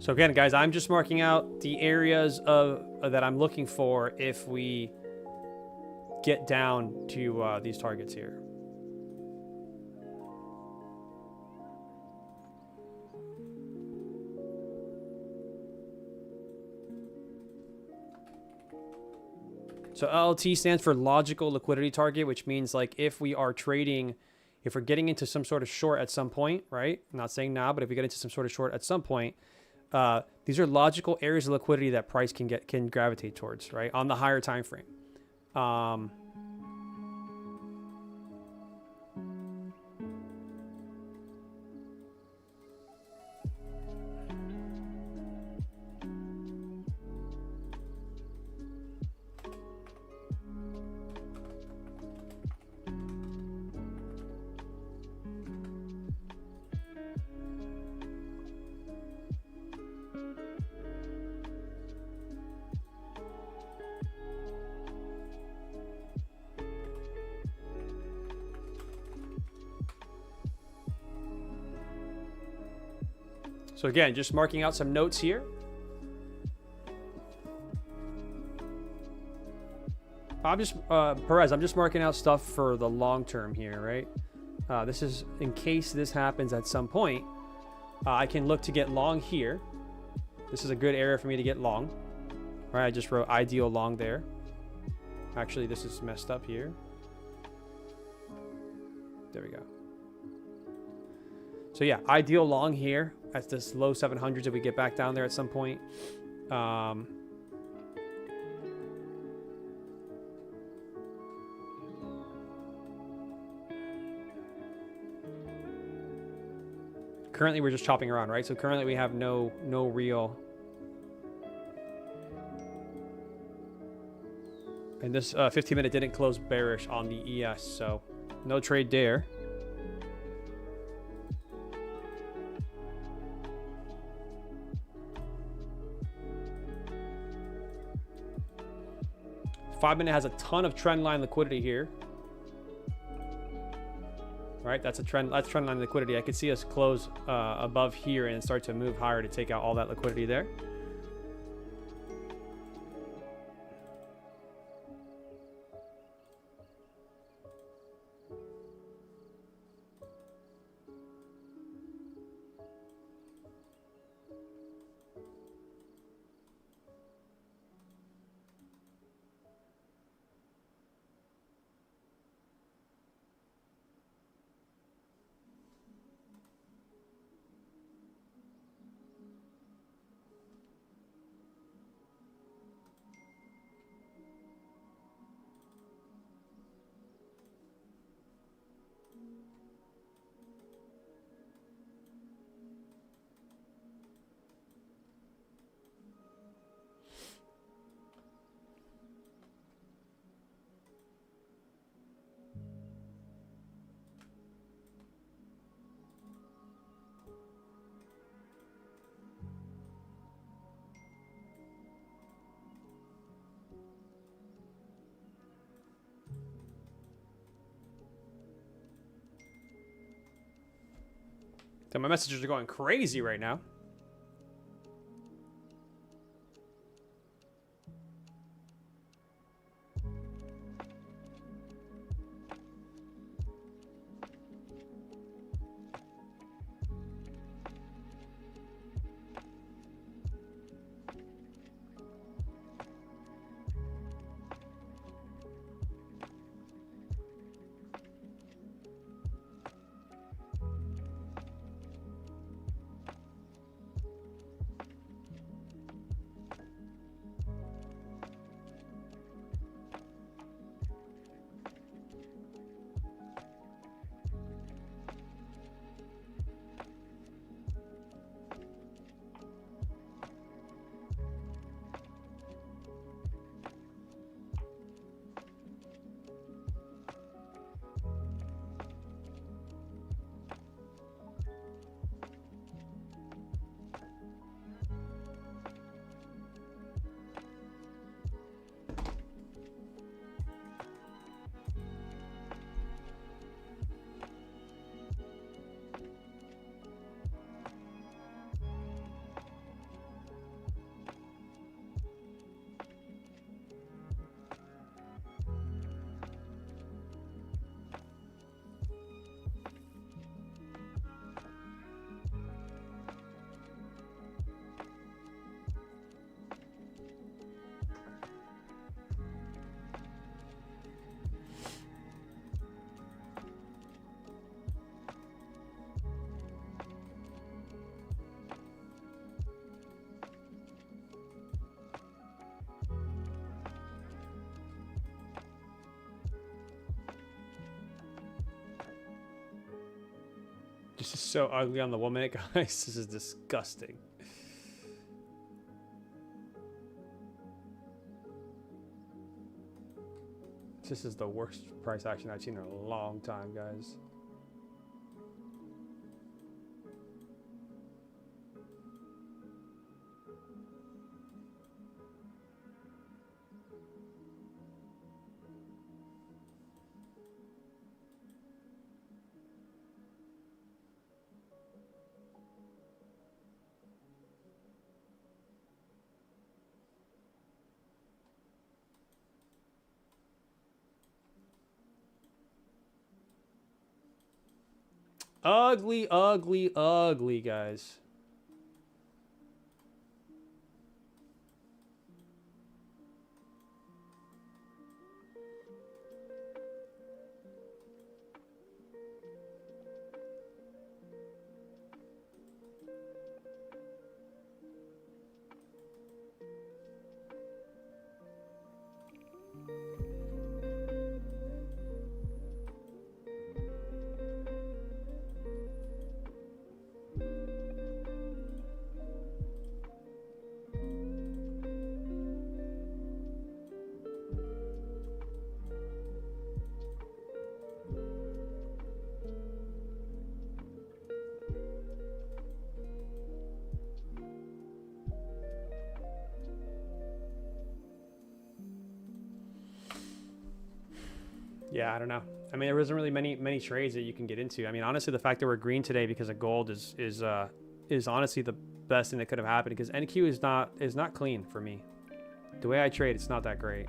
So again, guys, I'm just marking out the areas that I'm looking for if we get down to these targets here. So LLT stands for logical liquidity target, which means like if we are trading, if we're getting into some sort of short at some point, right? I'm not saying now, but if we get into some sort of short at some point, these are logical areas of liquidity that price can gravitate towards, right? On the higher time frame. So again, just marking out some notes here. Perez, I'm just marking out stuff for the long term here, right? This is in case this happens at some point. I can look to get long here. This is a good area for me to get long. All right, I just wrote ideal long there. Actually, this is messed up here. There we go. So yeah, ideal long here at this low 700s if we get back down there at some point. Currently, we're just chopping around, right? So currently, we have no real. And this 15-minute didn't close bearish on the ES, so no trade there. Five-minute has a ton of trend line liquidity here. Right, that's trend line liquidity. I could see us close above here and start to move higher to take out all that liquidity there. So my messages are going crazy right now. This is so ugly on the 1 minute, guys. This is disgusting. This is the worst price action I've seen in a long time, guys. Ugly, ugly, ugly, guys. Yeah, I don't know. I mean, there isn't really many trades that you can get into. I mean, honestly, the fact that we're green today because of gold is honestly the best thing that could have happened, because NQ is not clean for me. The way I trade, it's not that great.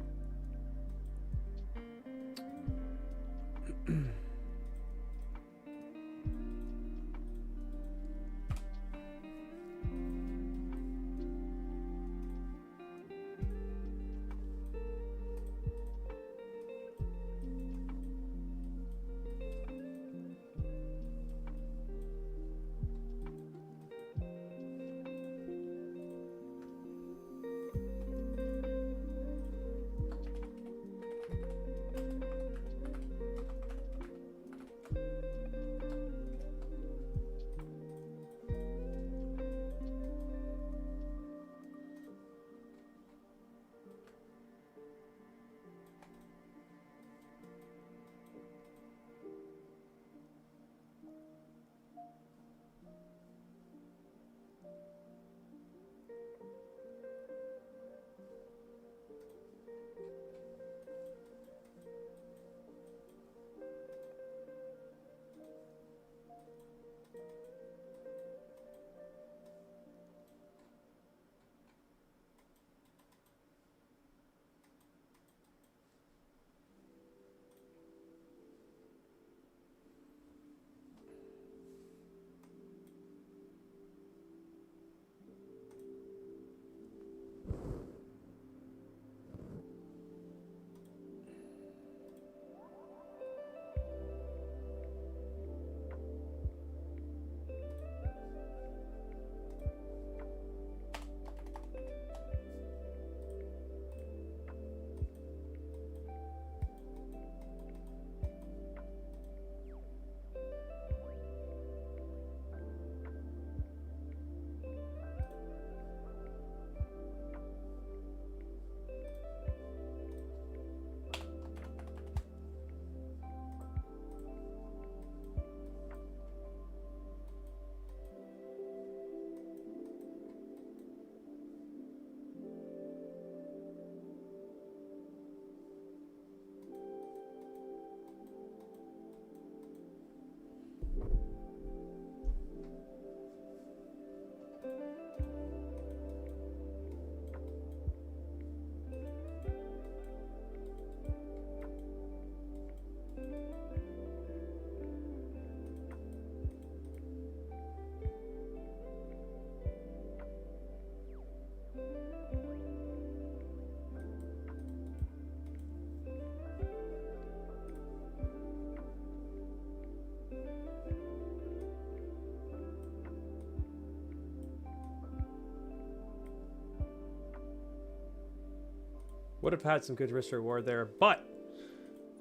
Would have had some good risk reward there, but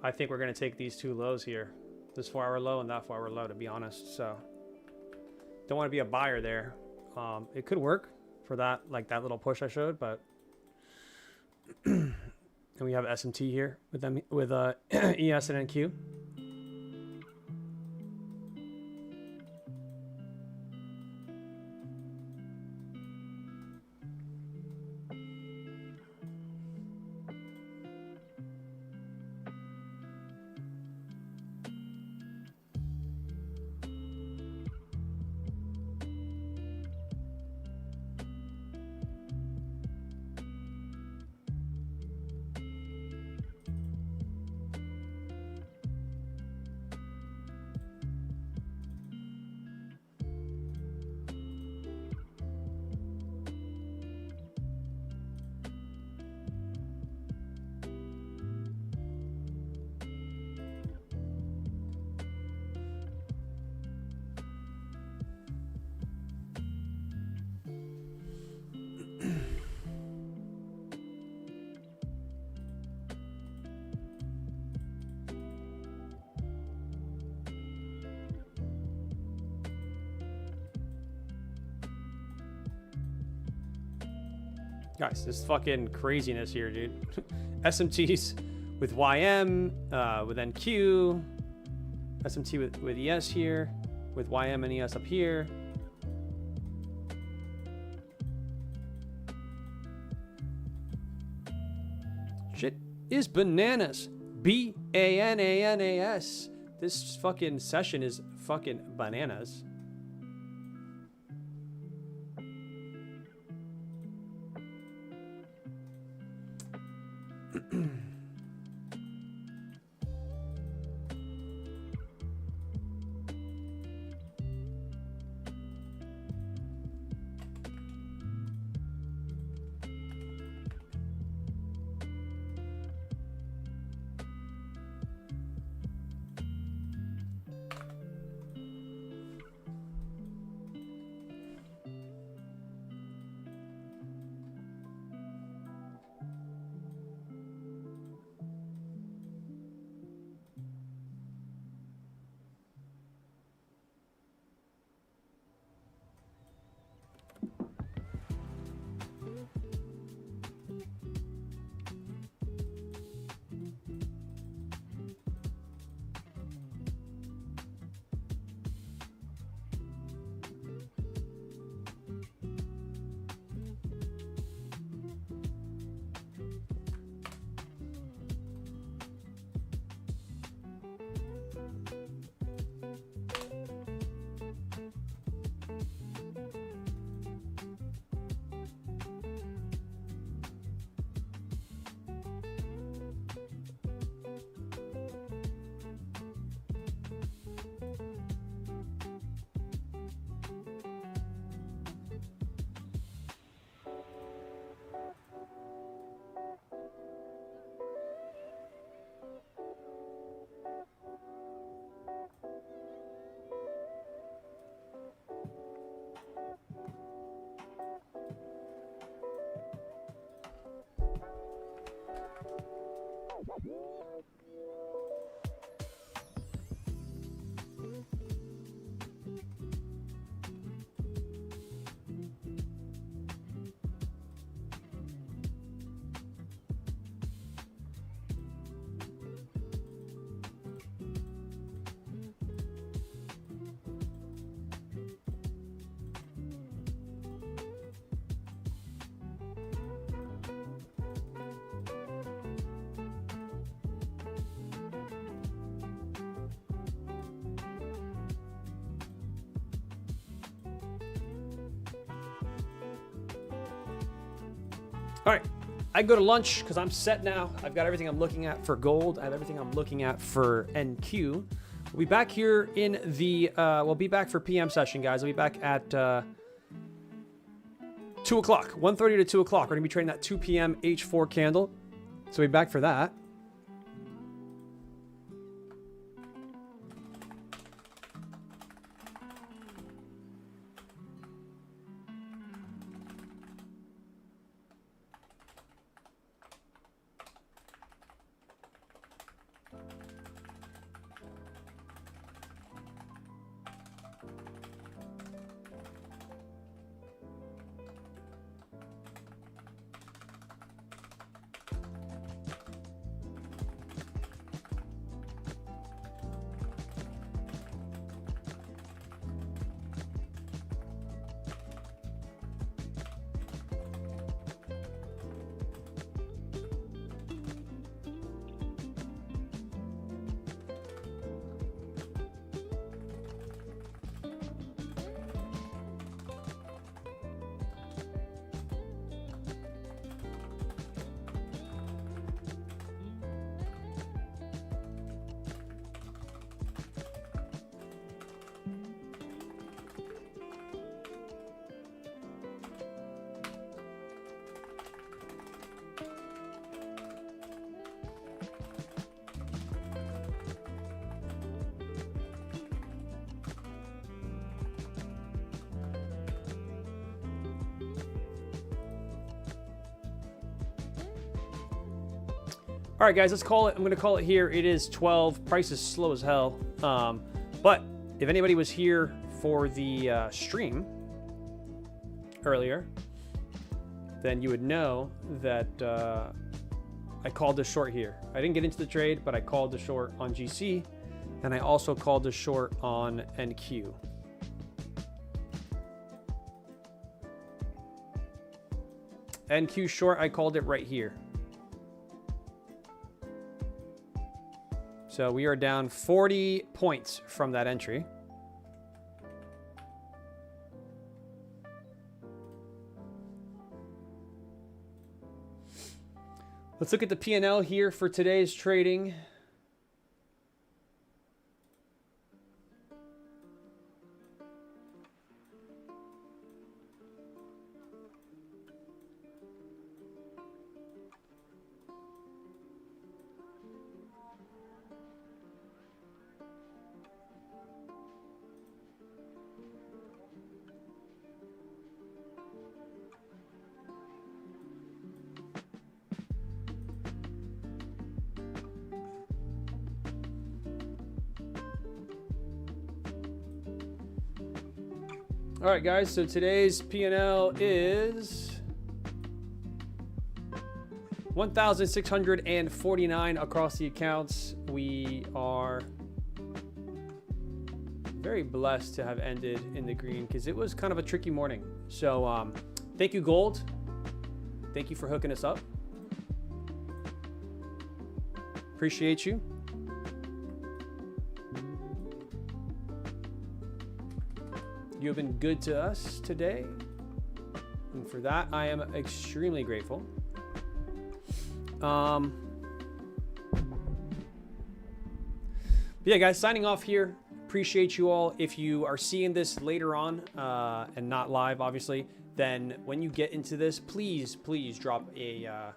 I think we're going to take these two lows here. This 4 hour low and that 4 hour low, to be honest. So don't want to be a buyer there. It could work for that, like that little push I showed, but and we have SMT here with them with ES and NQ. Guys, this fucking craziness here, dude. SMTs with YM, with NQ, SMT with ES here, with YM and ES up here. Shit is bananas. B-A-N-A-N-A-S. This fucking session is fucking bananas. All right, I go to lunch because I'm set now. I've got everything I'm looking at for gold. I have everything I'm looking at for NQ. We'll be back here in the, we'll be back for PM session, guys. We'll be back at 2 o'clock, 1:30 to 2 o'clock. We're going to be trading that 2 p.m. H4 candle. So we'll be back for that. All right, guys, let's call it. I'm going to call it here. It is 12. Price is slow as hell. But if anybody was here for the stream earlier, then you would know that I called the short here. I didn't get into the trade, but I called the short on GC, and I also called the short on NQ. NQ short, I called it right here. So we are down 40 points from that entry. Let's look at the P&L here for today's trading. All right, guys, so today's P&L is 1,649 across the accounts. We are very blessed to have ended in the green because it was kind of a tricky morning. So thank you, Gold. Thank you for hooking us up. Appreciate you. You have been good to us today, and for that I am extremely grateful. But yeah, guys, signing off here. Appreciate you all. If you are seeing this later on and not live, obviously, then when you get into this, please drop a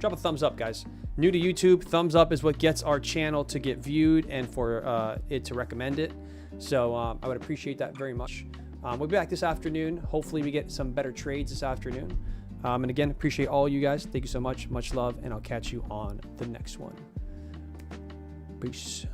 thumbs up, guys. New to YouTube, thumbs up is what gets our channel to get viewed and for it to recommend it. So I would appreciate that very much. We'll be back this afternoon. Hopefully we get some better trades this afternoon. And again, appreciate all you guys. Thank you so much. Much love, and I'll catch you on the next one. Peace.